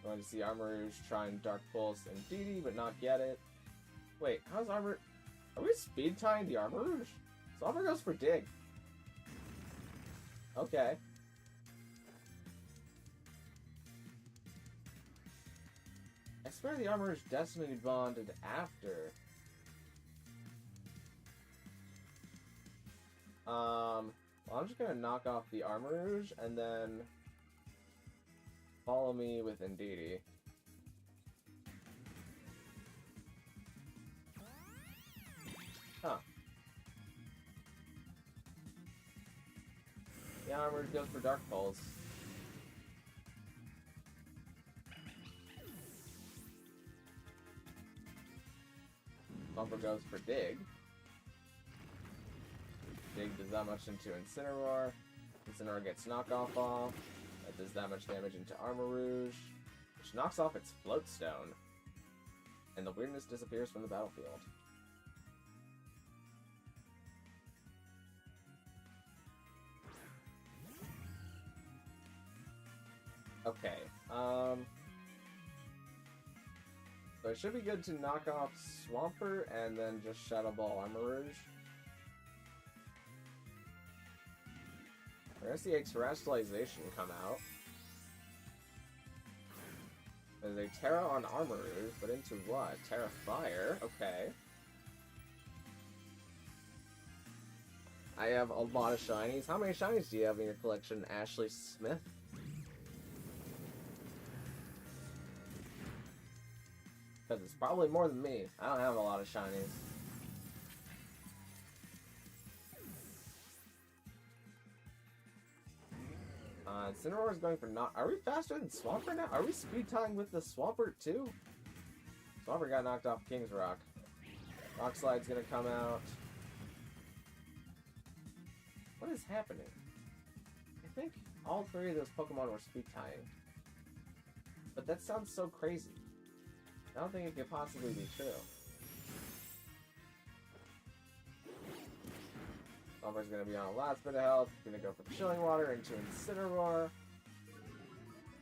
Going to see Armarouge try and Dark Pulse Indeedee, but not get it. Wait, how's Armor... Are we speed tying the Armarouge? Swampert goes for Dig. Okay. I swear the Armarouge Destiny bonded after. Well, I'm just gonna knock off the Armarouge and then Follow Me with Indeedee. Huh. The Armarouge goes for Dark Pulse. Bumper goes for Dig. Dig does that much into Incineroar. Incineroar gets Knockoff off. That does that much damage into Armarouge, which knocks off its Float Stone. And the weirdness disappears from the battlefield. Okay, so it should be good to knock off Swampert and then just Shadow Ball Armarouge. We're gonna see a Terrestrialization come out. There's a Terra on Armarouge, but into what? Terra Fire? Okay. I have a lot of shinies. How many shinies do you have in your collection, Ashley Smith? Because it's probably more than me. I don't have a lot of shinies. Incineroar is going for not. Are we faster than Swampert now? Are we speed tying with the Swampert too? Swampert got knocked off King's Rock. Rock Slide's gonna come out. What is happening? I think all three of those Pokemon were speed tying. But that sounds so crazy. I don't think it could possibly be true. Swampert is going to be on a last bit of health. Going to go for Chilling Water into Incineroar.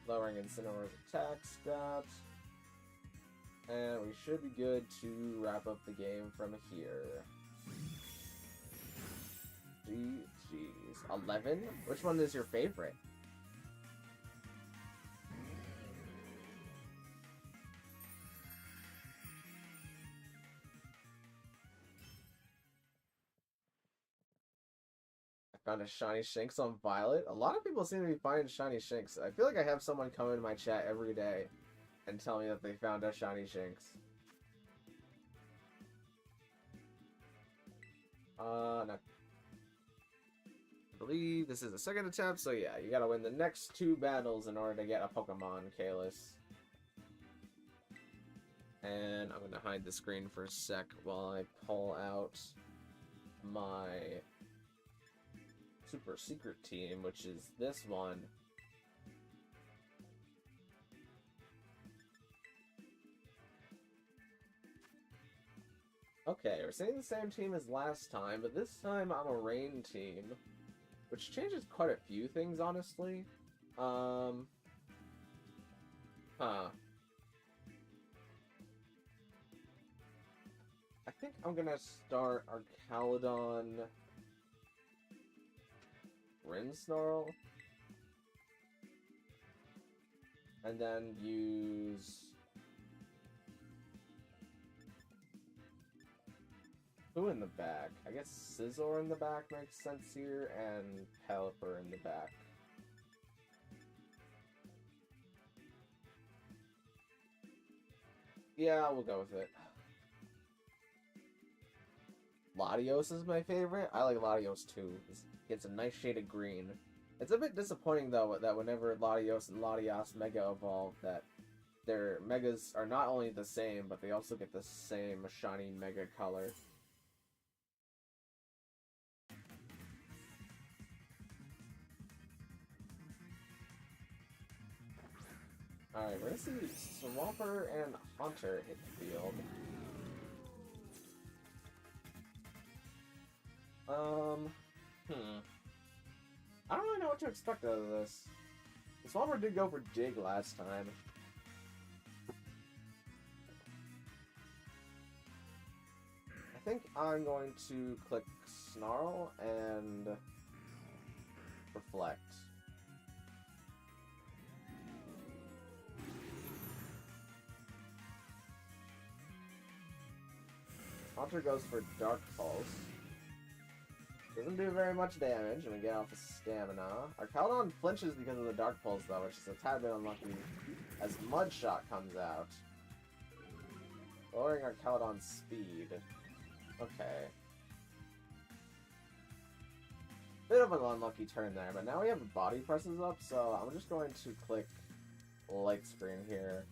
Lowering Incineroar's attack stat. And we should be good to wrap up the game from here. GG's. 11? Which one is your favorite? Found a shiny Shinx on Violet. A lot of people seem to be finding shiny Shinx. I feel like I have someone come into my chat every day and tell me that they found a shiny Shinx. No. I believe this is the second attempt, so yeah, you gotta win the next 2 battles in order to get a Pokemon, Kalis. And I'm gonna hide the screen for a sec while I pull out my super secret team, which is this one. Okay, we're saying the same team as last time, but this time I'm a rain team, which changes quite a few things, honestly. I think I'm gonna start Archaludon Grimmsnarl, and then use who in the back? I guess Scizor in the back makes sense here, and Pelipper in the back. Yeah, we'll go with it. Latios is my favorite. I like Latios too. It's a nice shade of green. It's a bit disappointing though that whenever Latios and Latias Mega evolve, that their Megas are not only the same, but they also get the same shiny Mega color. Alright, we're gonna see Swampert and Haunter hit the field. I don't really know what to expect out of this. The Swampert did go for Dig last time. I think I'm going to click Snarl and Reflect. Haunter goes for Dark Pulse. Doesn't do very much damage, and we get off of stamina. Archaludon flinches because of the Dark Pulse, though, which is a tad bit unlucky, as Mudshot comes out. Lowering Archaludon's speed. Okay. Bit of an unlucky turn there, but now we have Body Presses up, so I'm just going to click Light Screen here.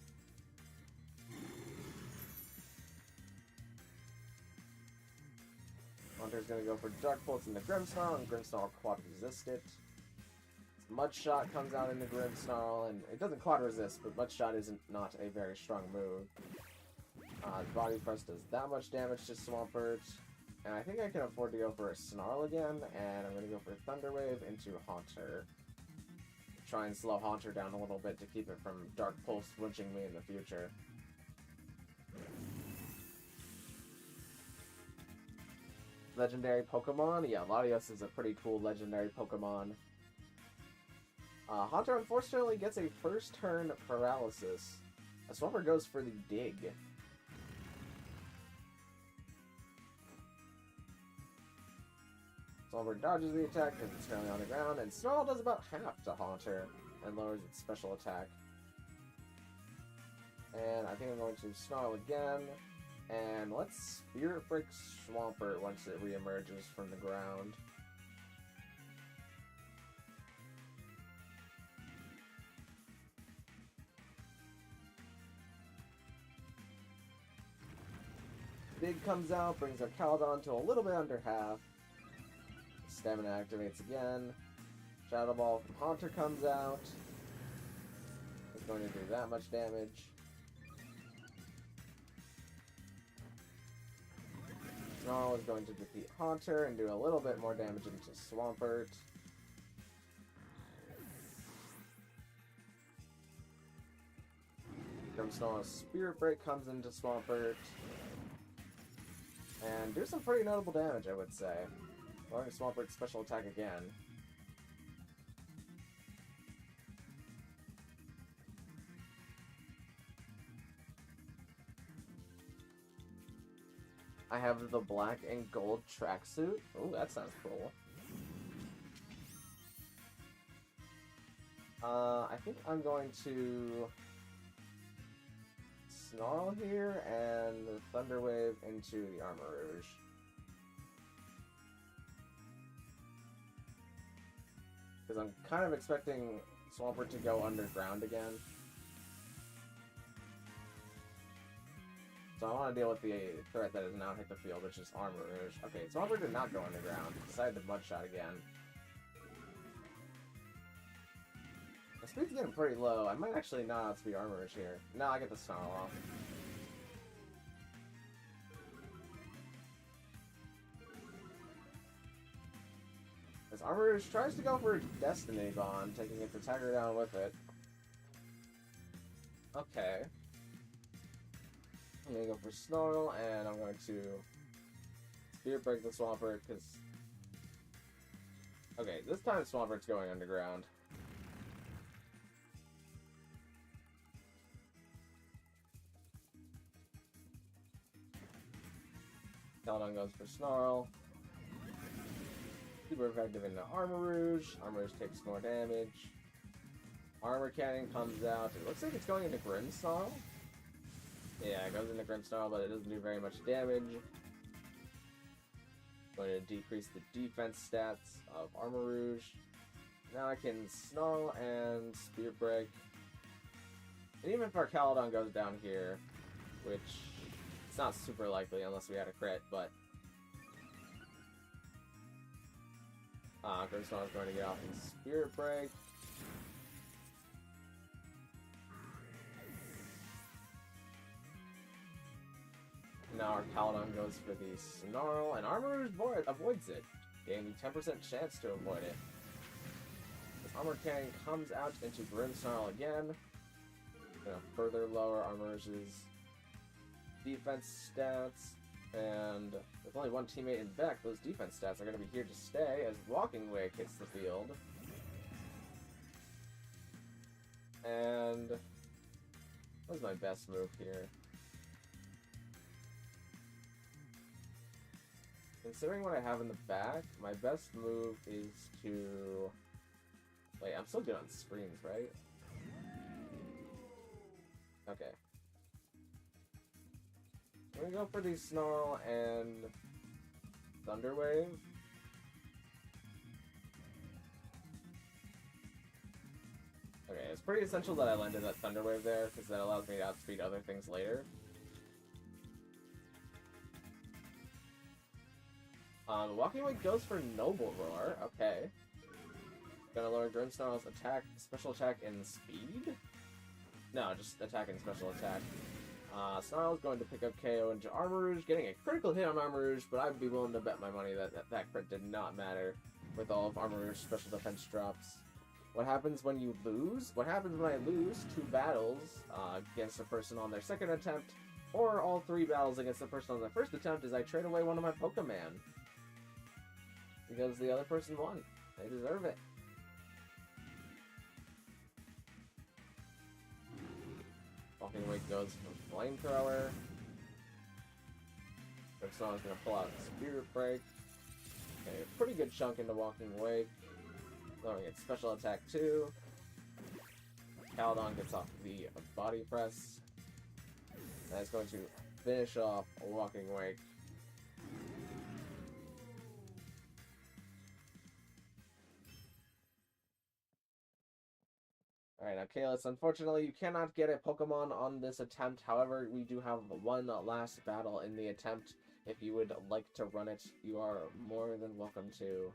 Haunter's gonna go for Dark Pulse into Grimmsnarl, and Grimmsnarl quad resist it. Mudshot comes out into Grimmsnarl, and it doesn't quad resist, but Mudshot isn't not a very strong move. Body Press does that much damage to Swampert, and I think I can afford to go for a Snarl again, and I'm gonna go for Thunder Wave into Haunter. Try and slow Haunter down a little bit to keep it from Dark Pulse flinching me in the future. Legendary Pokemon? Yeah, Latios is a pretty cool legendary Pokemon. Haunter unfortunately gets a first turn paralysis. Swampert goes for the Dig. Swampert dodges the attack because it's currently on the ground, and Snarl does about half to Haunter and lowers its special attack. And I think I'm going to Snarl again. And let's Spirit Break Swampert once it reemerges from the ground. Big comes out, brings our Caledon to a little bit under half. Stamina activates again. Shadow Ball from Haunter comes out. It's going to do that much damage. Snarl is going to defeat Haunter and do a little bit more damage into Swampert. Grimmsnarl's Spirit Break comes into Swampert. And do some pretty notable damage, I would say. Lowering Swampert's special attack again. I have the black and gold tracksuit. Ooh, that sounds cool. I think I'm going to Snarl here and Thunder Wave into the Armor Rouge. Because I'm kind of expecting Swampert to go underground again. So I want to deal with the threat that has now hit the field, which is Armor Rouge. Okay, Swampert did not go underground. Decided to Mudshot again. My speed's getting pretty low. I might actually not outspeed Armor Rouge here. No, I get the Snarl off. As Armor Rouge tries to go for Destiny Bond, taking its attacker down with it. Okay. I'm gonna go for Snarl, and I'm going to Spirit Break the Swampert, because... Okay, this time Swampert's going underground. Caledon goes for Snarl. Super effective into Armor Rouge. Armor Rouge takes more damage. Armor Cannon comes out. It looks like it's going into Grimmsnarl. Yeah, it goes into Grimmsnarl, but it doesn't do very much damage. Going to decrease the defense stats of Armor Rouge. Now I can Snarl and Spirit Break. And even if our Caledon goes down here, which it's not super likely unless we had a crit, but Grimmsnarl is going to get off in Spirit Break. Now our Caledon goes for the Snarl, and Armor Rouge avoids it, gaining 10% chance to avoid it. This Armor Cannon comes out into Grimmsnarl again. Gonna further lower Armor Rouge's defense stats, and with only one teammate in back, those defense stats are going to be here to stay as Walking Wake hits the field. And what was my best move here? Considering what I have in the back, my best move is to... Wait, I'm still good on screens, right? Okay. I'm gonna go for the Snarl and Thunder Wave. Okay, it's pretty essential that I landed that Thunder Wave there, because that allows me to outspeed other things later. Walking Away goes for Noble Roar. Okay. Gonna lower Grimmsnarl's attack, special attack, and speed? No, just attack and special attack. Snarl is going to pick up KO into Armor Rouge, getting a critical hit on Armor Rouge, but I'd be willing to bet my money that that crit did not matter with all of Armor Rouge's special defense drops. What happens when you lose? What happens when I lose 2 battles against a person on their second attempt, or all 3 battles against the person on their first attempt, is I trade away one of my Pokemon. Because the other person won. They deserve it. Walking Away goes for Flamethrower. Grimmsnarl is going to pull out Spirit Break. Okay, a pretty good chunk into Walking Away. Lowering its special attack too. Caledon gets off the Body Press. That's going to finish off Walking Wake. Alright, now Kalis, unfortunately you cannot get a Pokemon on this attempt. However, we do have one last battle in the attempt. If you would like to run it, you are more than welcome to.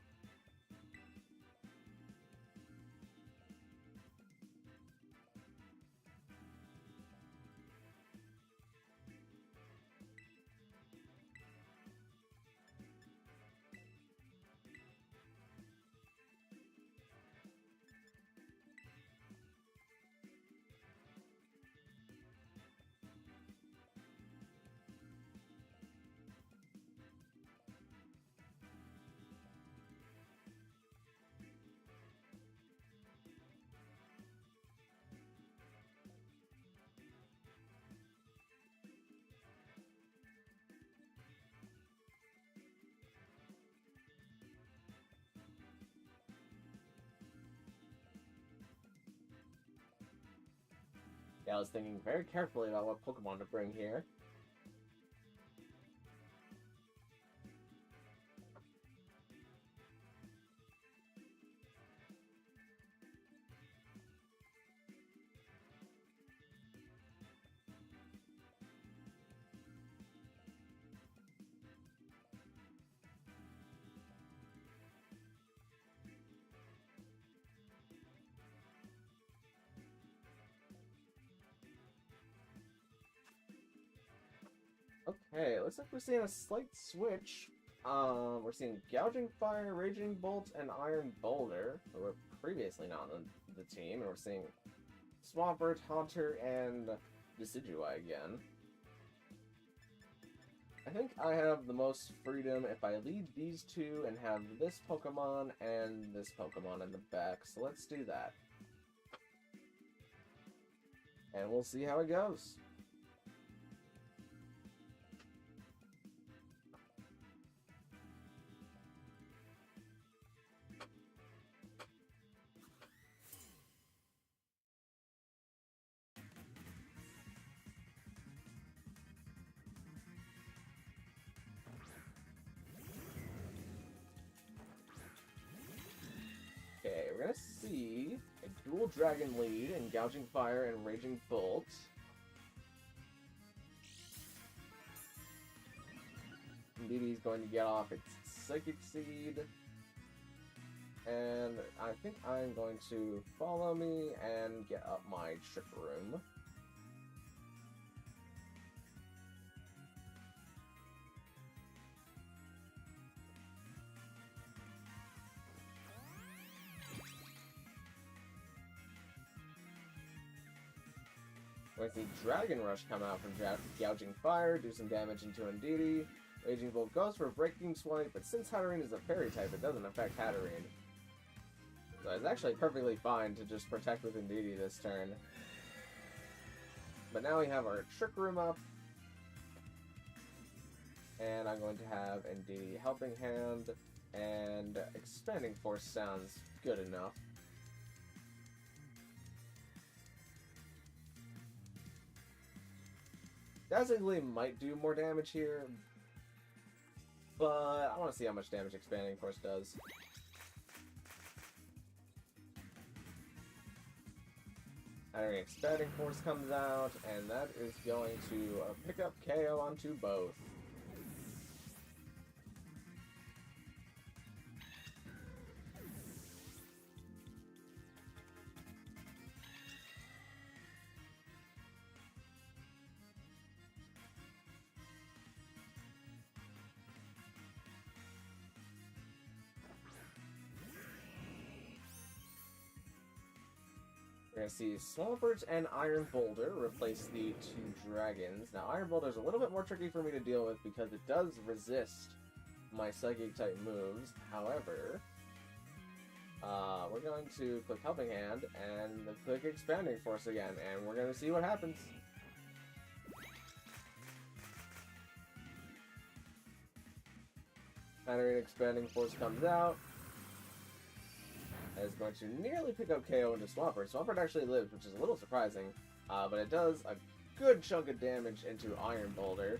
Yeah, I was thinking very carefully about what Pokemon to bring here. Okay, looks like we're seeing a slight switch. We're seeing Gouging Fire, Raging Bolt, and Iron Boulder, who were previously not on the team, and we're seeing Swampert, Haunter, and Decidueye again. I think I have the most freedom if I lead these two and have this Pokemon and this Pokemon in the back, so let's do that. And we'll see how it goes. Okay, we're gonna see a dual Dragon lead in Gouging Fire and Raging Bolt. Indeedee is going to get off its Psychic Seed. And I think I'm going to follow me and get up my Trick Room. We're going to see Dragon Rush come out from Gouging Fire, do some damage into Indeedee. Raging Bolt goes for Breaking Swipe, but since Hatterene is a fairy type, it doesn't affect Hatterene. So it's actually perfectly fine to just protect with Indeedee this turn. But now we have our Trick Room up. And I'm going to have Indeedee Helping Hand, and Expanding Force sounds good enough. Dazzling Gleam might do more damage here, but I want to see how much damage Expanding Force does. Our Expanding Force comes out, and that is going to pick up KO onto both. We're going to see Swampert and Iron Boulder replace the two dragons. Now, Iron Boulder is a little bit more tricky for me to deal with because it does resist my Psychic-type moves. However, we're going to click Helping Hand and click Expanding Force again, and we're going to see what happens. Hatterene Expanding Force comes out. Is going to nearly pick up KO into Swampert. Swampert actually lives, which is a little surprising, but it does a good chunk of damage into Iron Boulder.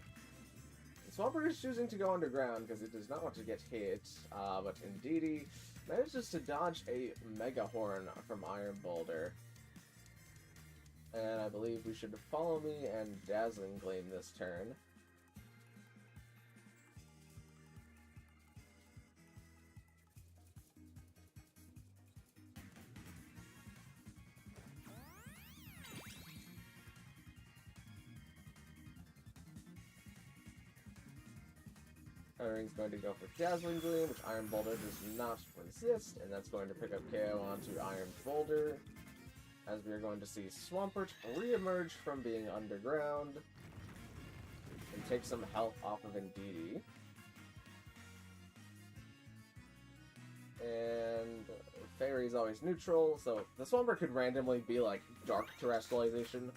Swampert is choosing to go underground because it does not want to get hit, but Indeedee manages to dodge a Mega Horn from Iron Boulder. And I believe we should Follow Me and Dazzling Gleam this turn. Iron's going to go for Dazzling Gleam, which Iron Boulder does not resist, and that's going to pick up KO onto Iron Boulder. As we are going to see Swampert re-emerge from being underground and take some health off of Indeedee. And Fairy's always neutral, so the Swampert could randomly be like Dark Terrestrialization.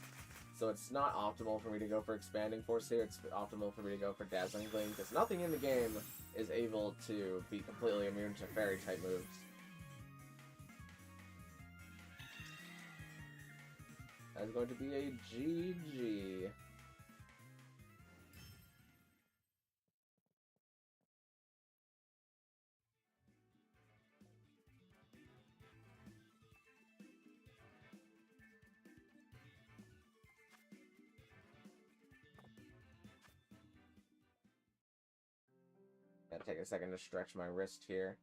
So it's not optimal for me to go for Expanding Force here, it's optimal for me to go for Dazzling Gleam, because nothing in the game is able to be completely immune to Fairy-type moves. That's going to be a GG. Gotta take a second to stretch my wrist here.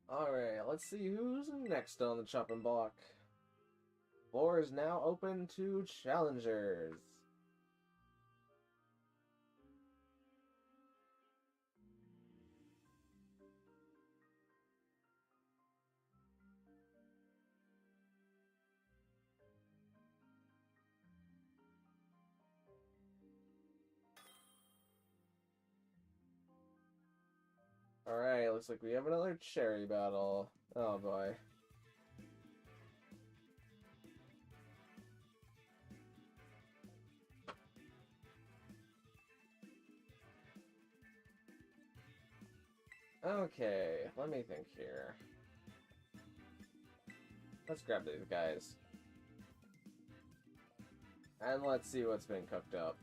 Alright, let's see who's next on the chopping block. Floor is now open to challengers. Alright, looks like we have another cherry battle. Oh boy. Okay, let me think here. Let's grab these guys. And let's see what's been cooked up.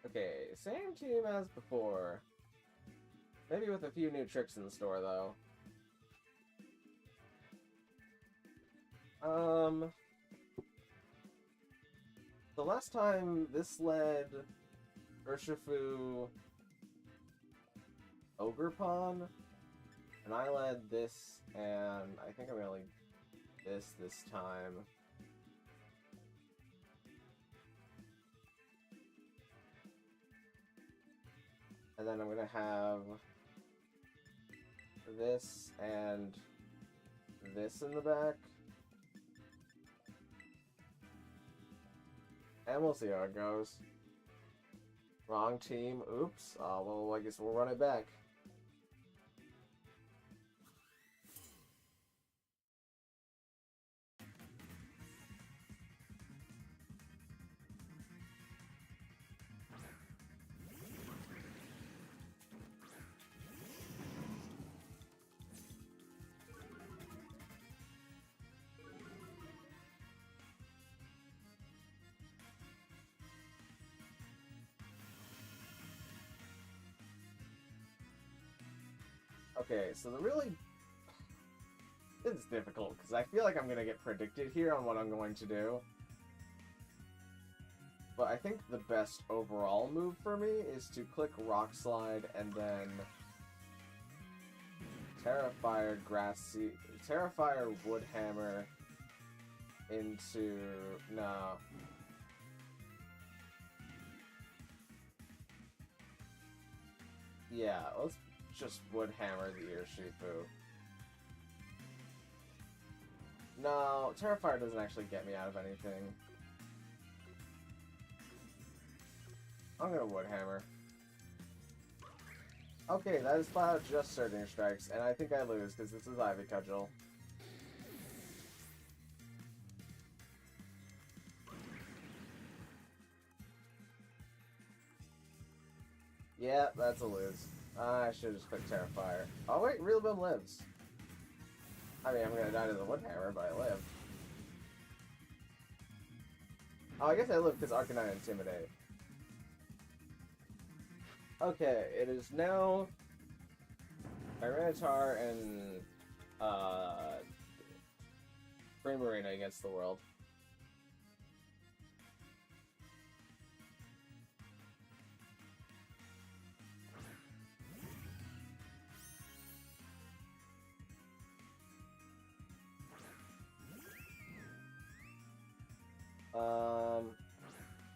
Okay, same team as before. Maybe with a few new tricks in the store, though. The last time this led Urshifu Ogerpon, and I led this, and I think I'm gonna lead this time. And then I'm gonna have this and this in the back. And we'll see how it goes. Wrong team. Oops. Well, I guess we'll run it back. Okay, so it's difficult, because I feel like I'm going to get predicted here on what I'm going to do. But I think the best overall move for me is to click Rock Slide and then Terrafire Wood Hammer into... no. Yeah, let's just Wood Hammer the Urshifu. No, Terrafire doesn't actually get me out of anything. I'm gonna Wood Hammer. Okay, that is flat out just Surging Strikes, and I think I lose because this is Ivy Cudgel. Yeah, that's a lose. I should have just clicked Terrifier. Oh wait, Real Boom lives. I mean, I'm gonna die to the Woodhammer, but I live. Oh, I guess I live because Arcanine Intimidate. Okay, it is now Tyranitar and Primarina against the world.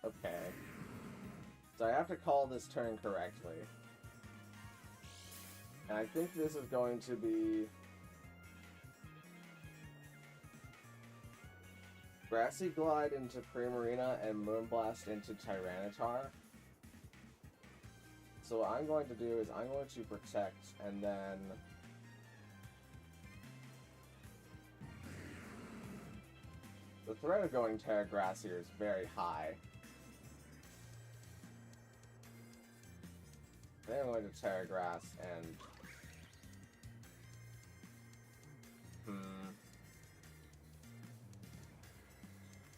Okay. So I have to call this turn correctly. And I think this is going to be Grassy Glide into Primarina and Moonblast into Tyranitar. So what I'm going to do is I'm going to protect and then the threat of going Terra Grassier is very high. Then I'm going to Terra Grass and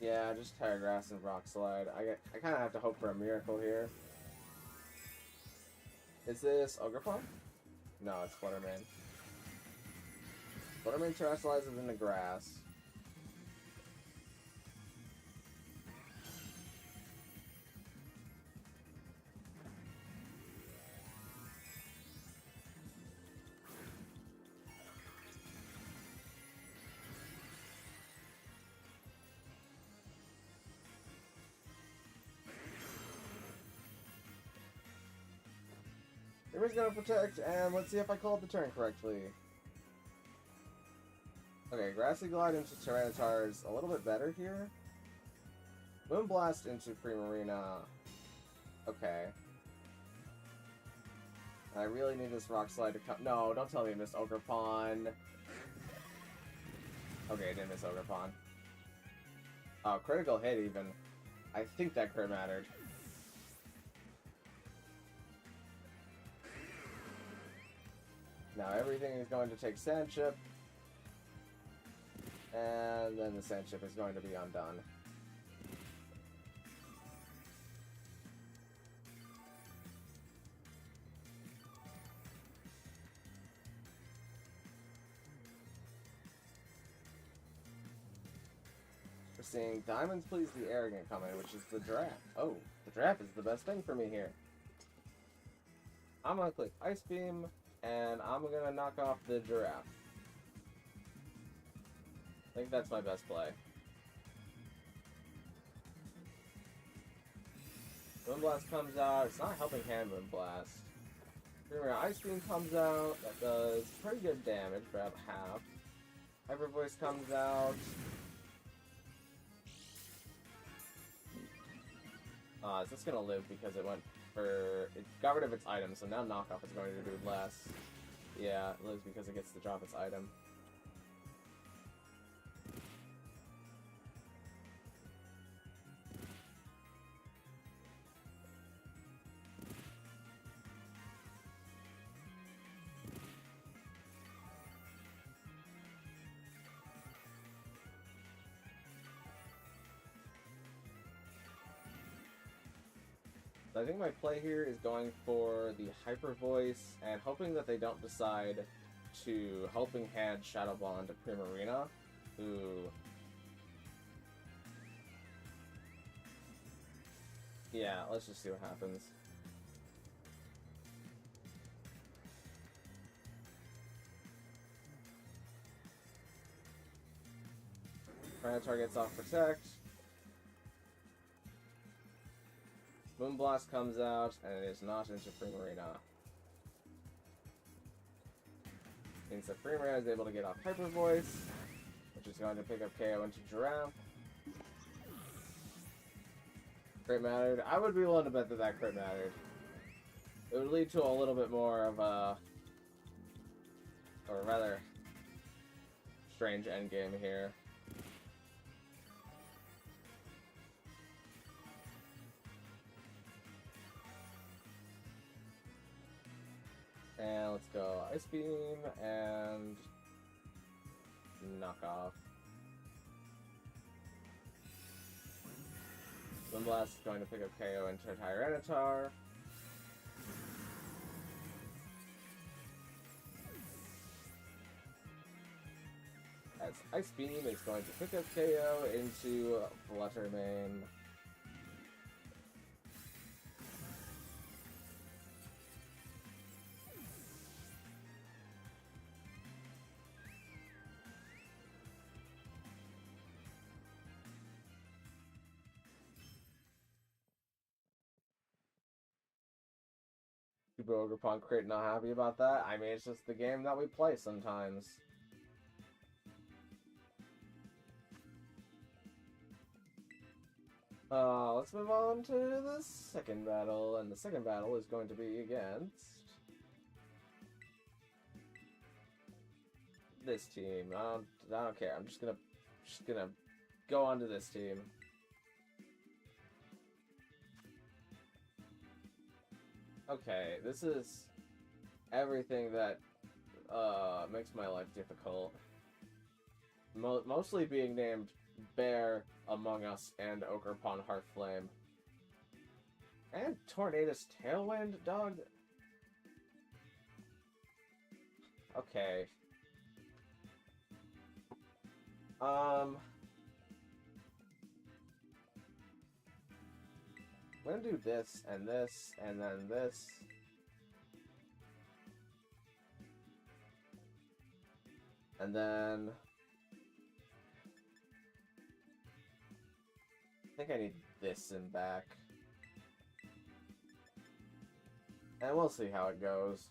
yeah, just Terra Grass and Rock Slide. I kind of have to hope for a miracle here. Is this Ogerpon? No, it's Fluttermane. Fluttermane terrestrializes into grass. Everybody's gonna protect, and let's see if I called the turn correctly. Okay, Grassy Glide into Tyranitar is a little bit better here. Moonblast into Primarina. Okay. I really need this Rock Slide to come. No, don't tell me I missed Ogerpon. Okay, I didn't miss Ogerpon. Oh, critical hit even. I think that crit mattered. Now everything is going to take Sandship, and then the Sandship is going to be undone. We're seeing Diamonds Please the Arrogant coming, which is the draft. Oh, the draft is the best thing for me here. I'm going to click Ice Beam, and I'm going to knock off the Giraffe. I think that's my best play. Moonblast comes out. It's not helping hand Moonblast. Remember, Ice Beam comes out. That does pretty good damage, for about half. Hyper Voice comes out. Is this going to live because it went for... It got rid of its item, so now knockoff is going to do less. Yeah, it lives because it gets to drop its item. I think my play here is going for the Hyper Voice and hoping that they don't decide to Helping Hand Shadow Ball into Primarina, who... Yeah, let's just see what happens. Tyranitar gets off Protect. Moonblast comes out, and it is not into Primarina. Means that Primarina is able to get off Hyper Voice, which is going to pick up KO into Giraffe. Crit mattered. I would be willing to bet that that crit mattered. It would lead to a little bit more of a... or rather... strange endgame here. go Ice Beam and knock off. Sunblast is going to pick up KO into Tyranitar. As Ice Beam is going to pick up KO into Fluttermane. Super Ogre Punk Crate not happy about that. I mean, it's just the game that we play sometimes. Let's move on to the second battle, and the second battle is going to be against this team. I don't care. I'm just gonna go on to this team. Okay, this is everything that makes my life difficult. Mostly being named Bear, Among Us, and Ogerpon Hearthflame. And Tornadus Tailwind, dog? Okay. I'm gonna do this, and this, and then this. And then I think I need this in back. And we'll see how it goes.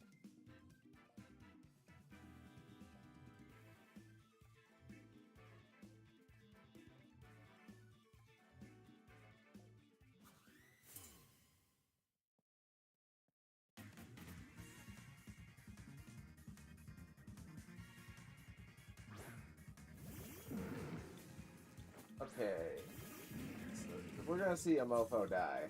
Okay. So we're gonna see a mofo die.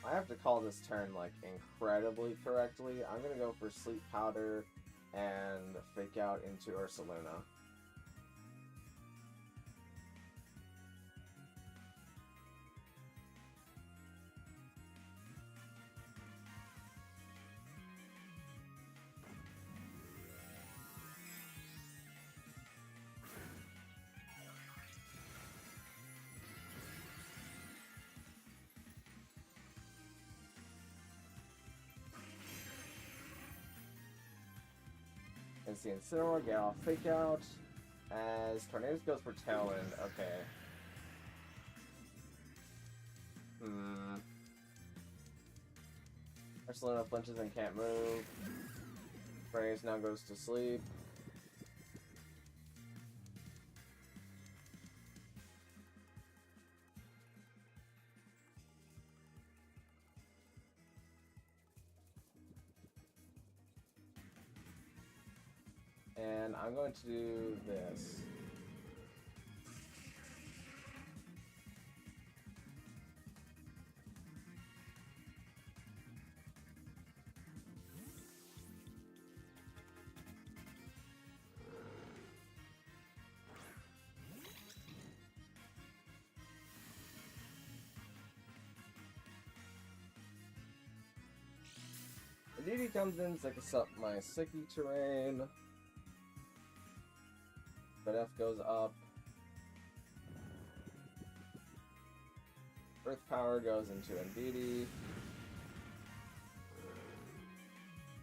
I have to call this turn, like, incredibly correctly. I'm gonna go for Sleep Powder and Fake Out into Ursaluna. And see Incineroar, get off Fake Out. As Tornadus goes for Tailwind. Okay. Ursaluna flinches and can't move. Phrase now goes to sleep. And I'm going to do this. Indeed, comes in, sucks up my Sicky terrain. But F goes up. Earth Power goes into Indeedee.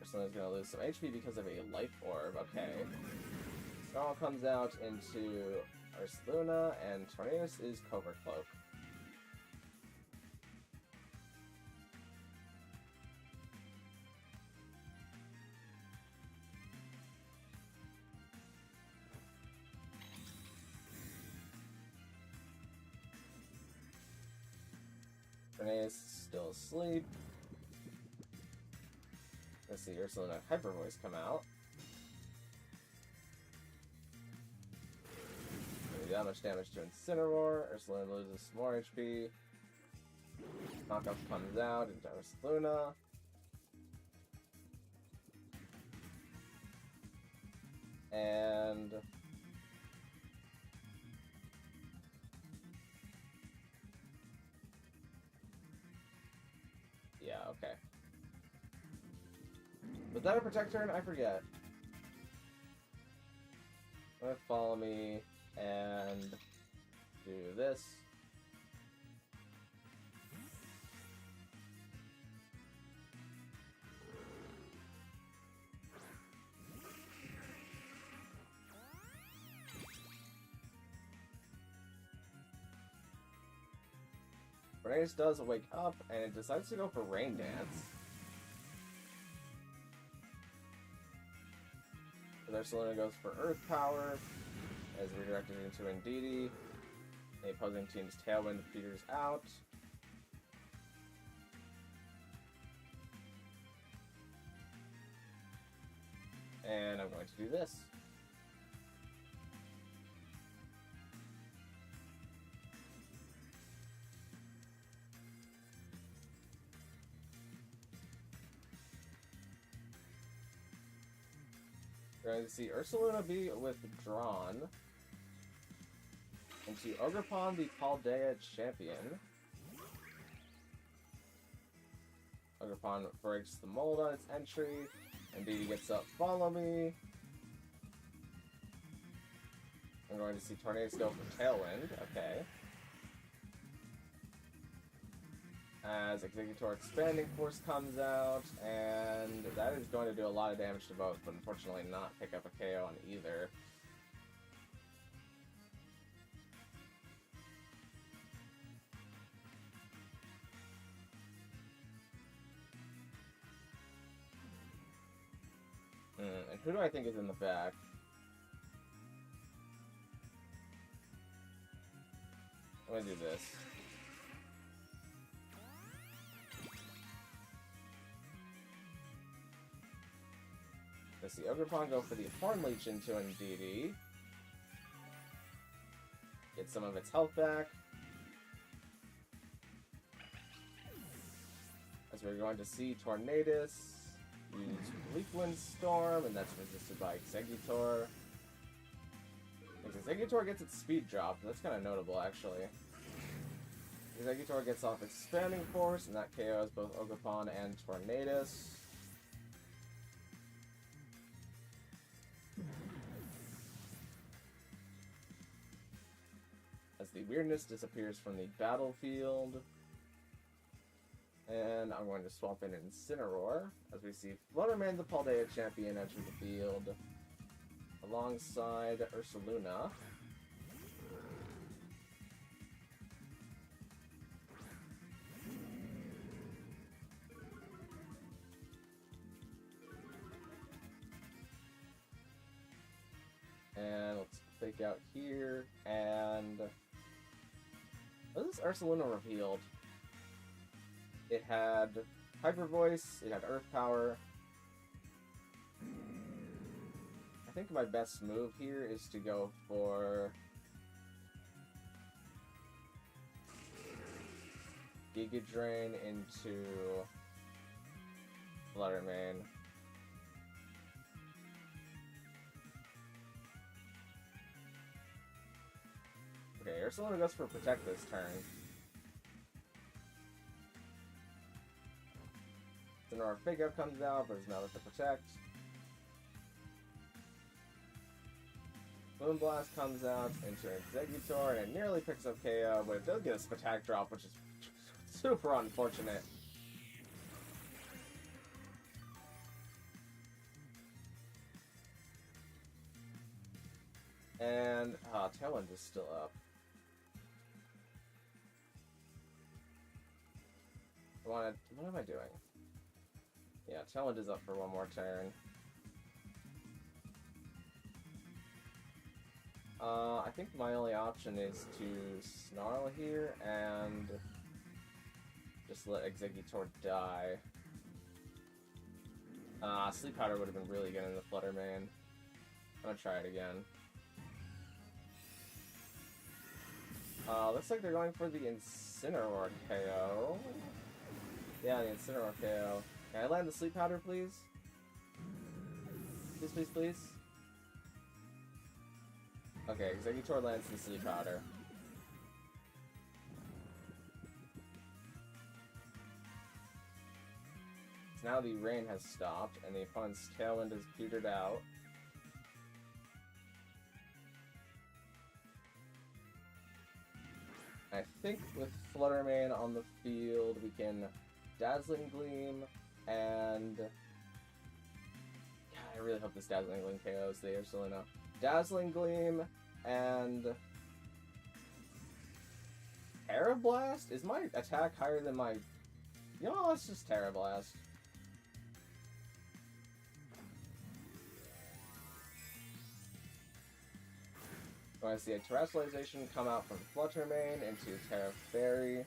Ursaluna's gonna lose some HP because of a Life Orb. Okay. Snarl comes out into Ursaluna, and Tornadus is Covert Cloak. Tornadus still asleep. Let's see, Ursaluna Hyper Voice come out. that much damage to Incineroar. Ursaluna loses some more HP. Knockup comes out into Ursaluna. And yeah, okay. Was that a Protect turn? I forget. Follow me and do this. Renegas does wake up, and it decides to go for Rain Dance. Ursaluna goes for Earth Power, as redirected into Indeedee. The opposing team's Tailwind peters out. And I'm going to do this. We're going to see Ursaluna be withdrawn into Ogerpon, the Paldea champion. Ogerpon breaks the mold on its entry. Indeedee gets up, follow me. I'm going to see Tornadus go for Tailwind, okay. As Exeggutor Expanding Force comes out, and that is going to do a lot of damage to both, but unfortunately not pick up a KO on either. And who do I think is in the back? I'm gonna do this. Let's see, Ogerpon go for the Horn Leech into Indeedee. Get some of its health back. As we're going to see Tornadus use Bleak Wind Storm, and that's resisted by Exeggutor. Exeggutor gets its speed drop, that's kind of notable actually. Exeggutor gets off Expanding Force, and that KOs both Ogerpon and Tornadus. As the weirdness disappears from the battlefield. And I'm going to swap in Incineroar, as we see Fluttermane, the Paldea champion, enter the field alongside Ursaluna. And let's fake out here, and what is Ursaluna revealed? It had Hyper Voice, it had Earth Power. I think my best move here is to go for Giga Drain into Fluttermane. Okay, Ursaluna goes for Protect this turn. Incineroar Fake Out comes out, but it's not with the Protect. Moonblast comes out into Exeggutor, and it nearly picks up KO, but it does get a Spatak drop, which is super unfortunate. And Tailwind is still up. What am I doing? Yeah, Tailwind is up for one more turn. I think my only option is to Snarl here and just let Exeggutor die. Sleep Powder would have been really good in the Fluttermane. I'm gonna try it again. Looks like they're going for the Incineroar KO. Yeah, the Incineroar KO. Can I land the Sleep Powder, please? Please, please, please. Okay, Exeggutor lands the Sleep Powder. So now the rain has stopped, and the opponent's Tailwind is petered out. I think with Flutter Mane on the field, we can Dazzling Gleam, and... God, I really hope this Dazzling Gleam KOs the Ursaluna. Dazzling Gleam, and... Terra Blast? Is my attack higher than my... No, let's just Terra Blast. I want to see a Terrestrialization come out from Flutter Mane into Terra Fairy.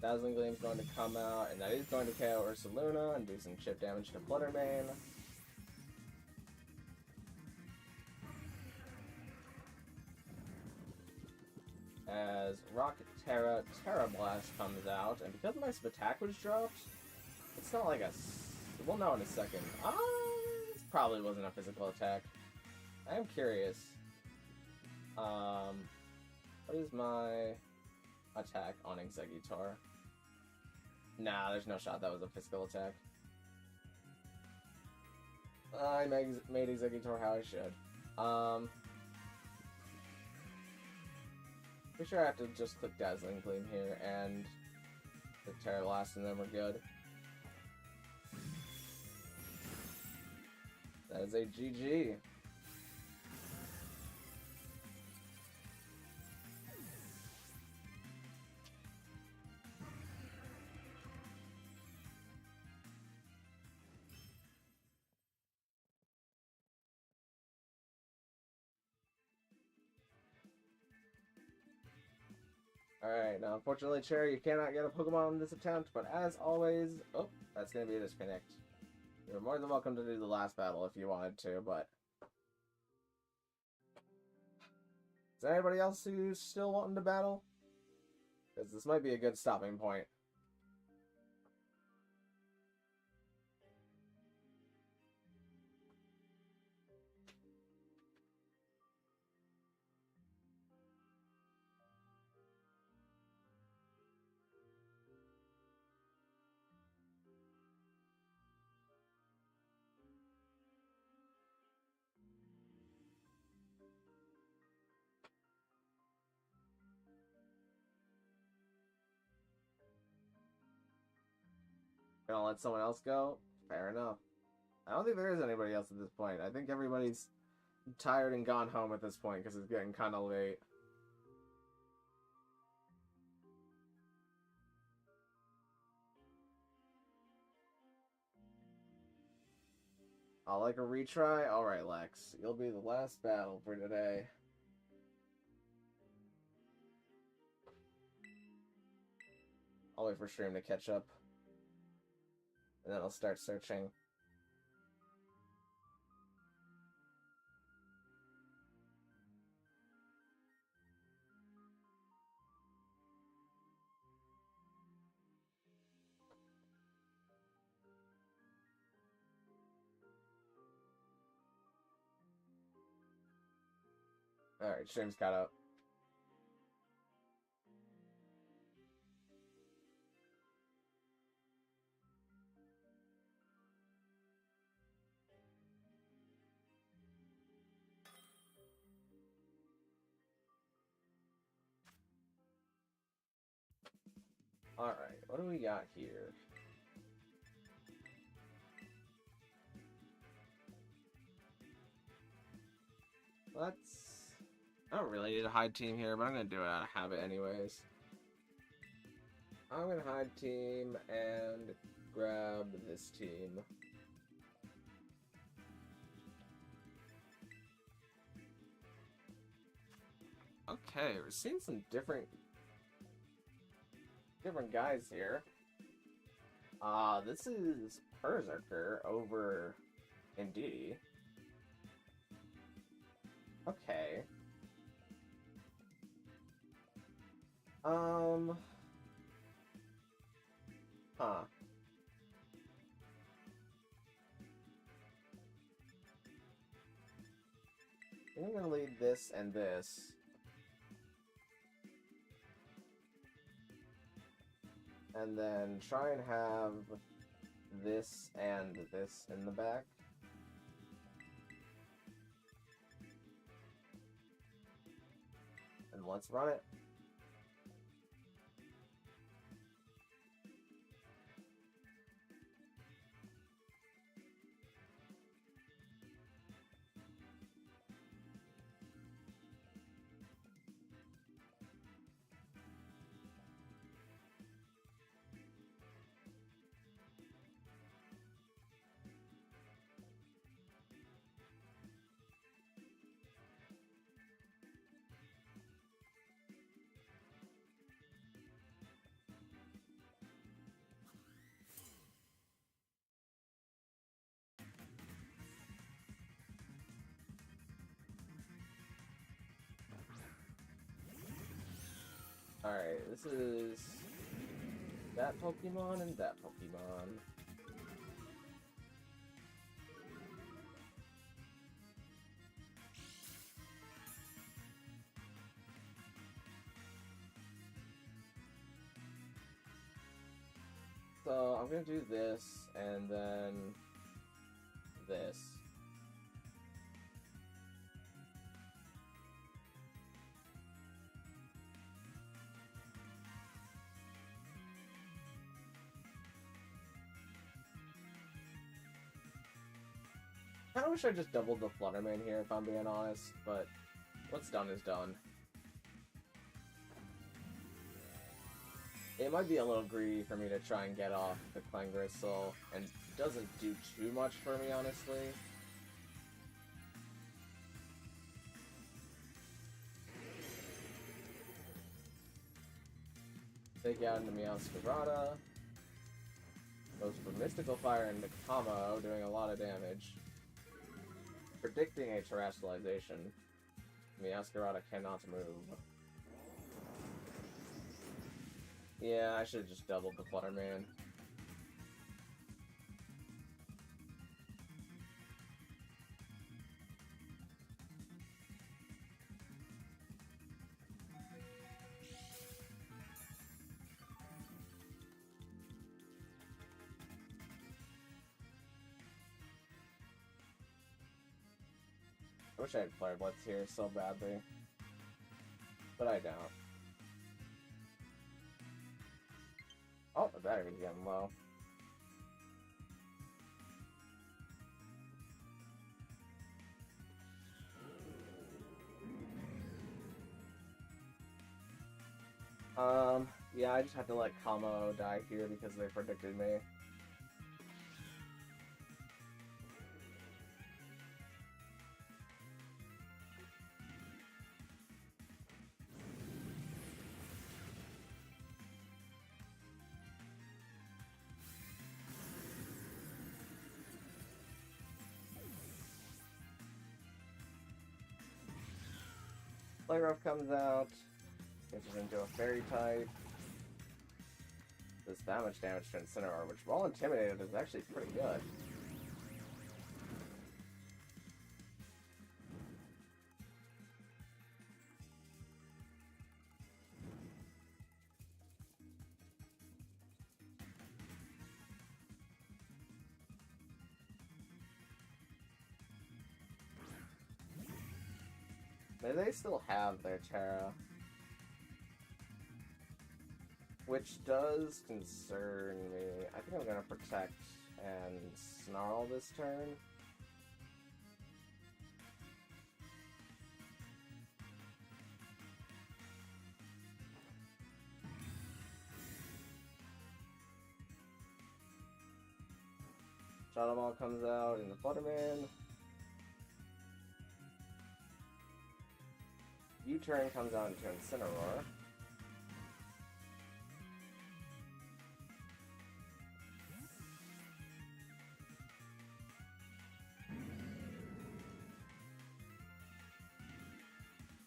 Dazzling Gleam's going to come out, and that is going to KO Ursaluna and do some chip damage to Flutter Mane. As Rocket Terra Blast comes out, and because my attack was dropped, it's not like a... We'll know in a second. This probably wasn't a physical attack. I am curious. What is my attack on Exeggutor? Nah, there's no shot that was a physical attack. I made Exeggutor how I should. Pretty sure I have to just click Dazzling Gleam here and the Terra Blast, and then we're good. That is a GG. Alright, now unfortunately, Cherry, you cannot get a Pokemon in this attempt, but as always... Oh, that's going to be a disconnect. You're more than welcome to do the last battle if you wanted to, but... Is there anybody else who's still wanting to battle? Because this might be a good stopping point. Gonna let someone else go? Fair enough. I don't think there is anybody else at this point. I think everybody's tired and gone home at this point because it's getting kind of late. I'll like a retry? Alright, Lex. You'll be the last battle for today. I'll wait for stream to catch up. And then I'll start searching. Alright, stream's caught up. Alright, what do we got here? I don't really need a hide team here, but I'm gonna do it out of habit anyways. I'm gonna hide team and grab this team. Okay, we're seeing some different guys here. This is Berserker over Indeed. Okay. Huh. I'm gonna lead this and this. And then try and have this and this in the back. And let's run it. Alright, this is that Pokemon and that Pokemon. So I'm gonna do this and then this. I kinda wish I just doubled the Flutterman here, if I'm being honest, but what's done is done. It might be a little greedy for me to try and get off the Klangristle, and it doesn't do too much for me, honestly. Take out into Meowscarada. Goes for Mystical Fire into Kamo, doing a lot of damage. Predicting a Terrestrialization. Meowscarada cannot move. Yeah, I should have just doubled the Flutterman. I wish I had Flare Blitz here so badly. But I don't. Oh, the battery's getting low. Yeah, I just had to let Kamo die here because they predicted me. Playrough comes out, gets it into a fairy type. Does that much damage to Incineroar, which while intimidated is actually pretty good. They still have their Terra, which does concern me. I think I'm gonna protect and Snarl this turn. Shadow Ball comes out in the Flutterman. U-turn comes out into Incineroar.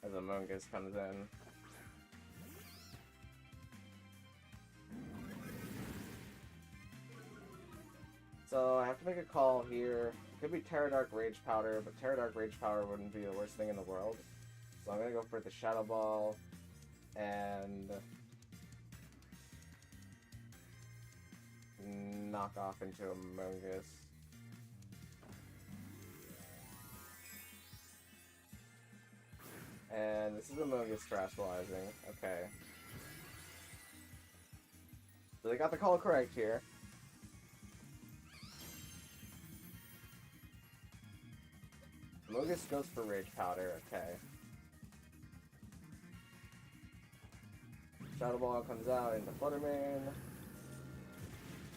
as Among Us comes in. So I have to make a call here. It could be Dark Rage Powder, but Dark Rage Powder wouldn't be the worst thing in the world. So I'm gonna go for the Shadow Ball and knock off into Among Us. And this is Among Us Terastallizing. Okay. So they got the call correct here. Among Us goes for Rage Powder, okay. Shadow Ball comes out into Fluttermane.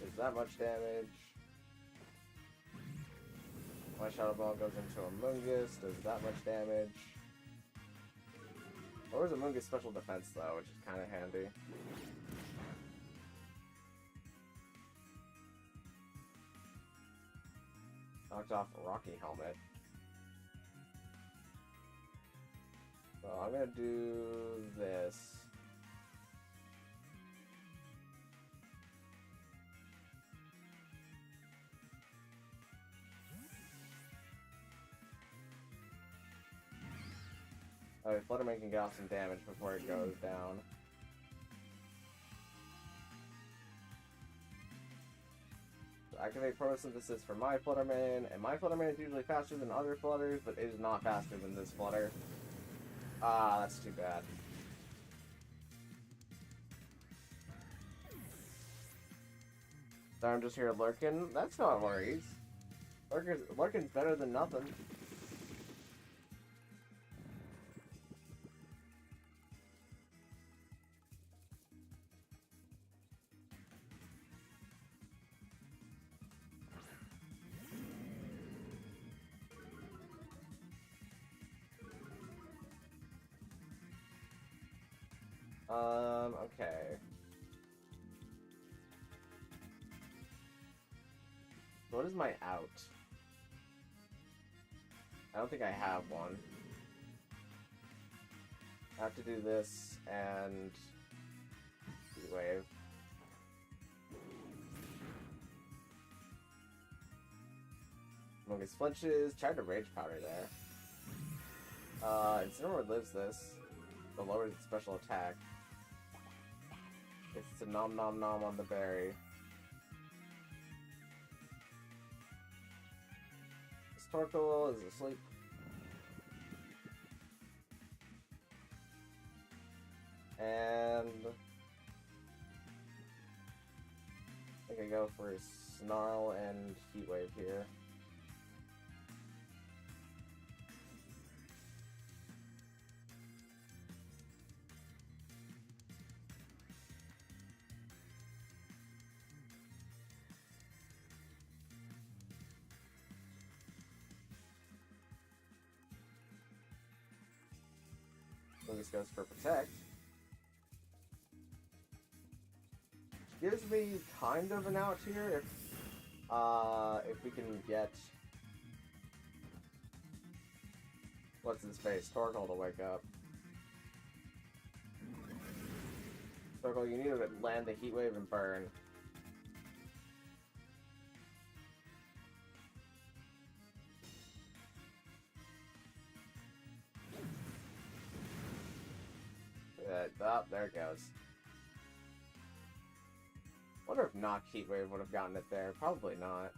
Does that much damage. My Shadow Ball goes into Among Us, does that much damage. Or is Among Us special defense though, which is kind of handy. Knocked off a Rocky Helmet. So I'm gonna do this. Alright, Fluttermane can get off some damage before it goes down. So activate photosynthesis for my Fluttermane, and my Fluttermane is usually faster than other Flutters, but it is not faster than this Flutter. Ah, that's too bad. So I'm just here lurking. That's not worries. Lurking's better than nothing. Okay. What is my out? I don't think I have one. I have to do this and wave. Among Us flinches, tried to Rage Powder there. Incineroar lives this, but lowers its special attack. It's a nom nom nom on the berry. Torkoal is asleep. And I think I go for Snarl and Heat Wave here. This goes for Protect. Which gives me kind of an out here if we can get what's his face, Torkoal to wake up. Torkoal, you need to land the Heat Wave and burn. Oh, there it goes. Wonder if not Heat Wave would have gotten it there. Probably not.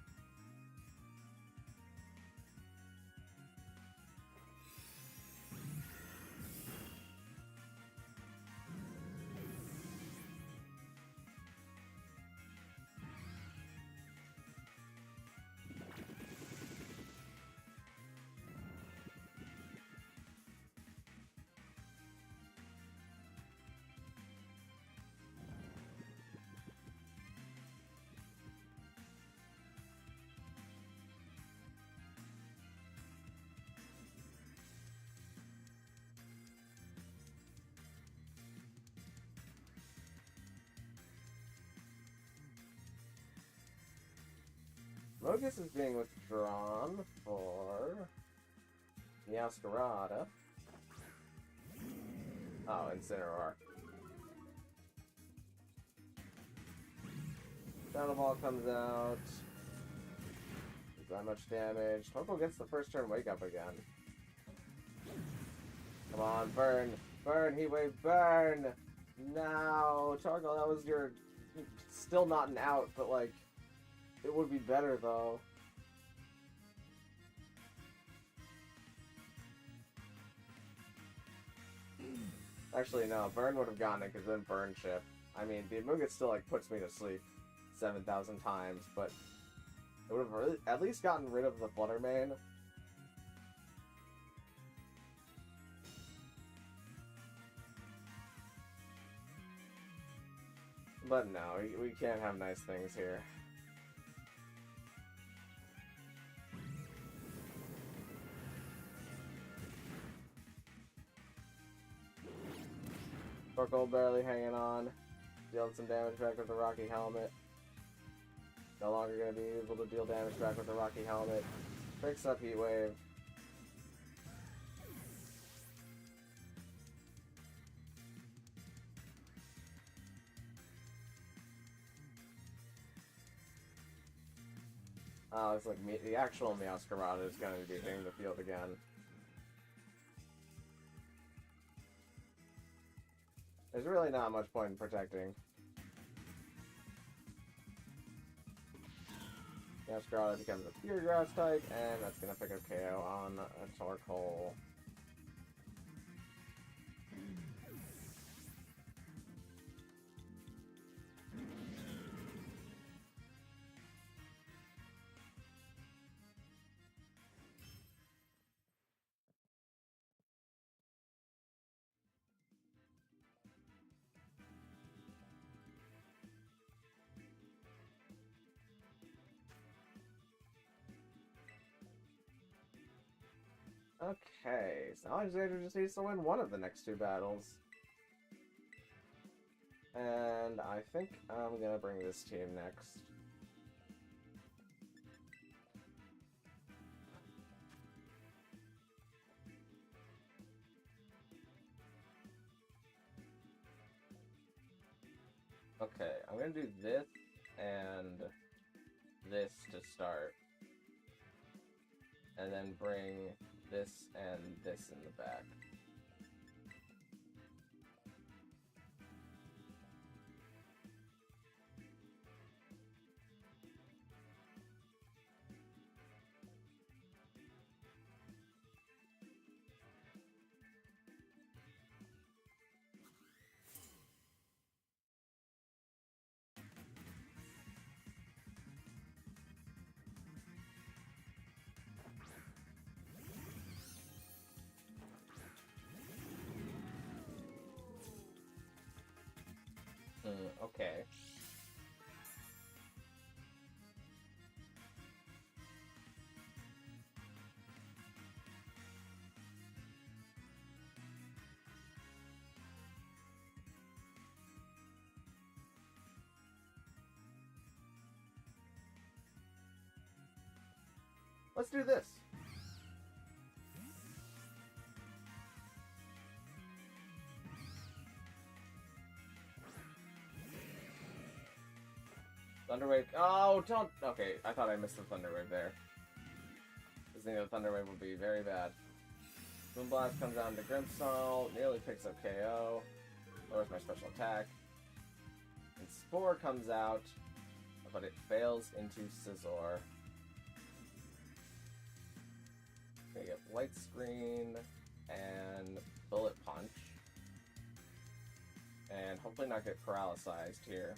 Mogus is being withdrawn for Meowscarada. Oh, Incineroar. Shadow Ball comes out. Does that much damage. Torkoal gets the first turn wake up again. Come on, burn! Burn, Heat Wave, burn! No! Torkoal, that was your... Still not an out, but like... It would be better, though. Actually, no. Burn would have gotten it, because then Burn Chip. I mean, the Amoonguss still, like, puts me to sleep 7,000 times, but... It would have really, at least gotten rid of the Flutter Mane. But no, we can't have nice things here. Torkoal barely hanging on. Dealing some damage back with the Rocky Helmet. No longer going to be able to deal damage back with the Rocky Helmet. Picks up Heat Wave. Oh, it's like the actual Meowscarada is going to be hitting the field again. There's really not much point in protecting. Meowscarada becomes a Fury Grass type, and that's going to pick up KO on a Torkoal. Okay, so Alexander just needs to win one of the next two battles. And I think I'm gonna bring this team next. Okay, I'm gonna do this and this to start. And then bring this and this in the back. Okay. Let's do this. Thunderwave. Oh, don't. Okay, I thought I missed the Thunderwave there. This thing of the Thunderwave would be very bad. Moonblast comes down to Grimmsnarl, nearly picks up KO. Lowers my special attack. And Spore comes out, but it fails into Scizor. Gonna get Light Screen and Bullet Punch. And hopefully not get paralyzed here.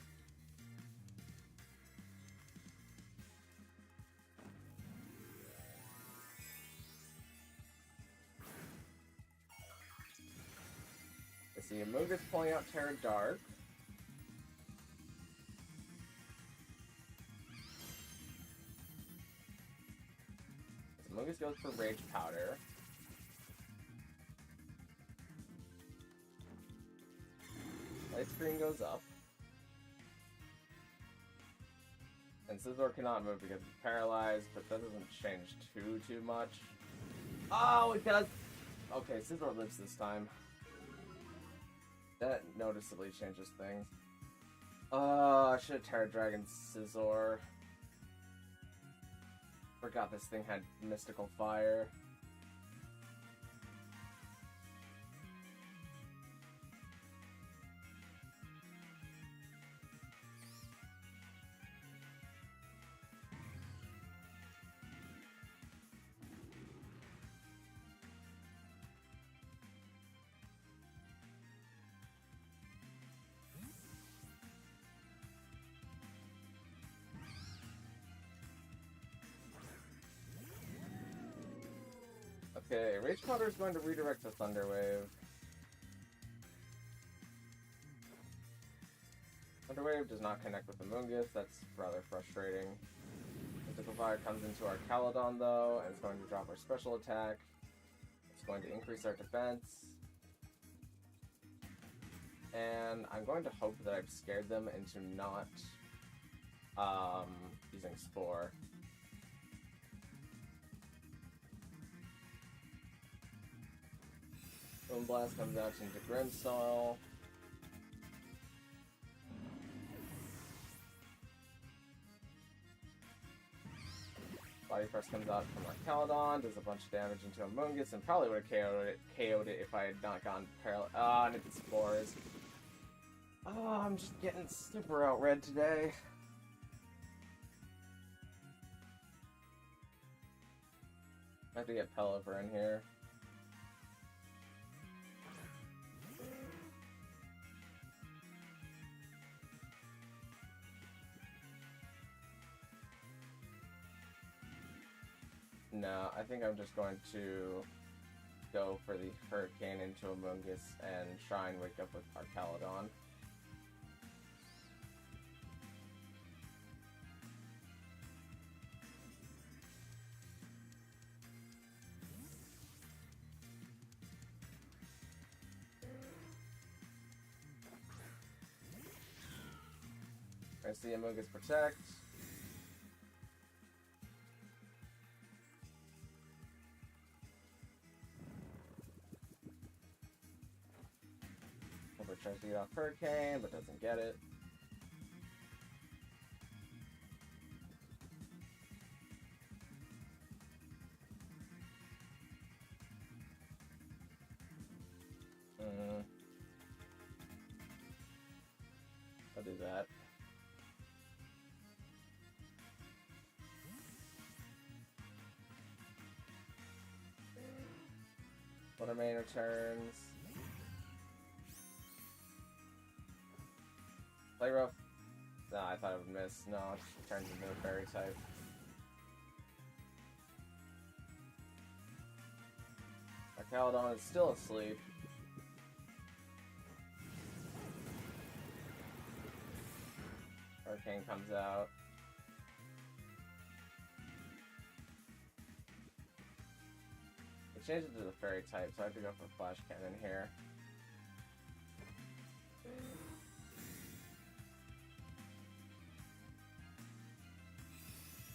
I see Amoonguss pulling out Terra Dark. Amoonguss goes for Rage Powder. Light Screen goes up. And Scizor cannot move because it's paralyzed, but that doesn't change too much. Oh, it does! Okay, Scizor lives this time. That noticeably changes things. I should have Terra Dragon Scizor. Forgot this thing had Mystical Fire. Okay, Rage Powder is going to redirect the Thunder Wave. Thunder Wave does not connect with the Moongus, that's rather frustrating. Mystical Fire comes into our Caledon though, and it's going to drop our special attack. It's going to increase our defense. And I'm going to hope that I've scared them into not using Spore. Moonblast comes out into Grimmsnarl. Body Thrust comes out from our Caledon, does a bunch of damage into a Moongus, and probably would have KO'd it if I had not gotten parallel. And it's Spores. Oh, I'm just getting super outread today. I have to get Pelipper in here. No, I think I'm just going to go for the Hurricane into a Moongus and try and wake up with our Caledon. I see a Moongus Protect. Tries to get off Hurricane, but doesn't get it. I'll do that. Watermain returns. Play rough. No, I thought it would miss. No, it turns into a fairy type. Our Caledon is still asleep. Hurricane comes out. It changes to the fairy type, so I have to go for Flash Cannon here.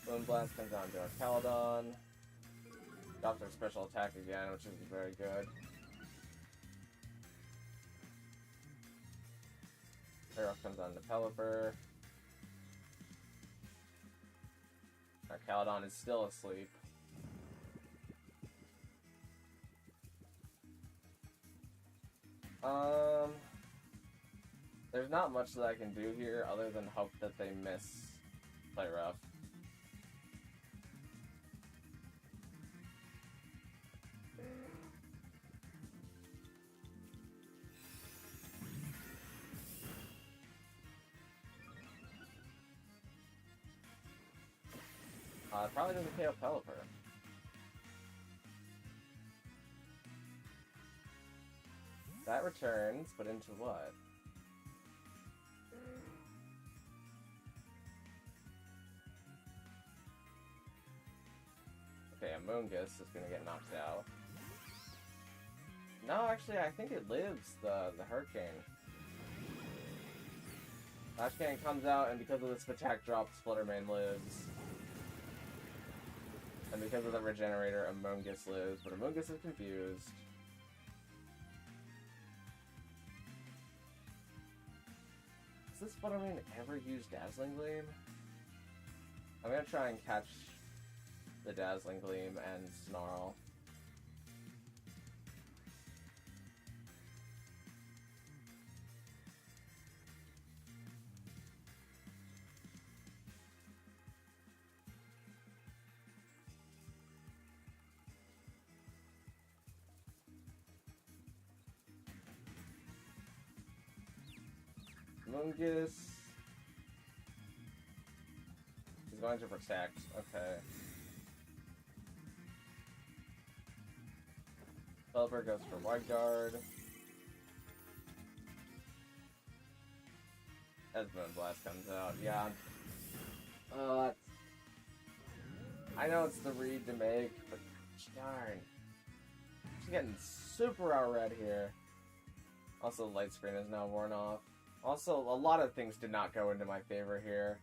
Moonblast comes down to our Caledon. Drops their special attack again, which is very good. Arrow comes on to Pelipper. Our Caledon is still asleep. There's not much that I can do here other than hope that they miss Play Rough. It probably doesn't KO Pelipper. That returns, but into what? Okay, a Moongus is gonna get knocked out. No, actually, I think it lives the Hurricane. Flash Cannon comes out, and because of this attack drop, Splittermane lives. And because of the Regenerator, a Moongus lives, but a Moongus is confused. Does Fluttermane ever use Dazzling Gleam? I'm gonna try and catch the Dazzling Gleam and Snarl. Mungus. He's going to protect. Okay. Pelipper goes for Wide Guard. As Moonblast comes out. Yeah. I know it's the read to make, but darn. She's getting super out-red here. Also, the light screen is now worn off. Also, a lot of things did not go into my favor here.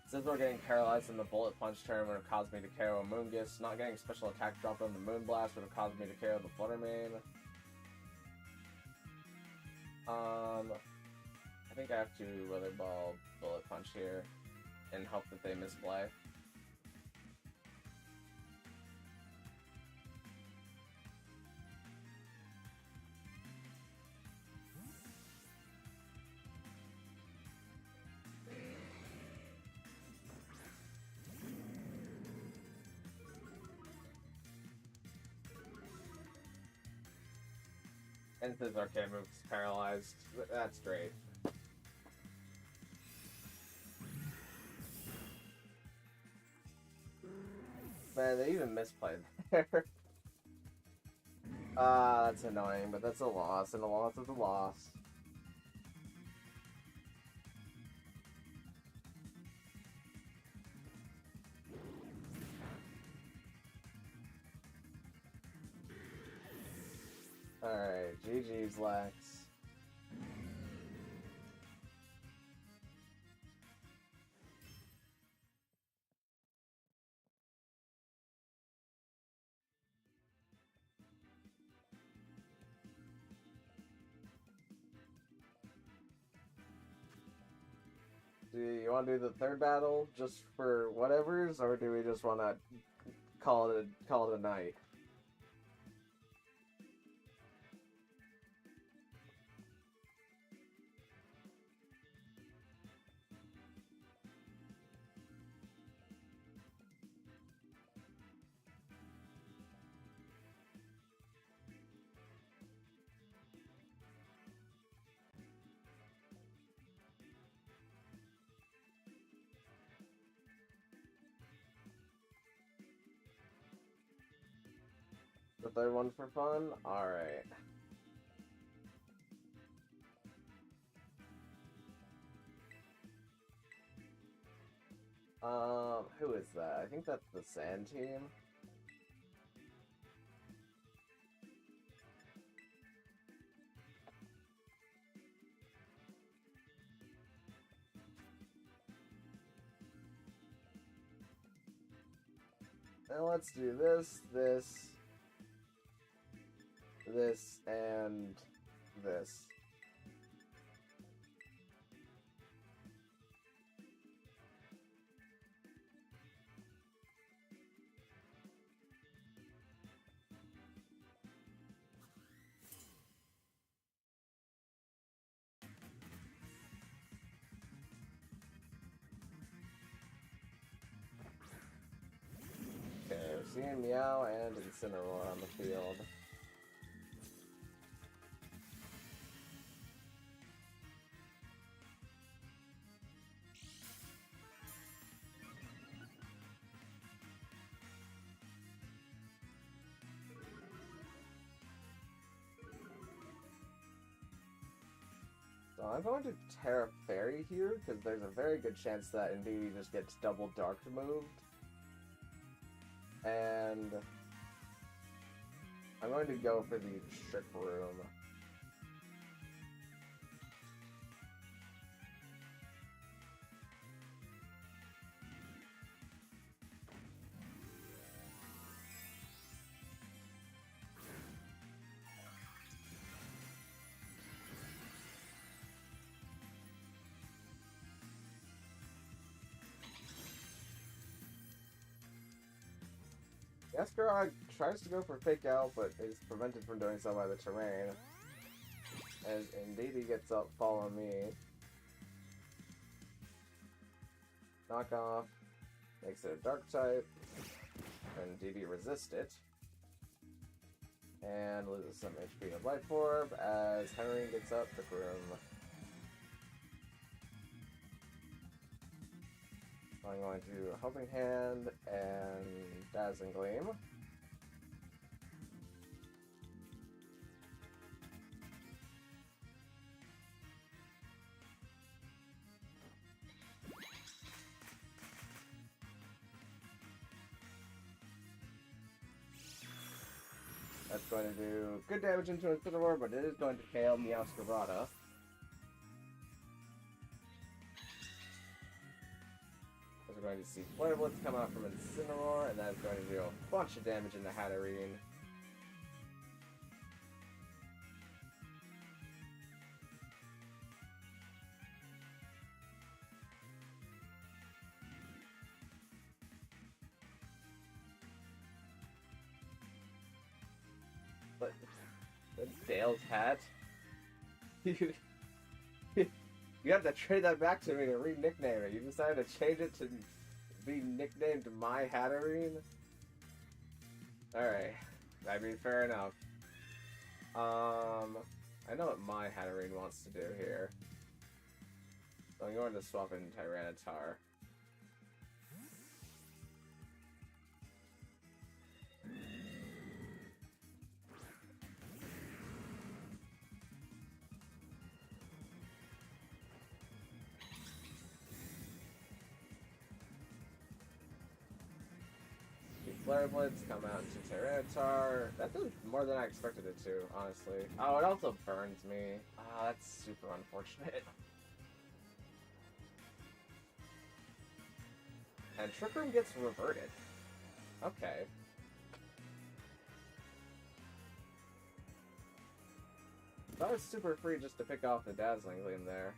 Since we're getting paralyzed in the Bullet Punch turn would have caused me to KO a Moongus. Not getting special attack dropped on the Moonblast would have caused me to KO the Fluttermane. I think I have to Weather Ball Bullet Punch here and hope that they misplay. And his arcade move is paralyzed. That's great. Man, they even misplayed there. That's annoying, but that's a loss, and a loss is a loss. Alright, GG's, Lex. Do you want to do the third battle just for whatevers, or do we just want to call it a night? The third one for fun? Alright. Who is that? I think that's the Sand Team. Now let's do this, this, and this. Okay, we're seeing Meow and Incineroar on the field. So I'm going to Terra Fairy here, because there's a very good chance that Indeedee just gets double Dark moved. And I'm going to go for the Trick Room. Escarog tries to go for fake out, but is prevented from doing so by the terrain. As indeed he gets up, follow me. Knock off. Makes it a dark type. And DD resist it. And loses some HP of Life Orb as Henry gets up the room. I'm going to Helping Hand and Dazzling Gleam. That's going to do good damage into Incineroar, but it is going to KO Meowscarada. We're going to see Flare Blitz come out from Incineroar, and that's going to do a bunch of damage into Hatterene. But that's Dale's hat. You have to trade that back to me to re-nickname it. You decided to change it to be nicknamed My Hatterene? Alright. I mean, fair enough. I know what My Hatterene wants to do here. So I'm going to swap in Tyranitar. Flare Blitz come out into Tyranitar. That does more than I expected it to, honestly. Oh, it also burns me. Ah, that's super unfortunate. And Trick Room gets reverted. Okay. That was super free just to pick off the Dazzling Gleam there.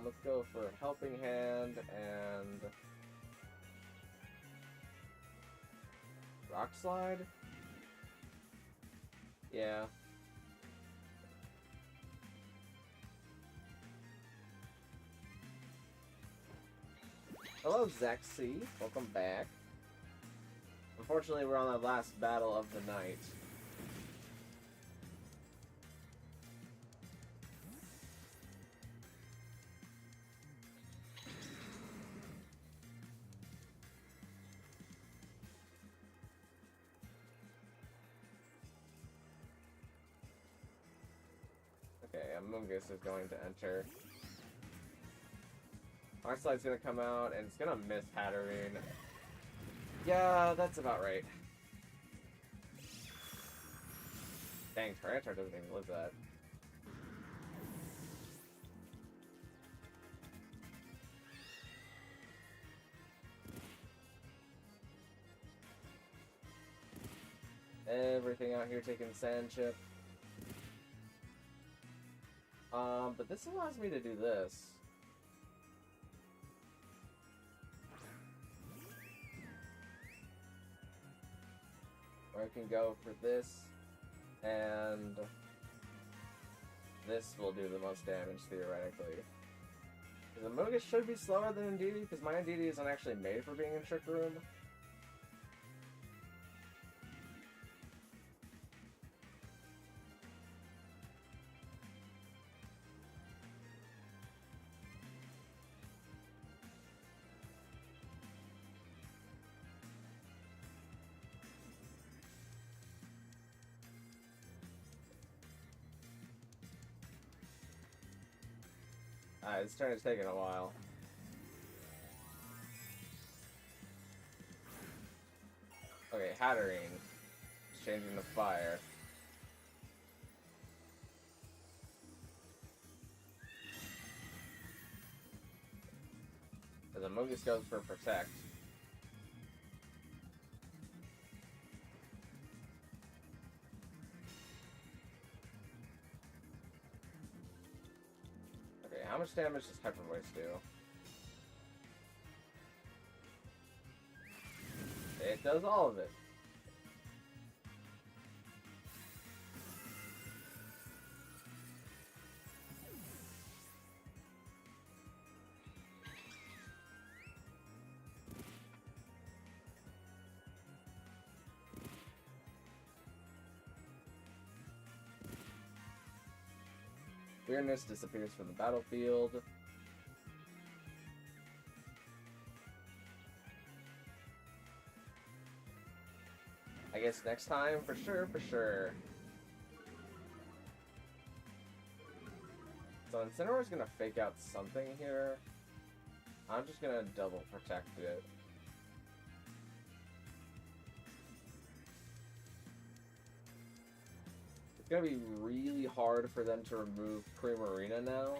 Let's go for Helping Hand and Rock Slide? Yeah. Hello, Zexy. Welcome back. Unfortunately, we're on the last battle of the night. Okay, Amoonguss is going to enter. Arcslide's gonna come out, and it's gonna miss Hatterene. Yeah, that's about right. Dang, Tyranitar doesn't even live that. Everything out here taking Sand Chip. But this allows me to do this. Or I can go for this, and this will do the most damage, theoretically. Because Amoonguss should be slower than Indeedee, because my Indeedee isn't actually made for being in Trick Room. This turn is taking a while. Okay, Hatterene is changing to fire. As Amoonguss goes for Protect. much damage does Hyper Voice do? It does all of it. Weirdness disappears from the battlefield. I guess next time, for sure, for sure. So Incineroar's gonna fake out something here. I'm just gonna double protect it. It's gonna be really hard for them to remove Primarina now.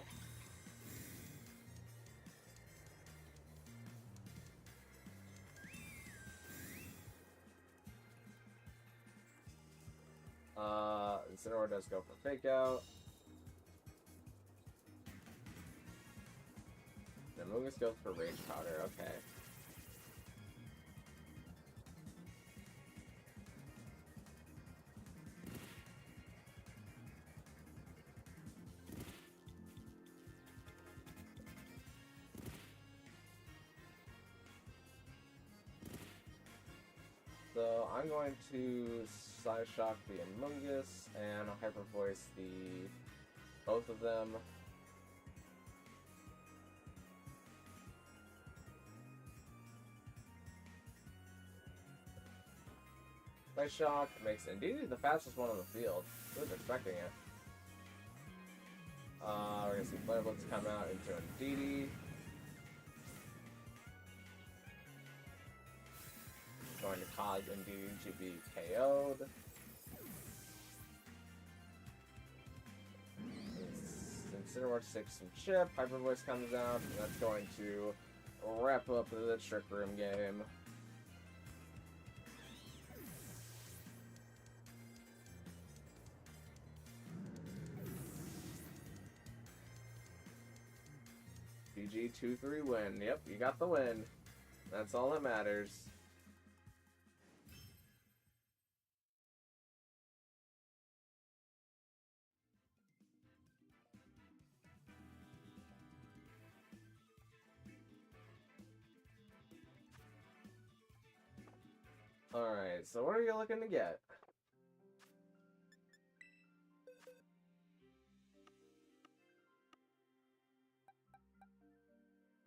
Incineroar does go for fake out. Then Mungus goes for Rage Powder, okay. So I'm going to Psy Shock the Amoonguss and Hyper Voice both of them. Psy Shock makes Indeedee the fastest one on the field. I was expecting it. We're gonna see Flare Blitz come out into Indeedee. Going to cause Indeedee to be KO'd. Incineroar 6 and chip. Hyper Voice comes out, and that's going to wrap up the Trick Room game. GG 2-3 win. Yep, you got the win. That's all that matters. Alright, so what are you looking to get?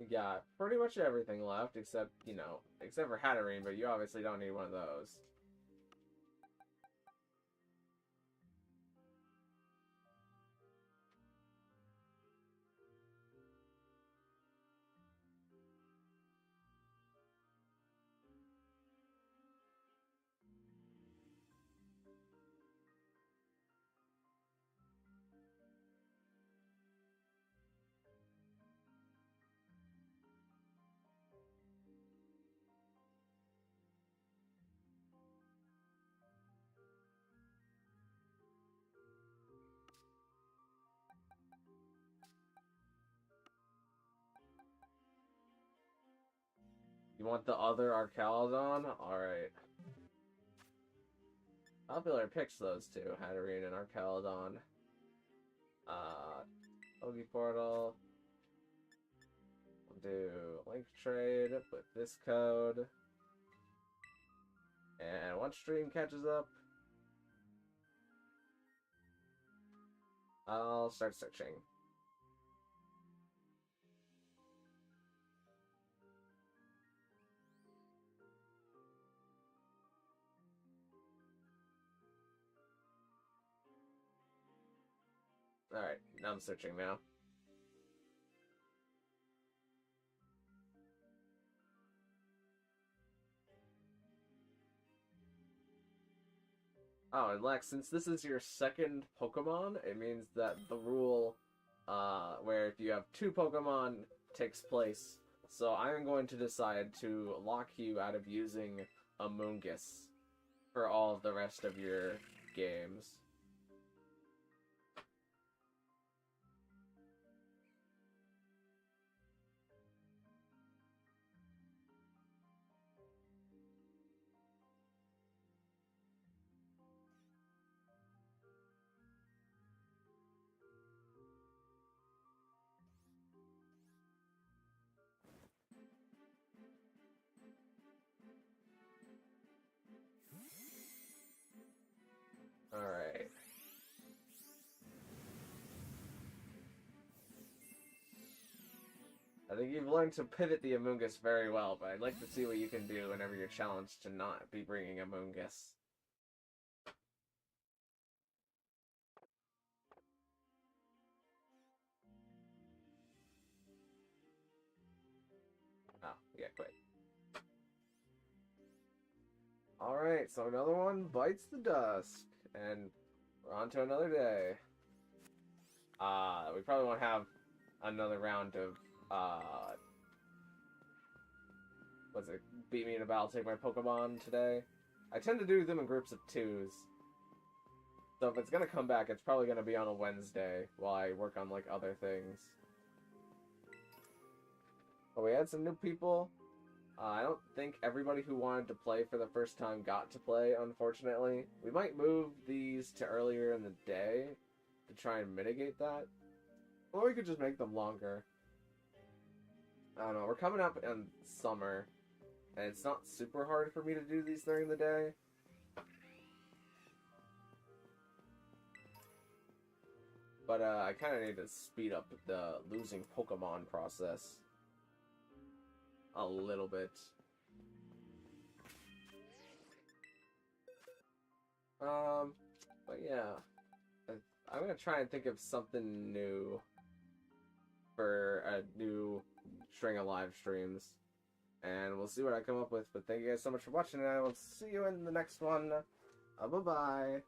We got pretty much everything left, except, except for Hatterene, but you obviously don't need one of those. You want the other Arcaladon? Alright. Popular picks those two, Hatterene and Arcaladon. Ogi Portal. We'll do Link Trade with this code. And once stream catches up, I'll start searching. Alright, now I'm searching now. Oh, and Lex, since this is your second Pokemon, it means that the rule, where if you have two Pokemon takes place. So I'm going to decide to lock you out of using Amoonguss for all of the rest of your games. I think you've learned to pivot the Amoonguss very well, but I'd like to see what you can do whenever you're challenged to not be bringing Amoonguss. Oh, yeah, quit. Alright, so another one bites the dust, and we're on to another day. We probably won't have another round of, what's it, beat me in a battle, take my Pokemon today. I tend to do them in groups of 2s. So if it's gonna come back, it's probably gonna be on a Wednesday while I work on, like, other things. But we had some new people. I don't think everybody who wanted to play for the first time got to play, unfortunately. We might move these to earlier in the day to try and mitigate that. Or we could just make them longer. I don't know, we're coming up in summer, and it's not super hard for me to do these during the day. But I kind of need to speed up the losing Pokemon process a little bit. But yeah, I'm gonna try and think of something new for a new string of live streams, and we'll see what I come up with. But thank you guys so much for watching, and I will see you in the next one. Bye-bye.